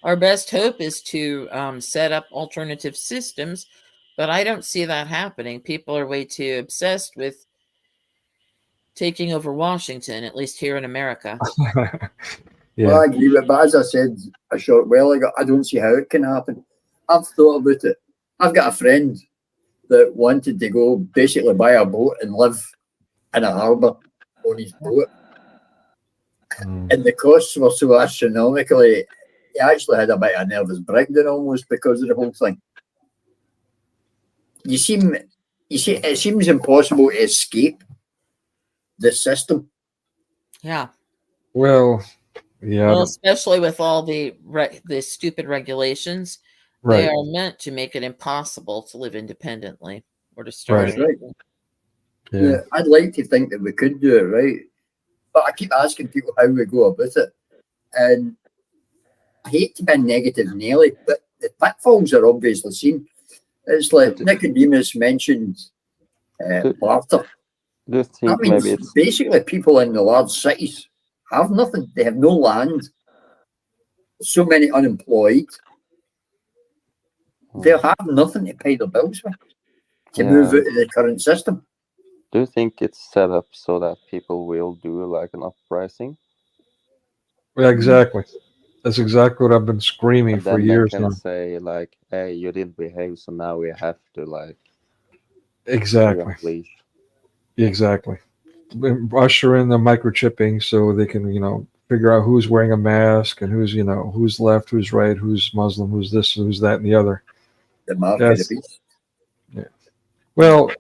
Our best hope is to set up alternative systems, but I don't see that happening. People are way too obsessed with taking over Washington, at least here in America. Well, I agree with it, but as I said a short while ago, I don't see how it can happen. I've thought about it. I've got a friend that wanted to go basically buy a boat and live in a harbour on his boat. And the costs were so astronomically, he actually had a bit of a nervous breakdown almost because of the whole thing. You see, it seems impossible to escape the system. Yeah. Well, yeah. Well, especially with all the stupid regulations, they are meant to make it impossible to live independently or to start. That's right. Yeah, I'd like to think that we could do it right, but I keep asking people how we go about it, and I hate to be a negative Nelly, but the pitfalls are obviously seen. It's like Nicodemus mentioned barter. That means basically people in the large cities have nothing. They have no land. So many unemployed. They'll have nothing to pay their bills with to move out of the current system. Do you think it's set up so that people will do like an uprising? Yeah, exactly. That's exactly what I've been screaming And for then years they can now. say like, "Hey, you didn't behave, so now we have to like." Exactly. Unleash. Exactly. Usher in the microchipping so they can, figure out who's wearing a mask and who's, who's left, who's right, who's Muslim, who's this, who's that, and the other. The mark of the beast. Yeah. Well,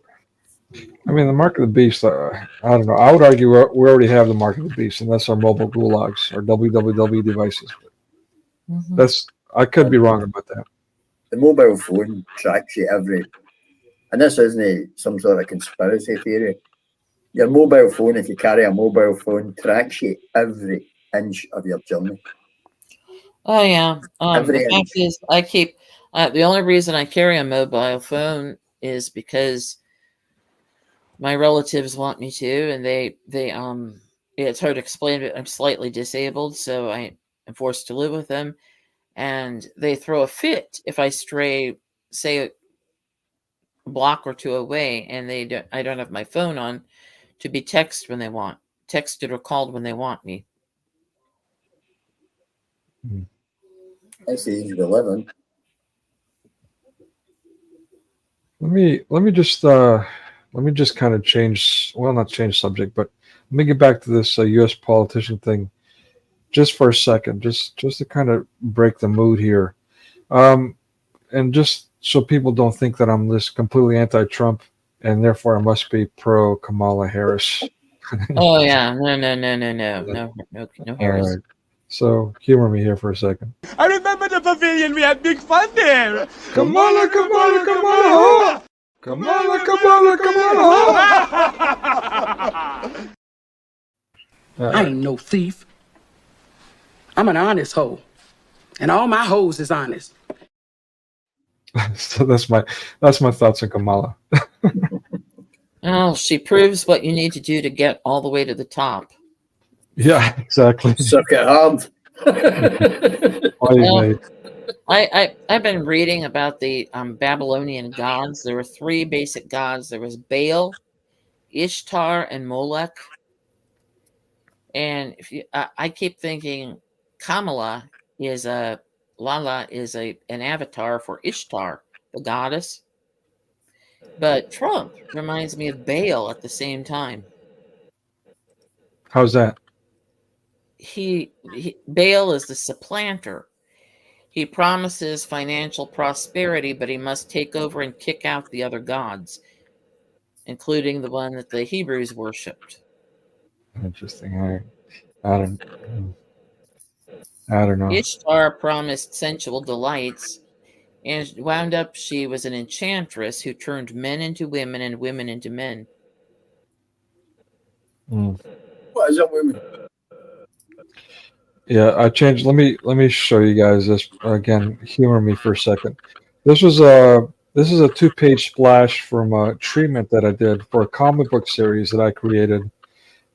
I mean, the mark of the beast, I don't know. I would argue we already have the mark of the beast, and that's our mobile gulags, our www devices. I could be wrong about that. The mobile phone tracks you and this isn't some sort of conspiracy theory. Your mobile phone, if you carry a mobile phone, tracks you every inch of your journey. Oh yeah. The fact is, I keep the only reason I carry a mobile phone is because My relatives want me to, and it's hard to explain, but I'm slightly disabled, so I am forced to live with them, and they throw a fit if I stray, say, a block or two away, and I don't have my phone on to be texted or called when they want me. That's easy to live in. Let me just kind of change, well, not change subject, but let me get back to this U.S. politician thing just for a second, just to kind of break the mood here, and just so people don't think that I'm this completely anti-Trump and therefore I must be pro Kamala Harris. Oh yeah, no Harris. All right. So humor me here for a second. I remember the pavilion. We had big fun there. Kamala, Kamala, Kamala, Kamala, Kamala, Kamala. I ain't no thief. I'm an honest hoe. And all my hoes is honest. So that's my thoughts on Kamala. Oh, she proves what you need to do to get all the way to the top. Yeah, exactly. Suck it hard. I've been reading about the Babylonian gods. There were 3 basic gods. There was Baal, Ishtar, and Molech. And if I keep thinking Kamala is an avatar for Ishtar, the goddess. But Trump reminds me of Baal at the same time. How's that? Baal is the supplanter. He promises financial prosperity, but he must take over and kick out the other gods, including the one that the Hebrews worshipped. Interesting. I don't know. Ishtar promised sensual delights, and wound up she was an enchantress who turned men into women and women into men. What is that women? Yeah, I changed. Let me show you guys this again. Humor me for a second. This is a 2-page splash from a treatment that I did for a comic book series that I created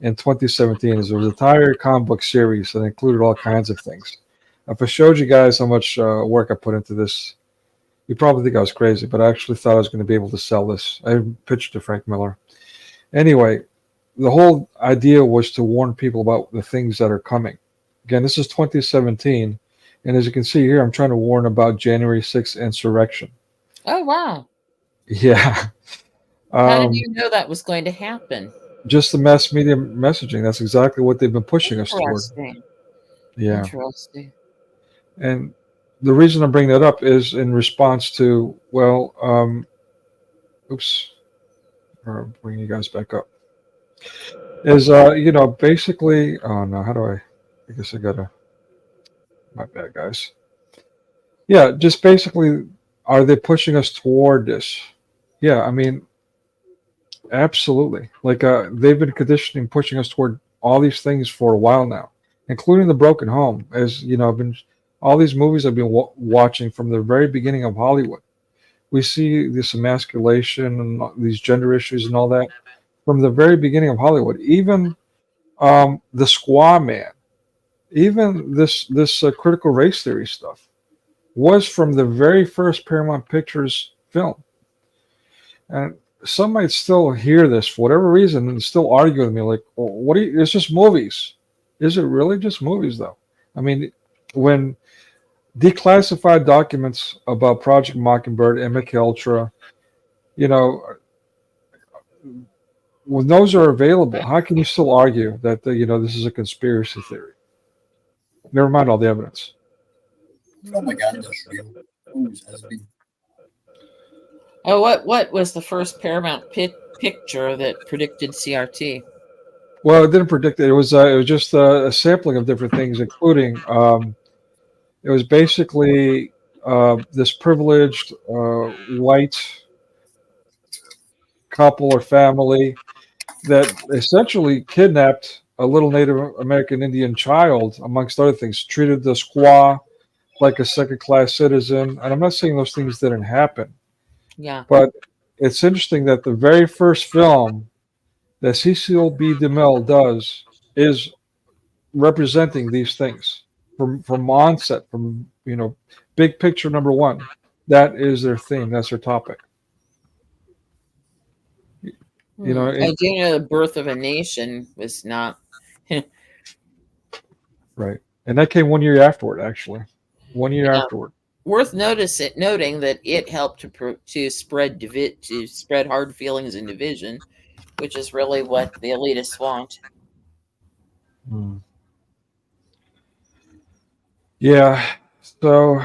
in 2017. It was an entire comic book series that included all kinds of things. If I showed you guys how much work I put into this, you probably think I was crazy, but I actually thought I was going to be able to sell this. I pitched to Frank Miller. Anyway, the whole idea was to warn people about the things that are coming. Again, this is 2017, and as you can see here, I'm trying to warn about January 6th insurrection. Oh, wow. Yeah. How did you know that was going to happen? Just the mass media messaging. That's exactly what they've been pushing us toward. Interesting. Yeah. Interesting. And the reason I'm bringing that up is in response to, well, oops, I'll bring you guys back up. Is, basically, oh no, how do I guess I gotta, my bad, guys. Yeah, just basically, are they pushing us toward this? Yeah, I mean, absolutely. Like, they've been conditioning, pushing us toward all these things for a while now, including The Broken Home. As you know, all these movies I've been watching from the very beginning of Hollywood. We see this emasculation and these gender issues and all that from the very beginning of Hollywood. Even the Squaw Man, even this critical race theory stuff was from the very first Paramount Pictures film. And some might still hear this for whatever reason and still argue with me like, well, it's just movies. Is it really just movies though? I mean, when declassified documents about Project Mockingbird and MKUltra, when those are available, how can you still argue that this is a conspiracy theory? Never mind all the evidence. Oh, what was the first Paramount picture that predicted CRT? Well, it didn't predict it. It was just a sampling of different things, including it was basically this privileged white couple or family that essentially kidnapped a little Native American Indian child, amongst other things, treated the squaw like a second-class citizen. And I'm not saying those things didn't happen. Yeah. But it's interesting that the very first film that Cecil B. DeMille does is representing these things from onset, from big picture number one. That is their theme. That's their topic. I do know the birth of a nation was not right, and that came 1 year afterward. Actually, 1 year afterward. Worth noting that it helped to spread hard feelings and division, which is really what the elitists want. Yeah. So,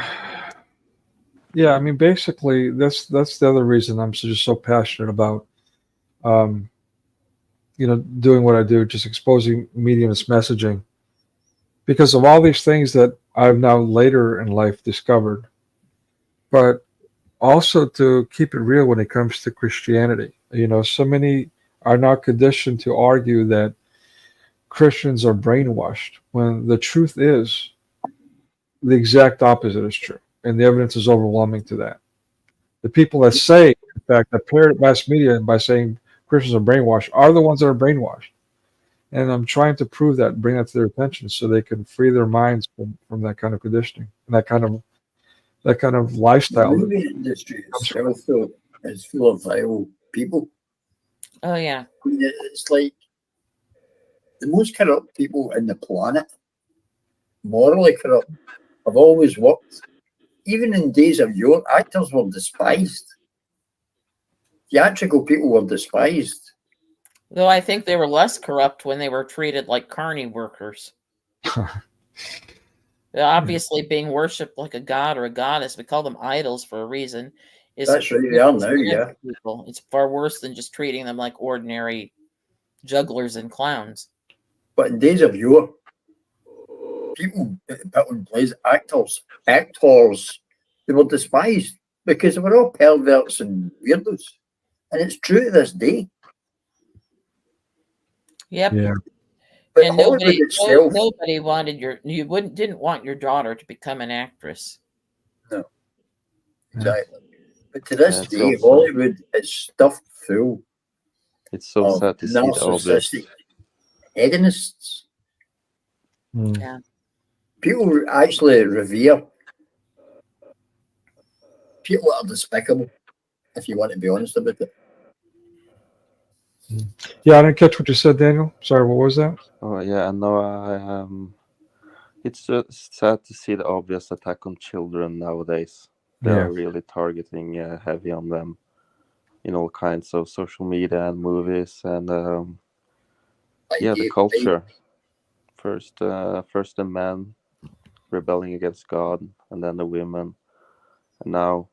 yeah, I mean, basically, that's the other reason I'm just so passionate about, doing what I do, just exposing media and its messaging, because of all these things that I've now later in life discovered, but also to keep it real when it comes to Christianity. So many are now conditioned to argue that Christians are brainwashed, when the truth is the exact opposite is true, and the evidence is overwhelming to that. The people that say, in fact, that parrot mass media by saying Christians are brainwashed are the ones that are brainwashed. And I'm trying to prove that and bring that to their attention so they can free their minds from that kind of conditioning and that kind of lifestyle. The movie industry is full of vile people. Oh, yeah. I mean, it's like the most corrupt people in the planet, morally corrupt, have always worked. Even in days of yore, actors were despised. Theatrical people were despised. Though I think they were less corrupt when they were treated like carny workers. Obviously, being worshipped like a god or a goddess, we call them idols for a reason. That's right, they are now, yeah. People. It's far worse than just treating them like ordinary jugglers and clowns. But in days of yore, people put in place actors, they were despised because they were all perverts and weirdos. And it's true to this day. Yep. Yeah. But and nobody wanted didn't want your daughter to become an actress. No. Exactly. But to this day, Hollywood is stuffed full. It's so sad to see all this. Hedonists. Yeah. People actually revere people that are despicable, if you want to be honest about it. Yeah, I didn't catch what you said, Daniel. Sorry, what was that? Oh, yeah, no, it's just sad to see the obvious attack on children nowadays. They're really targeting heavy on them in all kinds of social media and movies and the culture. First the men rebelling against God, and then the women, and now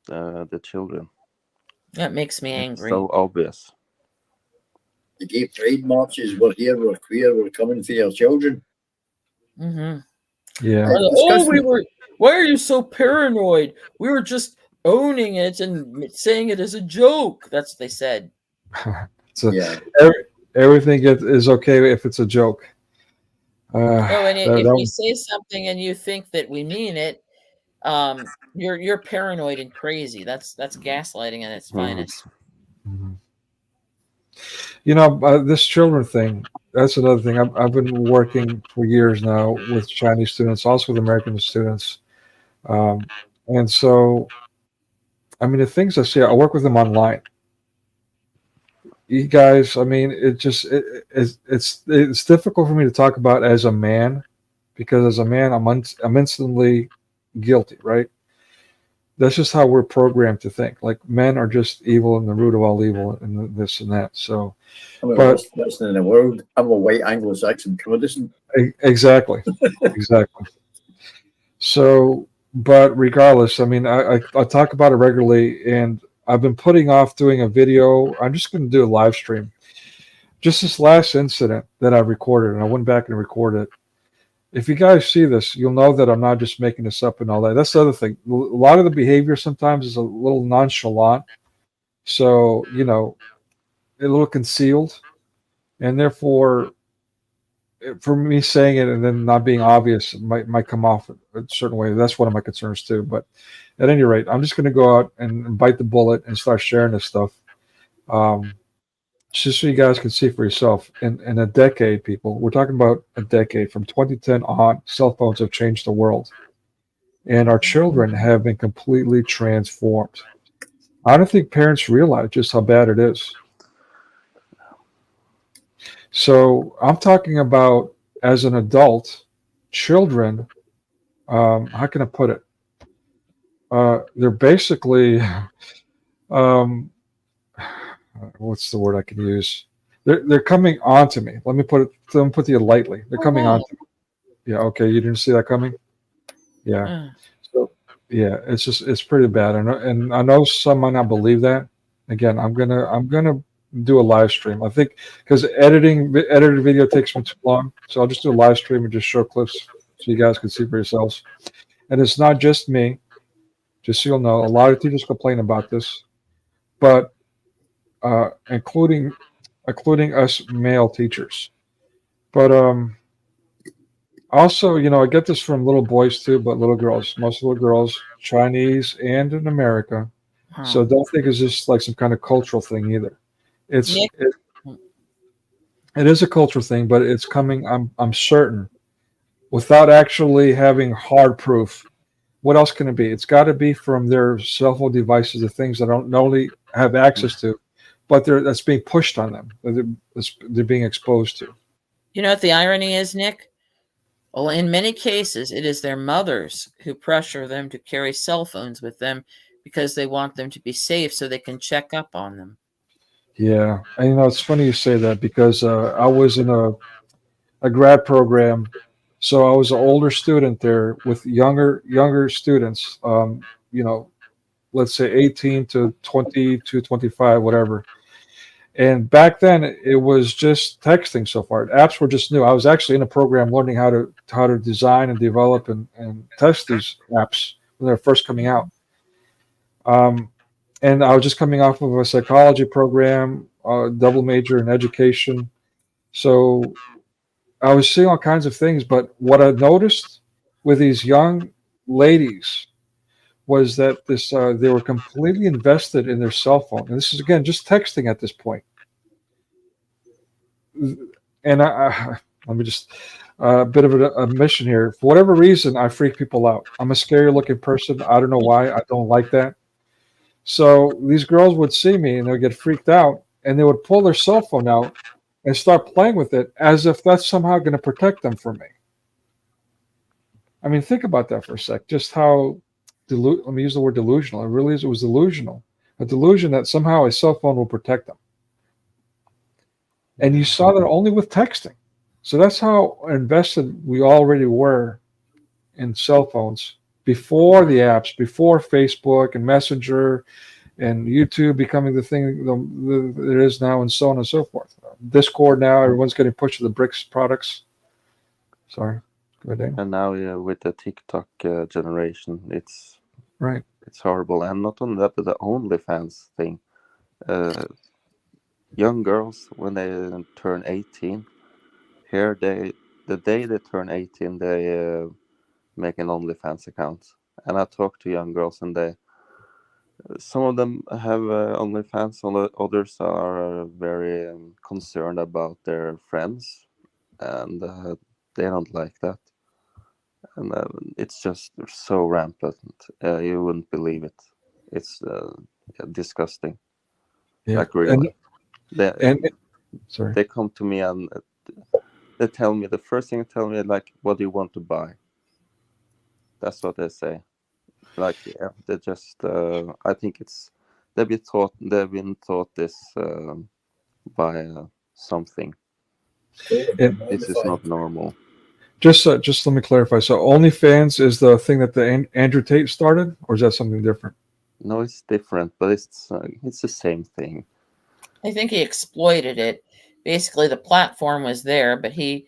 the children. That makes me angry. It's so obvious. The gay pride marches, we're here, we're queer, we're coming for your children. Mm-hmm. Yeah. Why are you so paranoid? We were just owning it and saying it as a joke. That's what they said. Everything is okay if it's a joke. And if we say something and you think that we mean it, you're paranoid and crazy. That's gaslighting at its finest. Mm-hmm. This children thing, that's another thing. I've been working for years now with Chinese students, also with American students. And so, I mean, the things I see, I work with them online. You guys, I mean, it's difficult for me to talk about as a man, because as a man, I'm instantly guilty, right? That's just how we're programmed to think. Like, men are just evil and the root of all evil and this and that. So, I'm the worst person in the world. I'm a white Anglo-Saxon Protestant. Exactly. Exactly. So, but regardless, I mean, I talk about it regularly, and I've been putting off doing a video. I'm just going to do a live stream. Just this last incident that I recorded, and I went back and recorded it. If you guys see this, you'll know that I'm not just making this up and all that. That's the other thing. A lot of the behavior sometimes is a little nonchalant. So, a little concealed. And therefore, for me saying it and then not being obvious might come off a certain way. That's one of my concerns too. But at any rate, I'm just going to go out and bite the bullet and start sharing this stuff. just so you guys can see for yourself, in a decade, people, we're talking about a decade from 2010 on, cell phones have changed the world. And our children have been completely transformed. I don't think parents realize just how bad it is. So I'm talking about, as an adult, children, how can I put it? They're basically, what's the word I can use? They're coming on to me. Let me put it lightly. They're coming on to me. Yeah, okay, you didn't see that coming? Yeah. So yeah, it's pretty bad. And I know some might not believe that. Again, I'm gonna do a live stream. I think because edited video takes me too long, so I'll just do a live stream and just show clips so you guys can see for yourselves. And it's not just me, just so you'll know. A lot of teachers complain about this, but including us male teachers. But also, I get this from little boys too, but little girls, most little girls, Chinese and in America. So don't think it's just like some kind of cultural thing either. It is a cultural thing, but it's coming. I'm certain, without actually having hard proof. What else can it be? It's got to be from their cell phone devices, the things that don't not only have access to, but that's being pushed on them. They're being exposed to. You know what the irony is, Nick? Well, in many cases, it is their mothers who pressure them to carry cell phones with them because they want them to be safe so they can check up on them. Yeah, and it's funny you say that because I was in a grad program, so I was an older student there with younger students. Let's say 18 to 20 to 25, whatever. And back then, it was just texting so far. Apps were just new. I was actually in a program learning how to design and develop and test these apps when they're first coming out. And I was just coming off of a psychology program, double major in education. So I was seeing all kinds of things. But what I noticed with these young ladies was that they were completely invested in their cell phone. And this is, again, just texting at this point. And let me just a bit of a mission here. For whatever reason, I freak people out. I'm a scary looking person. I don't know why. I don't like that. So these girls would see me and they would get freaked out and they would pull their cell phone out and start playing with it as if that's somehow going to protect them from me. I mean, think about that for a sec. Just how, let me use the word delusional. It was delusional. A delusion that somehow a cell phone will protect them. And you saw that only with texting. So that's how invested we already were in cell phones before the apps, before Facebook and Messenger and YouTube becoming the thing that it is now, and so on and so forth. Discord now, everyone's getting pushed to the BRICS products. Sorry. Go ahead, Dana. And now with the TikTok generation, it's right. It's horrible. And not only that, but the OnlyFans thing. Young girls, when they turn 18, the day they turn 18, they make an OnlyFans account. And I talk to young girls, and some of them have OnlyFans, others are very concerned about their friends, and they don't like that. And it's just so rampant. You wouldn't believe it. It's disgusting. Yeah. Like really. Sorry. They come to me and they tell me, the first thing they tell me, like, what do you want to buy? That's what they say. Like, yeah, they just, I think they've been taught this by something. This is not normal. Just let me clarify. So OnlyFans is the thing that the Andrew Tate started, or is that something different? No, it's different, but it's the same thing. I think he exploited it. Basically, the platform was there, but he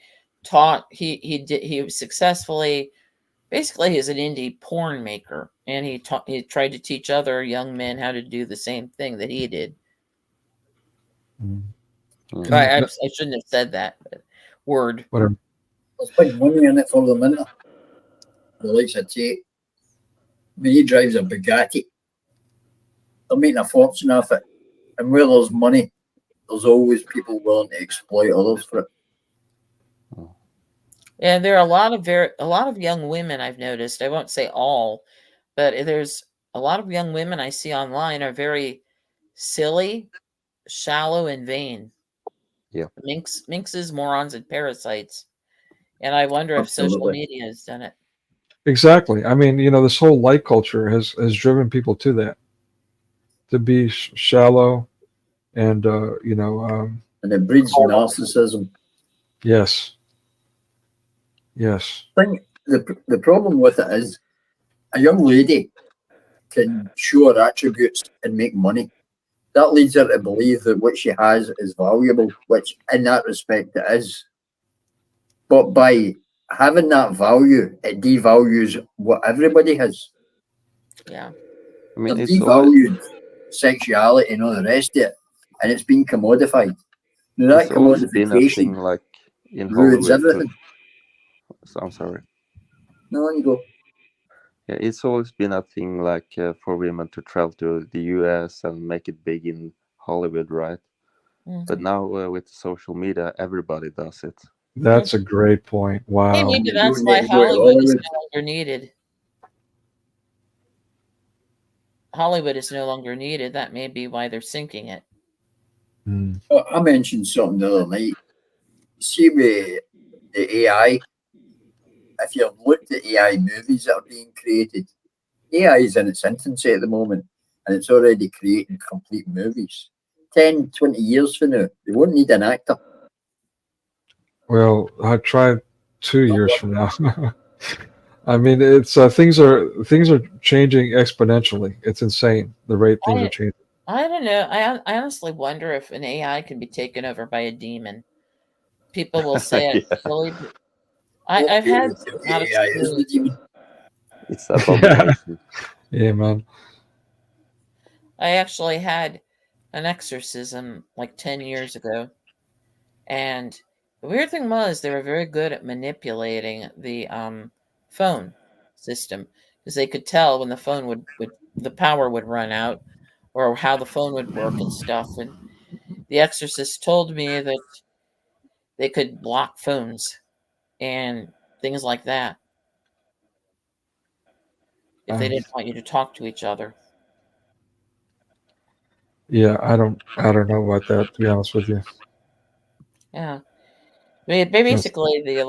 was successfully. Basically, he's an indie porn maker, and he tried to teach other young men how to do the same thing that he did. Mm-hmm. I shouldn't have said that word. Whatever. There's big money in it for them, isn't there? The likes of Tate. I mean, he drives a Bugatti. They're making a fortune off it. And where there's money, there's always people willing to exploit others for it. And there are a lot of young women I've noticed. I won't say all, but there's a lot of young women I see online are very silly, shallow, and vain. Yeah. Minxes, morons, and parasites. And I wonder if social Absolutely. media has done it. Exactly. I mean, this whole like culture has driven people to that, to be shallow, and and it breeds narcissism. Yes. Yes. The problem with it is a young lady can show her attributes and make money. That leads her to believe that what she has is valuable, which in that respect it is. But by having that value, it devalues what everybody has. Yeah. I mean, They've it's devalued sexuality and all the rest of it, and it's been commodified. Now, that it's always been a thing commodification like in ruins Hollywood. everything. So I'm sorry. No, on you go. Yeah, it's always been a thing like for women to travel to the US and make it big in Hollywood, right? But now with social media, everybody does it. That's a great point. Wow. Hey, maybe that's why Hollywood is no longer needed. Hollywood is no longer needed. That may be why they're sinking it. I mentioned something the other night. See, with the AI, if you've looked at AI movies that are being created, AI is in its infancy at the moment, and it's already creating complete movies. 10, 20 years from now, they won't need an actor. Well, I tried 2 years from now. I mean, it's things are changing exponentially. It's insane the rate things are changing. I don't know. I honestly wonder if an AI can be taken over by a demon. People will say it's silly. But I've had not experience. It's abomination. Yeah, man. I actually had an exorcism like 10 years ago. And the weird thing was they were very good at manipulating the phone system, because they could tell when the phone would the power would run out, or how the phone would work and stuff. And the exorcist told me that they could block phones and things like that if they didn't want you to talk to each other. Yeah, I don't know about that, to be honest with you. Yeah. I mean, basically, the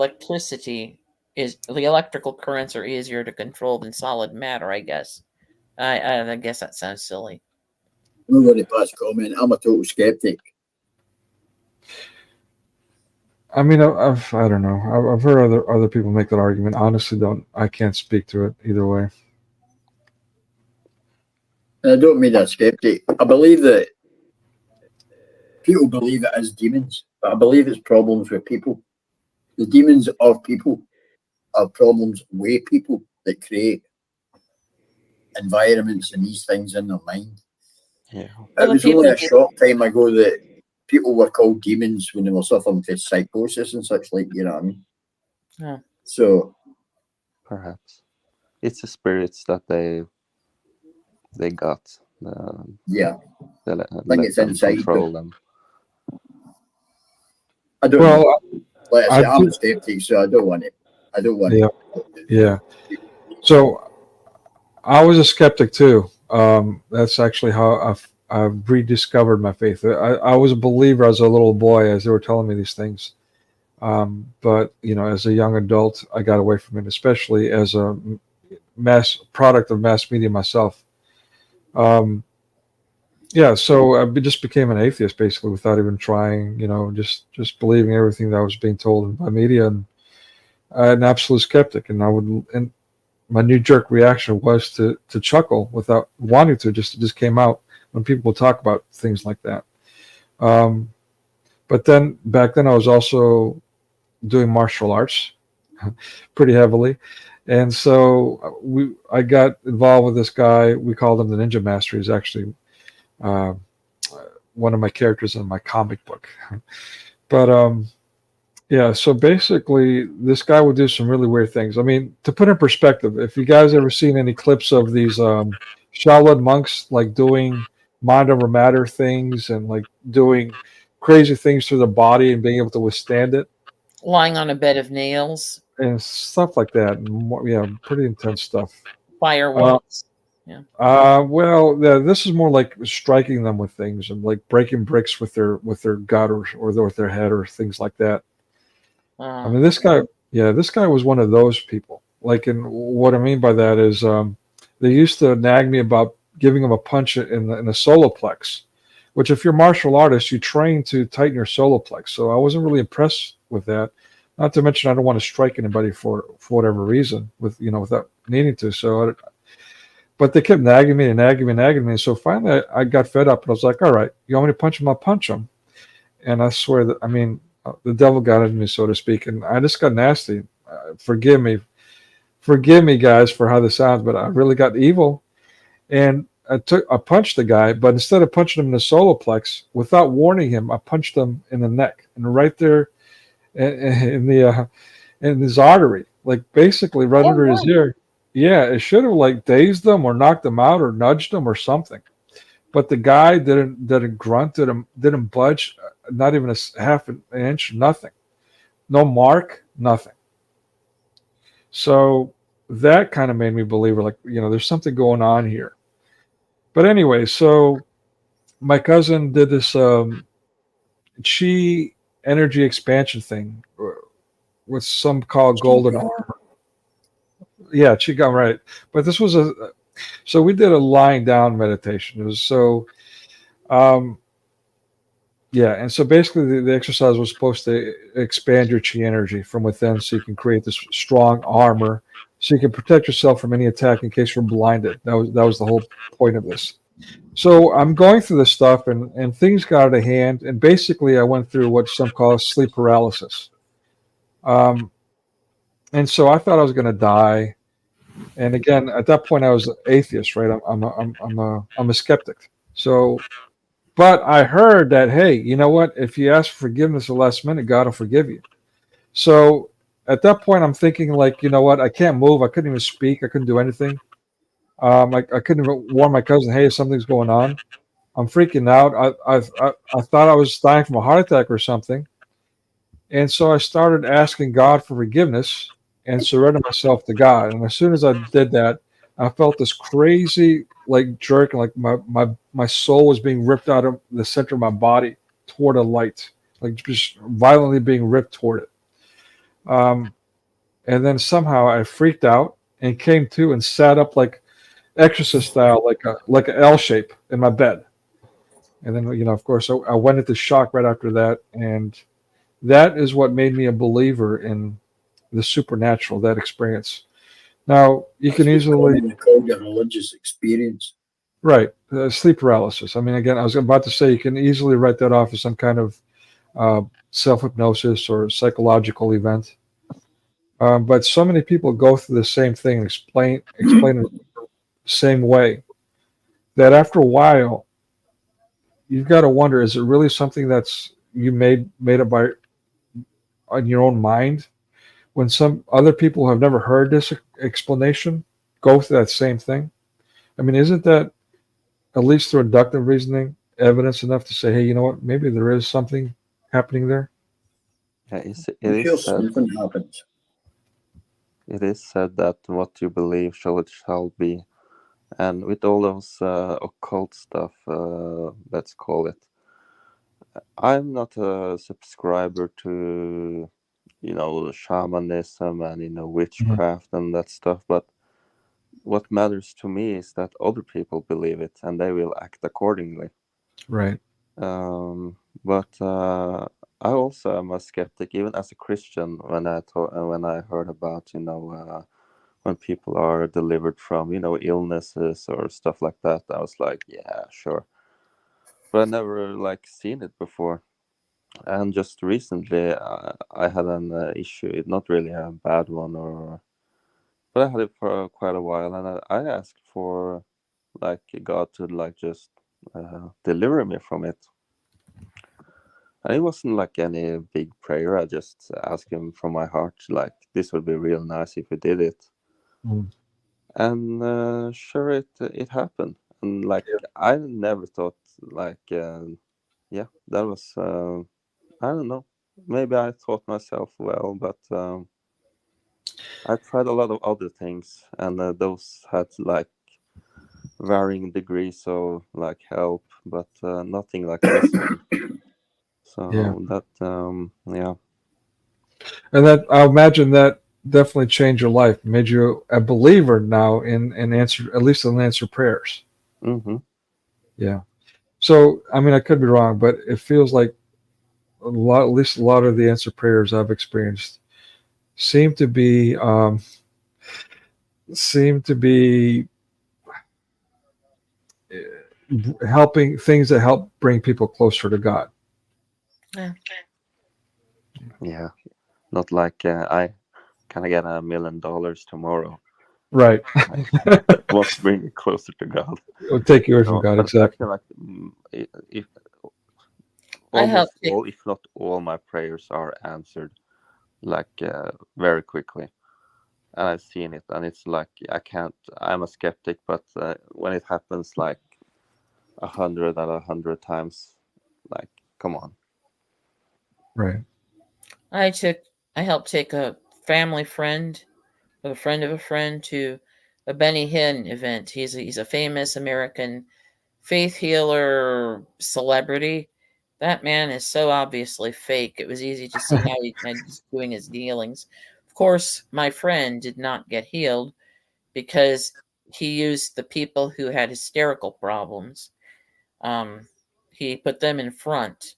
electrical currents are easier to control than solid matter, I guess. I guess that sounds silly. I'm going to pass comment. I'm a total skeptic. I mean, I don't know. I've heard other people make that argument. Honestly, I can't speak to it either way. I don't mean a skeptic. I believe that people believe it as demons, but I believe it's problems with people. The demons of people are problems with people that create environments and these things in their mind. Yeah. It was only a short time ago that people were called demons when they were suffering from psychosis and such, like, you know what I mean? Yeah. So perhaps it's the spirits that they got. Yeah. They I think it's inside control them. I don't know. Like I said, I'm a skeptic, so I don't want it. Yeah. Yeah. So I was a skeptic too. That's actually how I've rediscovered my faith. I was a believer as a little boy, as they were telling me these things. But as a young adult, I got away from it, especially as a product of mass media myself. Yeah, so I just became an atheist basically without even trying. Just believing everything that I was being told by media, and an absolute skeptic. And my knee-jerk reaction was to chuckle without wanting to. It just came out when people would talk about things like that. But then back then I was also doing martial arts pretty heavily, and so I got involved with this guy. We called him the Ninja Master. He's actually one of my characters in my comic book. But yeah, so basically this guy would do some really weird things. I mean, to put in perspective, if you guys ever seen any clips of these Shaolin monks like doing mind over matter things and like doing crazy things through the body and being able to withstand it Lying on a bed of nails, and stuff like that. And more, yeah, pretty intense stuff. firewalks. Yeah. This is more like striking them with things and like breaking bricks with their gut or with their head or things like that. I mean, this guy was one of those people. Like, and what I mean by that is, they used to nag me about giving him a punch in the solar plex, which if you're a martial artist, you train to tighten your solar plex. So I wasn't really impressed with that. Not to mention, I don't want to strike anybody for whatever reason without needing to. So, but they kept nagging me and nagging me and nagging me. And so finally, I got fed up and I was like, all right, you want me to punch him? I'll punch him. And I swear that, I mean, the devil got into me, so to speak, and I just got nasty. Forgive me, guys, for how this sounds, but I really got evil. And I punched the guy, but instead of punching him in the solar plex, without warning him, I punched him in the neck and right there in his artery, like basically right under his ear. Yeah, it should have like dazed him or knocked him out or nudged him or something. But the guy didn't grunt, didn't budge, not even a half an inch, nothing. No mark, nothing. So that kind of made me believe, like, there's something going on here. But anyway, so my cousin did this chi energy expansion thing with some called golden armor. Yeah, Qigong, right. But this was so we did a lying down meditation. It was so, and so basically the exercise was supposed to expand your chi energy from within so you can create this strong armor so you can protect yourself from any attack in case you're blinded. That was the whole point of this. So I'm going through this stuff and things got out of hand, and basically I went through what some call sleep paralysis. And so I thought I was going to die. And again, at that point, I was an atheist, right? I'm a skeptic. So, but I heard that, hey, you know what? If you ask for forgiveness at the last minute, God will forgive you. So at that point, I'm thinking, like, you know what? I can't move. I couldn't even speak. I couldn't do anything. I couldn't even warn my cousin, hey, something's going on. I'm freaking out. I thought I was dying from a heart attack or something. And so I started asking God for forgiveness and surrendered myself to God. And as soon as I did that, I felt this crazy like jerk, like my soul was being ripped out of the center of my body toward a light, like just violently being ripped toward it. And then somehow I freaked out and came to and sat up like exorcist style, like an L shape in my bed. And then, of course, I went into shock right after that. And that is what made me a believer in the supernatural, that experience. Now, you can easily call it a religious experience. Right. Sleep paralysis. I mean, again, I was about to say you can easily write that off as some kind of self-hypnosis or psychological event. But so many people go through the same thing and explain it the same way that after a while, you've got to wonder, is it really something that's you made up by on your own mind? When some other people who have never heard this explanation go through that same thing? I mean, isn't that, at least through inductive reasoning, evidence enough to say, hey, you know what, maybe there is something happening there? Yeah, it is something happens. It is said that what you believe it shall be. And with all those occult stuff, let's call it, I'm not a subscriber to, shamanism and, witchcraft and that stuff. But what matters to me is that other people believe it and they will act accordingly. Right. But I also am a skeptic, even as a Christian, when I heard about, when people are delivered from, illnesses or stuff like that. I was like, yeah, sure. But I never seen it before. And just recently, I had an issue, not really a bad one, but I had it for quite a while, and I asked for God to just deliver me from it. And it wasn't any big prayer. I just asked him from my heart, this would be real nice if you did it. And sure, it happened. And I never thought yeah, that was I don't know. Maybe I taught myself well, but I tried a lot of other things, and those had like varying degrees of like help, but nothing like this one. So Yeah. that yeah. And that I imagine that definitely changed your life, made you a believer now in answer, at least in answer prayers. Mm-hmm. Yeah. So I mean, I could be wrong, but it feels like a lot, at least a lot of the answer prayers I've experienced seem to be helping things that help bring people closer to God. Yeah, not like I can I get $1 million tomorrow. Right. That won't bring me closer to God. It'll take you away from No, God, but I exactly. feel like if I help almost all, if not all, my prayers are answered like very quickly. And I've seen it, and it's like I can't. I'm a skeptic, but when it happens like 100 out of 100 times, like come on. Right. I helped take a family friend of a friend of a friend to a Benny Hinn event. He's a famous American faith healer celebrity. That man is so obviously fake. It was easy to see how he's doing his healings. Of course, my friend did not get healed because he used the people who had hysterical problems. He put them in front.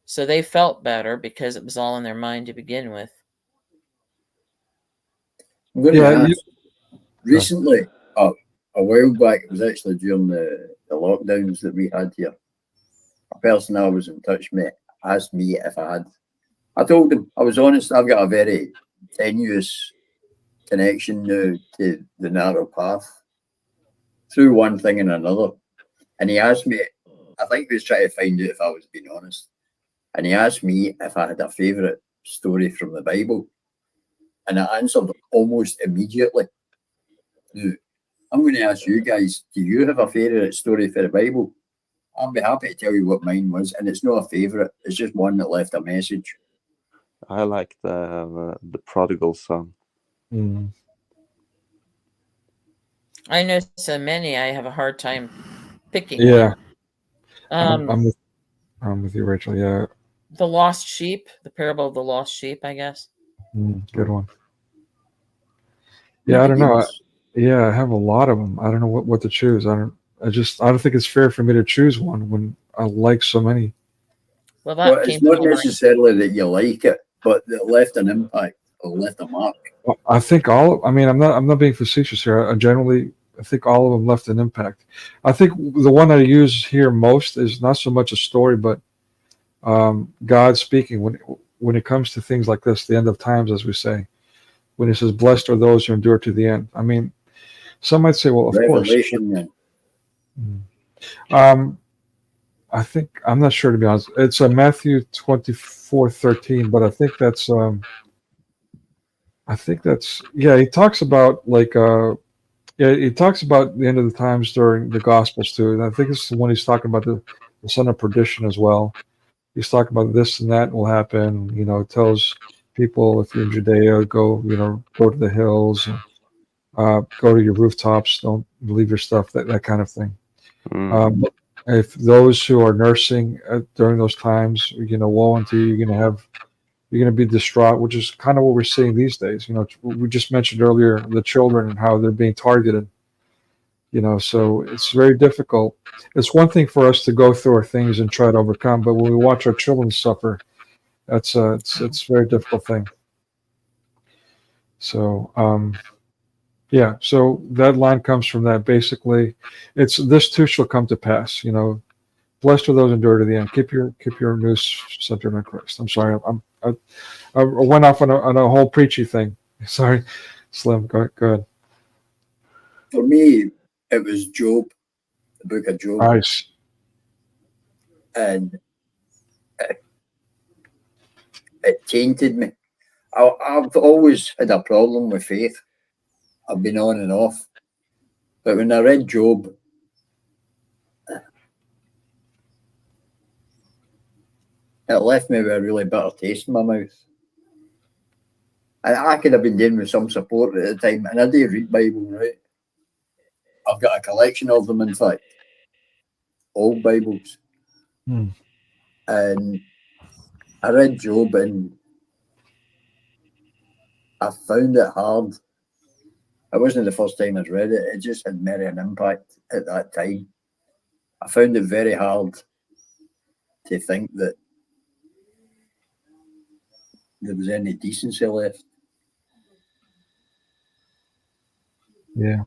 So they felt better because it was all in their mind to begin with. I'm going to Yeah, ask, recently, a while back, it was actually during the lockdowns that we had here, a person I was in touch with asked me if I had. I told him, I was honest, I've got a very tenuous connection now to the narrow path through one thing and another. And he asked me, I think he was trying to find out if I was being honest. And he asked me if I had a favourite story from the Bible. And I answered almost immediately. Now, I'm going to ask you guys, do you have a favourite story for the Bible? I'll be happy to tell you what mine was. And it's not a favourite, it's just one that left a message. I like the prodigal son. Mm. I know so many, I have a hard time picking Yeah. one. I'm with you, Rachel. Yeah. The lost sheep, the parable of the lost sheep, I guess. Good one. Yeah, I don't know. I have a lot of them. I don't know what to choose. I don't think it's fair for me to choose one when I like so many. Well, it's not necessarily that you like it, but it left an impact or left a mark. I think I mean, I'm not being facetious here. I think all of them left an impact. I think the one I use here most is not so much a story, but God speaking when it comes to things like this, the end of times, as we say, when he says, "Blessed are those who endure to the end." I mean, some might say, "Well, of Revelation, course." Then. I think I'm not sure, to be honest. It's Matthew 24:13, but I think that's yeah. He talks about he talks about the end of the times during the Gospels too, and I think it's the one he's talking about the son of perdition as well. He's talking about this and that will happen. You know, tells people if you're in Judea, go to the hills, go to your rooftops, don't leave your stuff, that kind of thing. If those who are nursing during those times, woe unto you, you're going to be distraught, which is kind of what we're seeing these days. We just mentioned earlier the children and how they're being targeted. So it's very difficult. It's one thing for us to go through our things and try to overcome, but when we watch our children suffer, it's a very difficult thing. So yeah, so that line comes from that. Basically, it's this too shall come to pass. Blessed are those who endure to the end. Keep your news centered on Christ. I'm sorry, I went off on a whole preachy thing. Sorry, Slim. Go ahead. For me, it was Job, the book of Job. Nice. And it tainted me. I've always had a problem with faith. I've been on and off. But when I read Job, It left me with a really bitter taste in my mouth. And I could have been doing with some support at the time, and I do read Bible, right? I've got a collection of them, in fact, old Bibles. And I read Job, and I found it hard. It wasn't the first time I'd read it. It just had very an impact at that time. I found it very hard to think that there was any decency left. Yeah.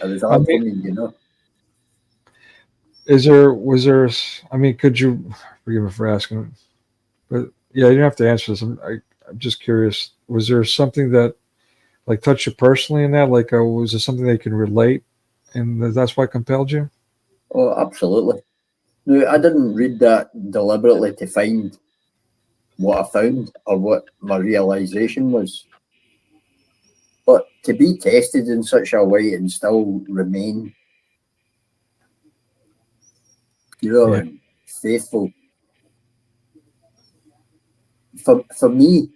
It was hard for me, you know. Was there, I mean, could you, forgive me for asking, but yeah, you don't have to answer this. I'm just curious. Was there something that like touched you personally in that? Like, was there something that you can relate and that's why it compelled you? Oh, absolutely. No, I didn't read that deliberately to find what I found or what my realization was. But to be tested in such a way and still remain pure and faithful. For me,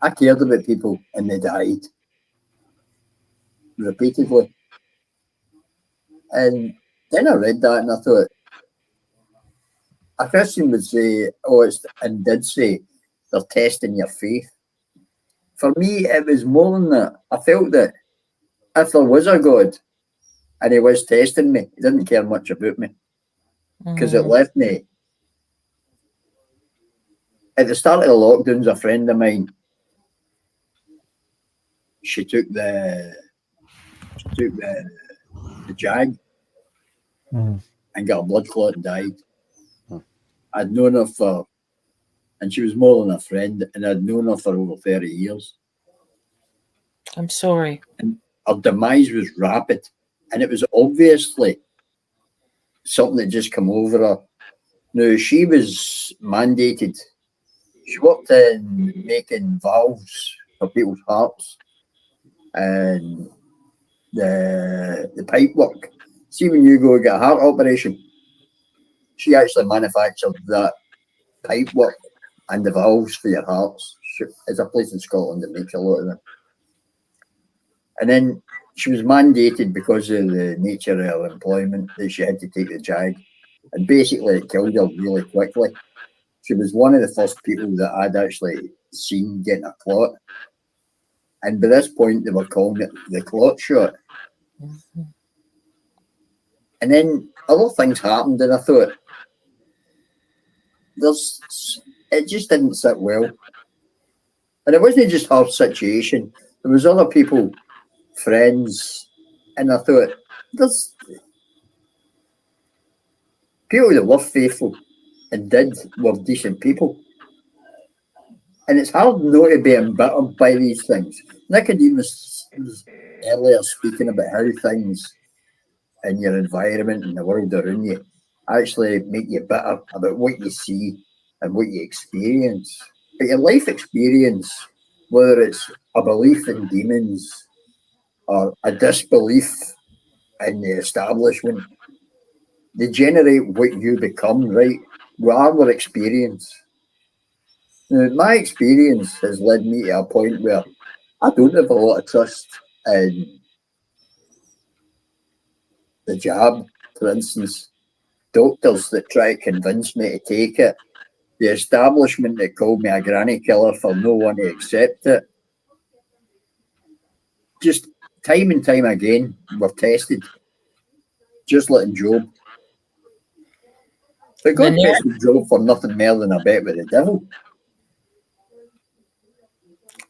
I cared about people and they died repeatedly. And then I read that and I thought, a Christian would say, and did say, they're testing your faith. For me, it was more than that. I felt that if there was a God and he was testing me, he didn't care much about me. Because it left me. At the start of the lockdowns, a friend of mine, she took the jag and got a blood clot and died. I'd known her and she was more than a friend, and I'd known her for over 30 years. I'm sorry. And her demise was rapid, and it was obviously something that just come over her. Now, she was mandated. She worked in making valves for people's hearts and the pipe work. See, when you go get a heart operation, she actually manufactured that pipe work and the valves for your hearts. There's a place in Scotland that makes a lot of them. And then she was mandated because of the nature of her employment that she had to take the jag. And basically it killed her really quickly. She was one of the first people that I'd actually seen getting a clot. And by this point they were calling it the clot shot. And then other things happened and I thought, it just didn't sit well. And it wasn't just her situation. There was other people, friends, and I thought, there's people that were faithful and were decent people. And it's hard not to be embittered by these things. Nicodemus was earlier speaking about how things in your environment and the world around you actually make you bitter about what you see and what you experience. But your life experience, whether it's a belief in demons or a disbelief in the establishment, they generate what you become, right? We are our experience. Now, my experience has led me to a point where I don't have a lot of trust in the jab, for instance. Doctors that try to convince me to take it, the establishment that called me a granny killer for no one to accept it. Just time and time again, we're tested. Just like in Job. But God tested Job for nothing more than a bet with the devil.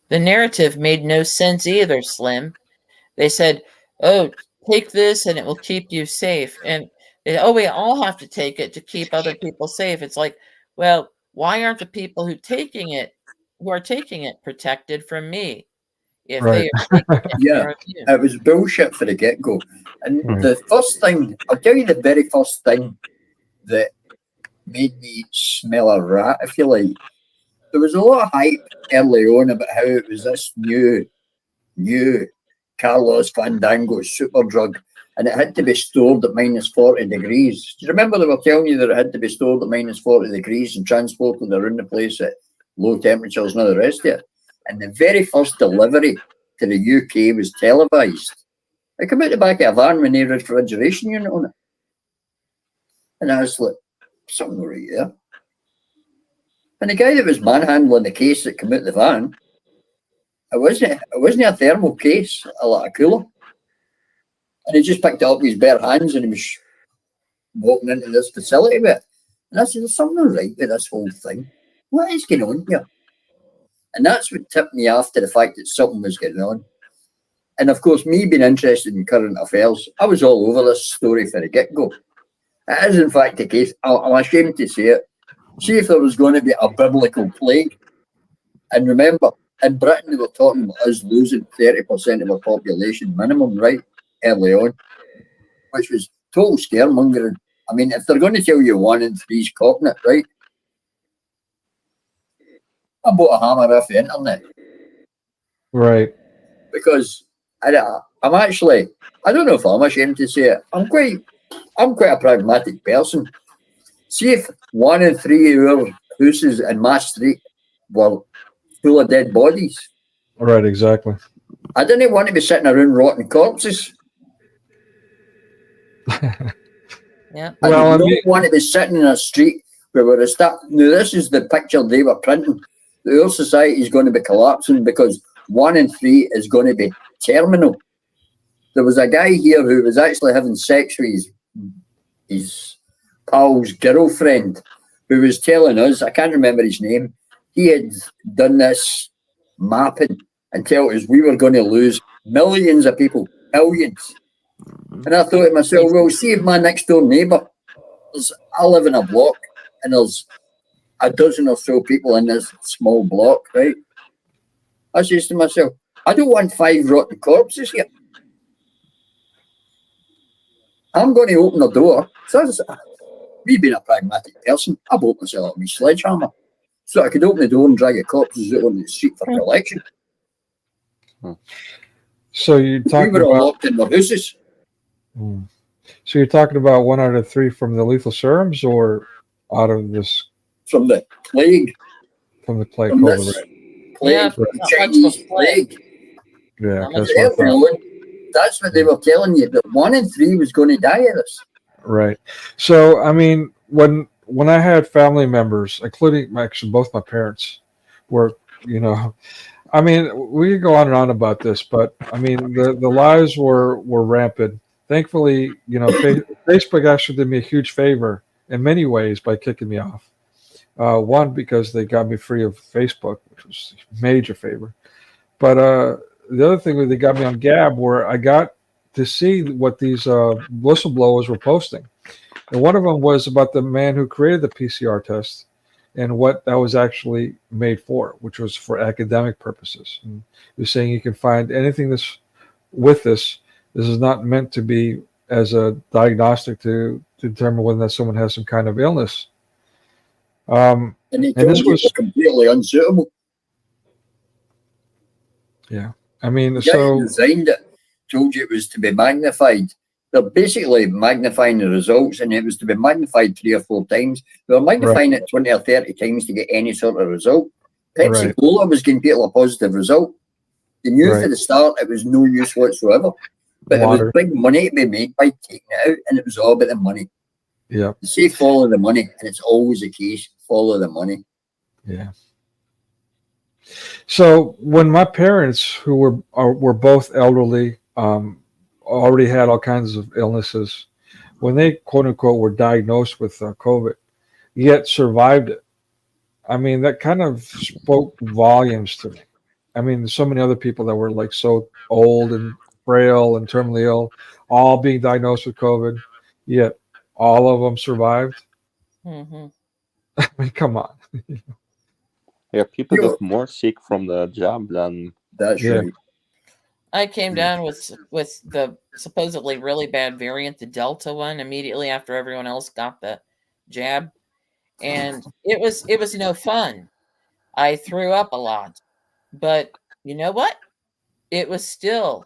The narrative made no sense either, Slim. They said, oh, take this and it will keep you safe. And we all have to take it to keep other people safe. It's like, well, why aren't the people who are taking it protected from me? If Right. they are taking it, Yeah, it was bullshit for the get-go. And the first thing, I'll tell you the very first thing that made me smell a rat, if you like. There was a lot of hype early on about how it was this new Carlos Fandango super drug, and it had to be stored at minus 40 degrees. Do you remember they were telling you that it had to be stored at minus 40 degrees and transported around the place at low temperatures and all the rest of it? And the very first delivery to the UK was televised. It came out the back of a van with no refrigeration unit on it. And I was like, something right there. And the guy that was manhandling the case that came out the van, it wasn't a thermal case, like a cooler. And he just picked it up with his bare hands and he was walking into this facility with it. And I said, there's something right with this whole thing. What is going on here? And that's what tipped me off to the fact that something was going on. And of course, me being interested in current affairs, I was all over this story for the get-go. It is in fact the case. I'm ashamed to say it. See if there was going to be a biblical plague. And remember, in Britain, they were talking about us losing 30% of our population minimum, right, early on, which was total scaremongering. I mean, if they're going to tell you 1 in 3's copying it, right, I bought a hammer off the internet. Right. Because I'm actually, I don't know if I'm ashamed to say it, I'm quite a pragmatic person. See if 1 in 3 of our houses in my street were full of dead bodies. Right, exactly. I didn't want to be sitting around rotting corpses. Yeah. I don't want to be sitting in a street where we're now this is the picture they were printing. The whole society is going to be collapsing because 1 in 3 is going to be terminal. There was a guy here who was actually having sex with his pal's girlfriend, who was telling us, I can't remember his name, he had done this mapping and tell us we were going to lose millions of people, millions. And I thought to myself, well, see if my next door neighbour, I live in a block and there's a dozen or so people in this small block, right? I says to myself, I don't want 5 rotten corpses here. I'm going to open the door. So me being a pragmatic person, I bought myself a wee sledgehammer so I could open the door and drag the corpses out on the street for collection. So you're talking we were all about locked in their houses. So you're talking about 1 out of 3 from the lethal serums, or out of this from the plague? From the plague. From this plague, Chinese plague. Yeah, that's what they were telling you, that 1 in 3 was going to die of this. Right. So I mean, when I had family members, including actually both my parents, were, you know, I mean, we could go on and on about this, but I mean, the lies were rampant. Thankfully, you know, Facebook actually did me a huge favor in many ways by kicking me off. One, because they got me free of Facebook, which was a major favor. But the other thing was they got me on Gab, where I got to see what these whistleblowers were posting. And one of them was about the man who created the PCR test and what that was actually made for, which was for academic purposes. And he was saying you can find anything this is not meant to be as a diagnostic to determine whether someone has some kind of illness. And this was completely unsuitable. Yeah, I mean, the guy who designed it told you it was to be magnified. They're basically magnifying the results, and it was to be magnified 3 or 4 times. They were magnifying it 20 or 30 times to get any sort of result. Pepsi Cola was giving people a positive result. They knew from the start it was no use whatsoever. But there was big money to be made by taking it out, and it was all about the money. Yeah. They say follow the money, and it's always the case. Follow the money. Yeah. So when my parents, who were both elderly, already had all kinds of illnesses, when they quote unquote were diagnosed with COVID, yet survived it, I mean, that kind of spoke volumes to me. I mean, there's so many other people that were like so old and frail and terminally ill, all being diagnosed with COVID, yet all of them survived. Mm-hmm. I mean, come on. Yeah, people get more sick from the job than. That's right. I came down with the supposedly really bad variant, the Delta one, immediately after everyone else got the jab, and it was no fun. I threw up a lot, but you know what? It was still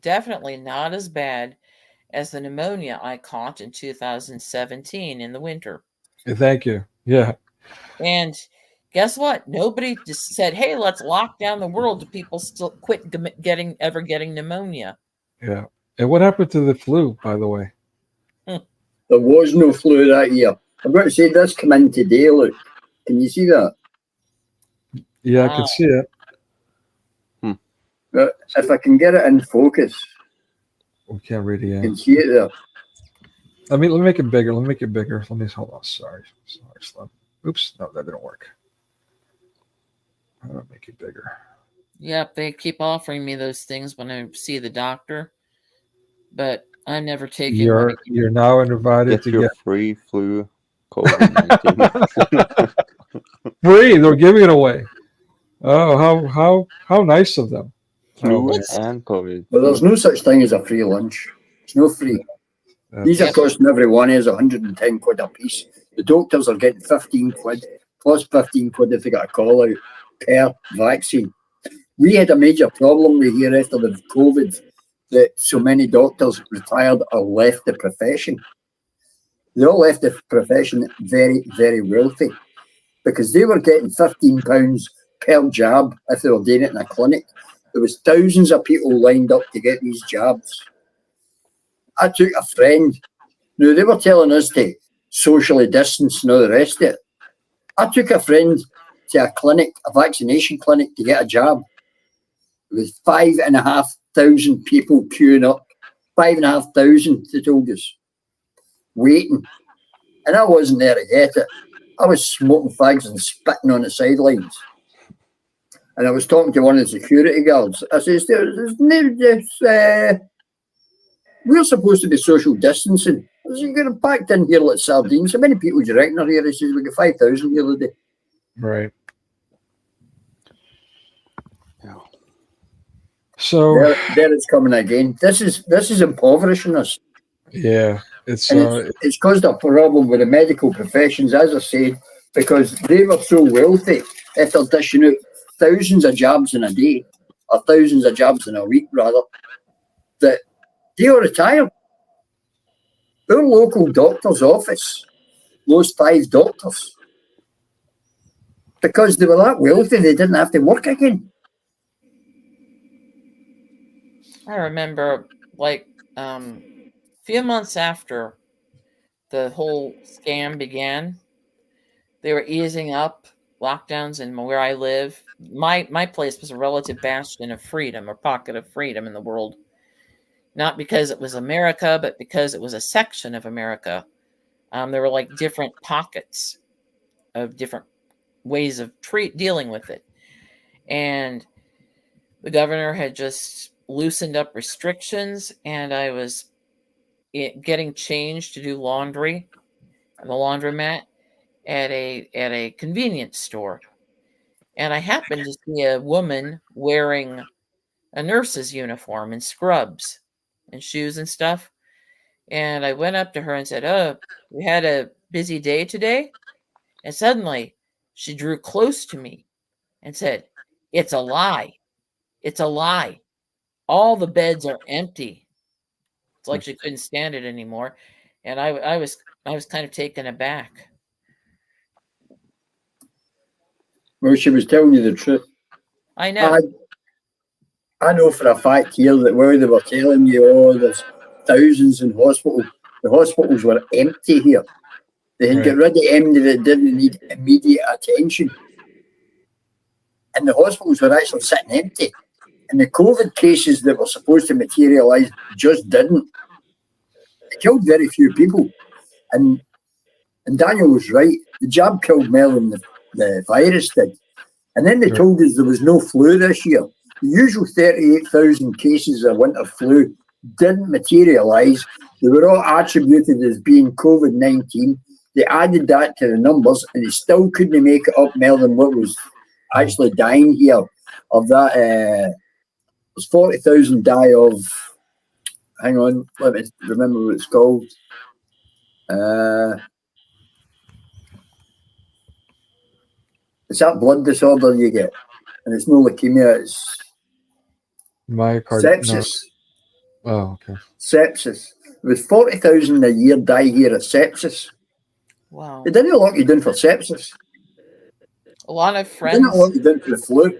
definitely not as bad as the pneumonia I caught in 2017 in the winter. Thank you. Yeah. And guess what? Nobody just said, "Hey, let's lock down the world." Do people still quit getting pneumonia? Yeah. And what happened to the flu, by the way? There was no flu that year. I'm going to say this come in today, look. Can you see that? Yeah, I can see it. If I can get it in focus. We can't read it You yet. can see it there. Let me make it bigger. Let me make it bigger. Let me hold on. Sorry. Slow. Oops. No, that didn't work. I'll make it bigger. Yep, they keep offering me those things when I see the doctor, but I never take it. You're now invited to your get free flu COVID-19. free. They're giving it away. Oh, how nice of them. Flu and COVID. Well, there's no such thing as a free lunch. It's no free. These are costing every one is 110 quid a piece. The doctors are getting 15 quid plus 15 quid if they got a call out per vaccine. We had a major problem here after the COVID that so many doctors retired or left the profession. They all left the profession very, very wealthy because they were getting £15 per jab if they were doing it in a clinic. There was thousands of people lined up to get these jabs. I took a friend. Now, they were telling us to socially distance and all the rest of it. I took a friend to a clinic, a vaccination clinic, to get a jab. There was 5,500 people queuing up. 5,500, they told us, waiting. And I wasn't there to get it. I was smoking fags and spitting on the sidelines. And I was talking to one of the security guards. I says, we're supposed to be social distancing. I said, you're getting packed in here like sardines. How many people do you reckon are here? He says, we got 5,000 the other day. Right. So there it's coming again. This is impoverishing us. Yeah, it's it's caused a problem with the medical professions, as I said, because they were so wealthy after dishing out thousands of jabs in a day, or thousands of jabs in a week, rather, that they were retired. Our local doctor's office lost 5 doctors because they were that wealthy they didn't have to work again. I remember, like, a few months after the whole scam began, they were easing up lockdowns in where I live. My place was a relative bastion of freedom, or pocket of freedom in the world. Not because it was America, but because it was a section of America. There were like different pockets of different ways of dealing with it. And the governor had just loosened up restrictions, and I was getting changed to do laundry at the laundromat at a convenience store. And I happened to see a woman wearing a nurse's uniform and scrubs and shoes and stuff. And I went up to her and said, "Oh, we had a busy day today?" And suddenly she drew close to me and said, "It's a lie. It's a lie. All the beds are empty." It's like she couldn't stand it anymore. And I was kind of taken aback. Well, she was telling you the truth. I know. I know for a fact here that while they were telling you, oh, there's thousands in hospital, the hospitals were empty here. They had got rid of them that didn't need immediate attention. And the hospitals were actually sitting empty. And the COVID cases that were supposed to materialise just didn't. It killed very few people. And Daniel was right. The jab killed more than the virus did. And then they told us there was no flu this year. The usual 38,000 cases of winter flu didn't materialise. They were all attributed as being COVID-19. They added that to the numbers, and they still couldn't make it up more than what was actually dying here. Of that, there's 40,000 die of, hang on, let me remember what it's called. It's that blood disorder you get, and it's no leukemia, it's myocarditis. sepsis. No. Oh, okay. Sepsis. With 40,000 a year die here of sepsis. Wow. They didn't lock you down for sepsis. A lot of They didn't friends. lock you down for the flu.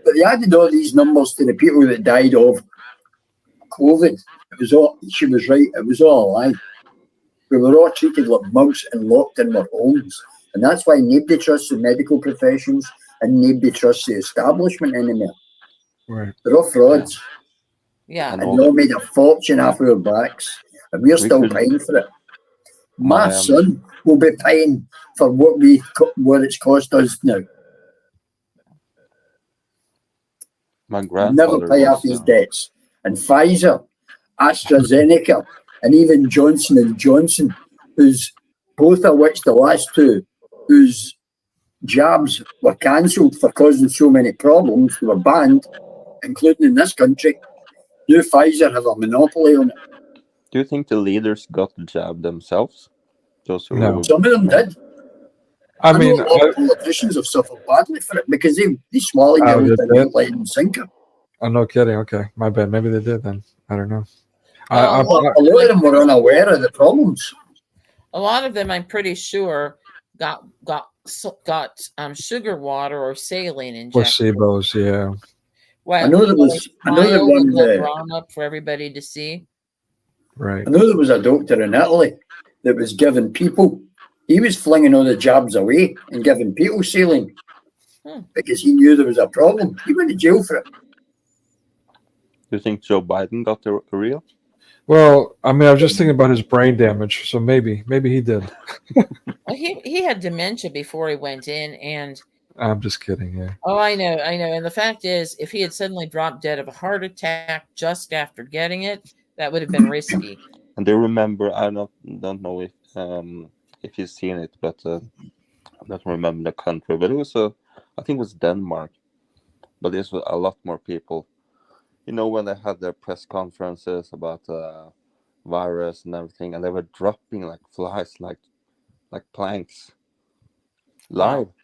But they added all these numbers to the people that died of COVID. It was all, she was right, it was all a lie. We were all treated like mugs and locked in our homes. And that's why nobody trusts the medical professions and nobody trusts the establishment anymore. Right. They're all frauds. Yeah. And they all made a fortune off our backs. And we're still paying for it. My son will be paying for what it's cost us now. My Never grandfather pay off was, his debts. And Pfizer, AstraZeneca, and even Johnson and Johnson, who's both of which the last two, whose jabs were cancelled for causing so many problems, they were banned, including in this country. Now Pfizer have a monopoly on it. Do you think the leaders got the jab themselves? Those who No. were- Some of them did. I know mean, a lot of politicians have suffered badly for it because they swallowed the Oh, whole did thing they? and let them sink it. Oh, no kidding. Okay, my bad. Maybe they did then. I don't know. Well, A lot of them were unaware of the problems. A lot of them, I'm pretty sure, got sugar water or saline injected. Placebos, yeah. Well, I know there was mild one. and then drawn up for everybody to see. Right. I know there was a doctor in Italy that was giving people. He was flinging all the jabs away and giving people saline because he knew there was a problem. He went to jail for it. Do you think Joe Biden got the real? Well, I mean, I was just thinking about his brain damage, so maybe he did. Well, he had dementia before he went in, and I'm just kidding. Yeah. oh, I know. And the fact is, if he had suddenly dropped dead of a heart attack just after getting it, that would have been risky. And they remember. I don't know if you've seen it, but I don't remember the country. But it was I think it was Denmark. But there's a lot more people. You know, when they had their press conferences about virus and everything, and they were dropping like flies, like planks, live. Wow.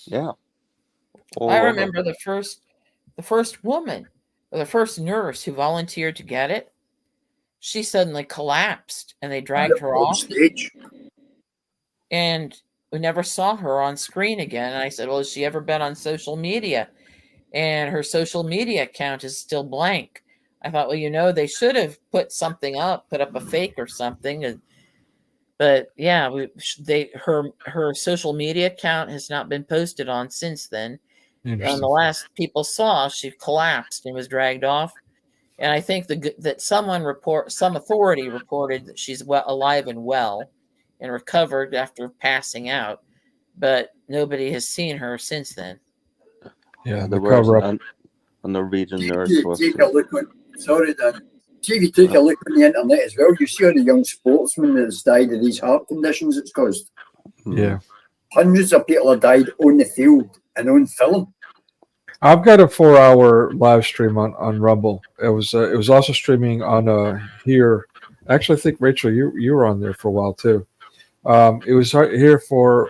Yeah. I remember the first woman, or the first nurse who volunteered to get it. She suddenly collapsed, and they dragged her off. Stage. And we never saw her on screen again. And I said, well, has she ever been on social media? And her social media account is still blank. I thought, well, they should have put something up, put up a fake or something. But yeah, her social media account has not been posted on since then. And the last people saw, she collapsed and was dragged off. And I think that some authority reported that she's alive and well and recovered after passing out, but nobody has seen her since then. Yeah, the cover up. A Norwegian nurse was. Take a look at, sorry, Dan. See if you take a look on the internet as well, you see all the young sportsmen that's died of these heart conditions it's caused. Yeah. Hundreds of people have died on the field and on film. I've got a 4-hour live stream on Rumble. It was also streaming on here. Actually, I think Rachel, you were on there for a while too. It was here for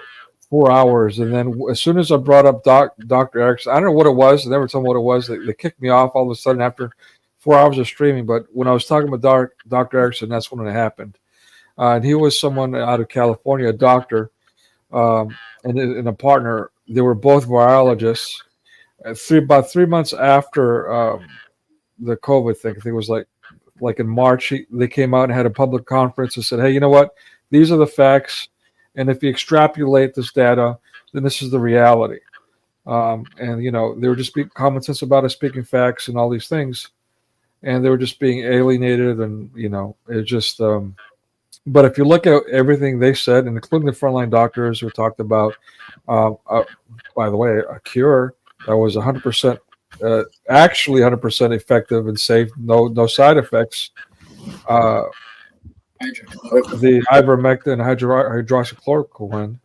4 hours, and then as soon as I brought up Dr. Erickson, I don't know what it was. They never told me what it was. They kicked me off all of a sudden after 4 hours of streaming. But when I was talking about Dr. Erickson, that's when it happened. And he was someone out of California, a doctor, and a partner. They were both virologists. About 3 months after the COVID thing, I think it was like in March, they came out and had a public conference and said, hey, you know what? These are the facts. And if you extrapolate this data, then this is the reality. And, they were just being common sense about it, speaking facts and all these things. And they were just being alienated. And, it just, but if you look at everything they said, and including the frontline doctors who talked about, by the way, a cure that was 100%, actually 100% effective and safe, no side effects. The ivermectin and hydroxychloroquine.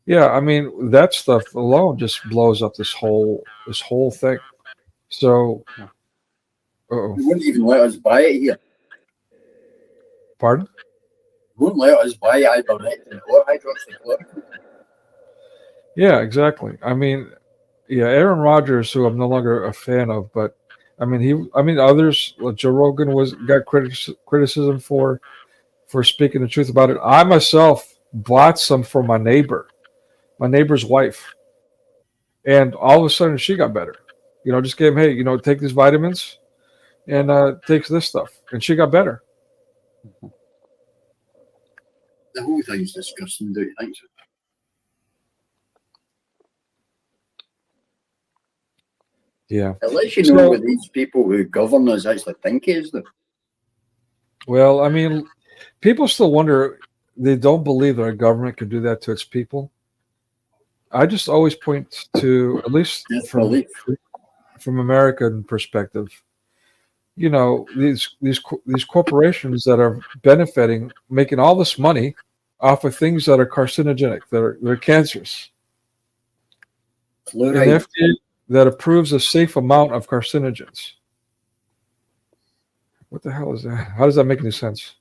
Yeah, I mean that stuff alone just blows up this whole thing. So, You wouldn't even let us buy it here. Pardon? You wouldn't let us buy ivermectin or hydroxychloroquine. Yeah, exactly. I mean, yeah, Aaron Rodgers, who I'm no longer a fan of, but I mean, others. Joe Rogan got criticism for speaking the truth about it. I myself bought some for my neighbor's wife, and all of a sudden she got better. Just gave him, hey, take these vitamins and take this stuff, and she got better. The whole thing's disgusting, don't you think so? Yeah. It lets you know what these people who govern us actually think is them. Well, I mean, people still wonder. They don't believe that our government could do that to its people. I just always point to, at least from American perspective, these corporations that are benefiting, making all this money off of things that are carcinogenic, they're cancerous. Fluoride. An FDA that approves a safe amount of carcinogens. What the hell is that? How does that make any sense?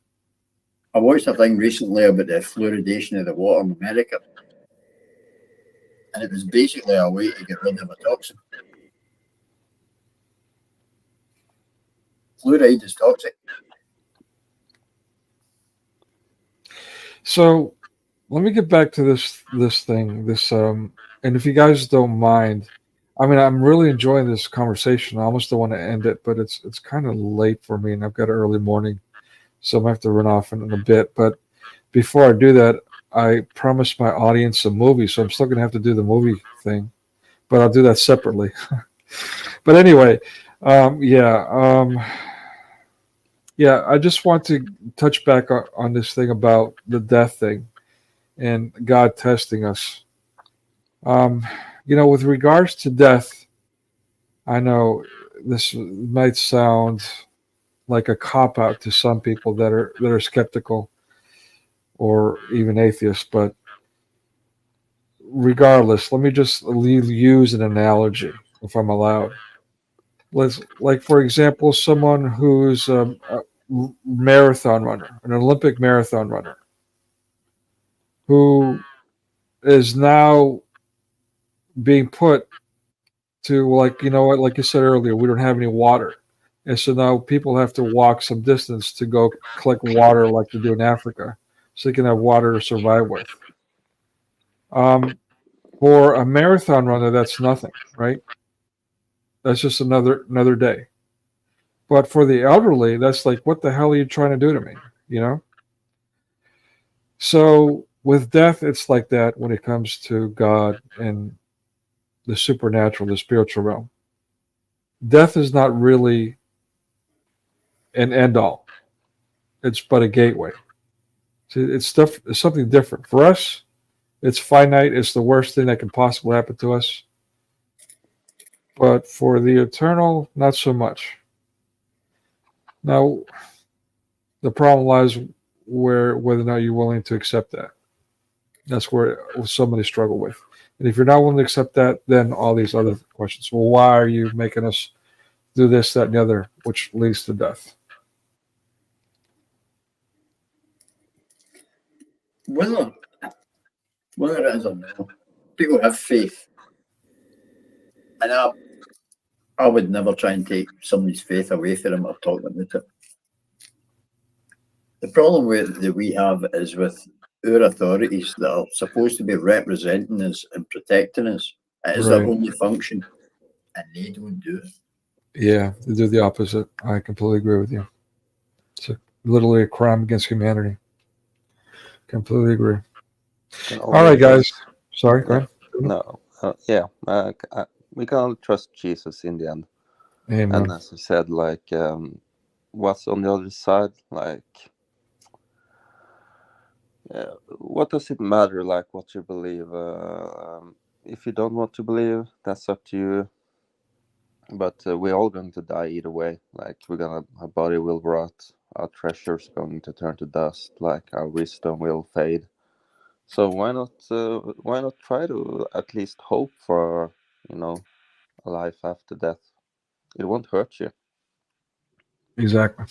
I watched a thing recently about the fluoridation of the water in America. And it was basically a way to get rid of a toxin. Fluoride is toxic. So let me get back to this thing. And if you guys don't mind, I mean, I'm really enjoying this conversation. I almost don't want to end it, but it's kind of late for me, and I've got an early morning, so I'm gonna have to run off in a bit. But before I do that, I promised my audience a movie, so I'm still gonna have to do the movie thing, but I'll do that separately. But anyway, yeah, I just want to touch back on this thing about the death thing and God testing us. With regards to death, I know this might sound like a cop-out to some people that are skeptical or even atheists, but regardless, let me just use an analogy, if I'm allowed. Like, for example, someone who's a marathon runner, an Olympic marathon runner, who is now being put to, like you said earlier, we don't have any water. And so now people have to walk some distance to go collect water like they do in Africa, so they can have water to survive with. For a marathon runner, that's nothing, right? That's just another day. But for the elderly, that's like, what the hell are you trying to do to me? So with death, it's like that when it comes to God and the supernatural, the spiritual realm. Death is not really an end all. It's but a gateway. It's something different. For us, it's finite. It's the worst thing that can possibly happen to us. But for the eternal, not so much. Now, the problem lies whether or not you're willing to accept that. That's where so many struggle with. And if you're not willing to accept that, then all these other questions. Well, why are you making us do this, that, and the other, which leads to death? Whether it is or not, people have faith. And I would never try and take somebody's faith away from them or talk them about it. The problem that we have is with our authorities that are supposed to be representing us and protecting us. It is their only function, and they don't do it. Yeah, they do the opposite. I completely agree with you. It's literally a crime against humanity. Completely agree. All right, guys. Sorry, go ahead. No, we can all trust Jesus in the end. Amen. And as you said, like, what's on the other side? Like, what does it matter? Like, what you believe? If you don't want to believe, that's up to you. But we're all going to die either way. Like, our body will rot, our treasure's going to turn to dust, like our wisdom will fade. So why not try to at least hope for, a life after death? It won't hurt you. Exactly.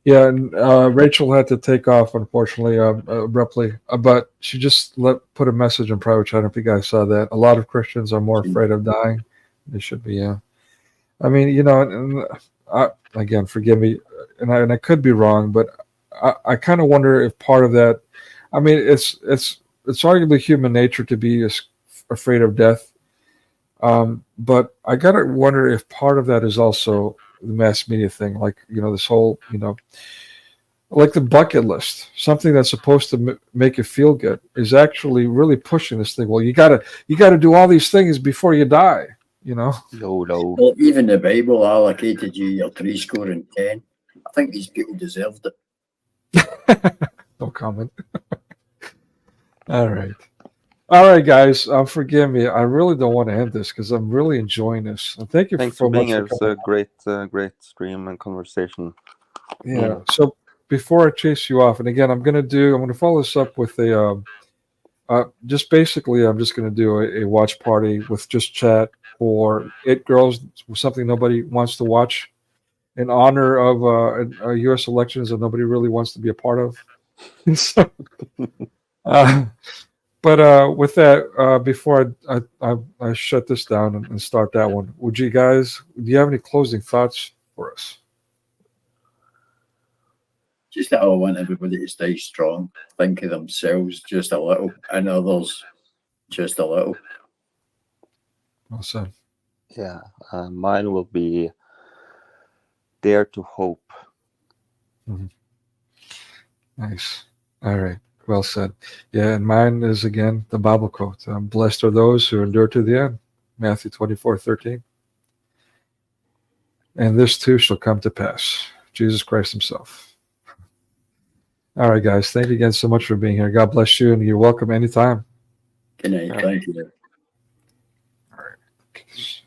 Yeah, and Rachel had to take off, unfortunately, abruptly. But she just put a message in private chat. I don't know if you guys saw that. A lot of Christians are more afraid of dying. They should be, yeah. I mean, and again, forgive me, and I could be wrong, but I kind of wonder if part of that. I mean, it's arguably human nature to be afraid of death, but I gotta wonder if part of that is also the mass media thing, like this whole like the bucket list, something that's supposed to make you feel good, is actually really pushing this thing. Well, you gotta do all these things before you die. No. Well, even the Bible allocated you your 70. I think these people deserved it. No comment. All right, guys. Forgive me. I really don't want to end this because I'm really enjoying this. And thank you Thanks so for being much here. for It's coming. a great stream and conversation. Yeah. So before I chase you off, and again, I'm going to follow this up with a just basically, I'm just going to do a watch party with just chat for It Girls, something nobody wants to watch, in honor of U.S. elections that nobody really wants to be a part of. So, but with that, before I shut this down and start that one, do you have any closing thoughts for us? Just that I want everybody to stay strong, think of themselves just a little, and others just a little. Well said. Yeah, mine will be dare to hope. Mm-hmm. Nice. All right. Well said. Yeah, and mine is again the Bible quote. Blessed are those who endure to the end. Matthew 24:13. And this too shall come to pass. Jesus Christ himself. All right, guys. Thank you again so much for being here. God bless you, and you're welcome anytime. Good night. Thank you. All right.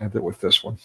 End it with this one.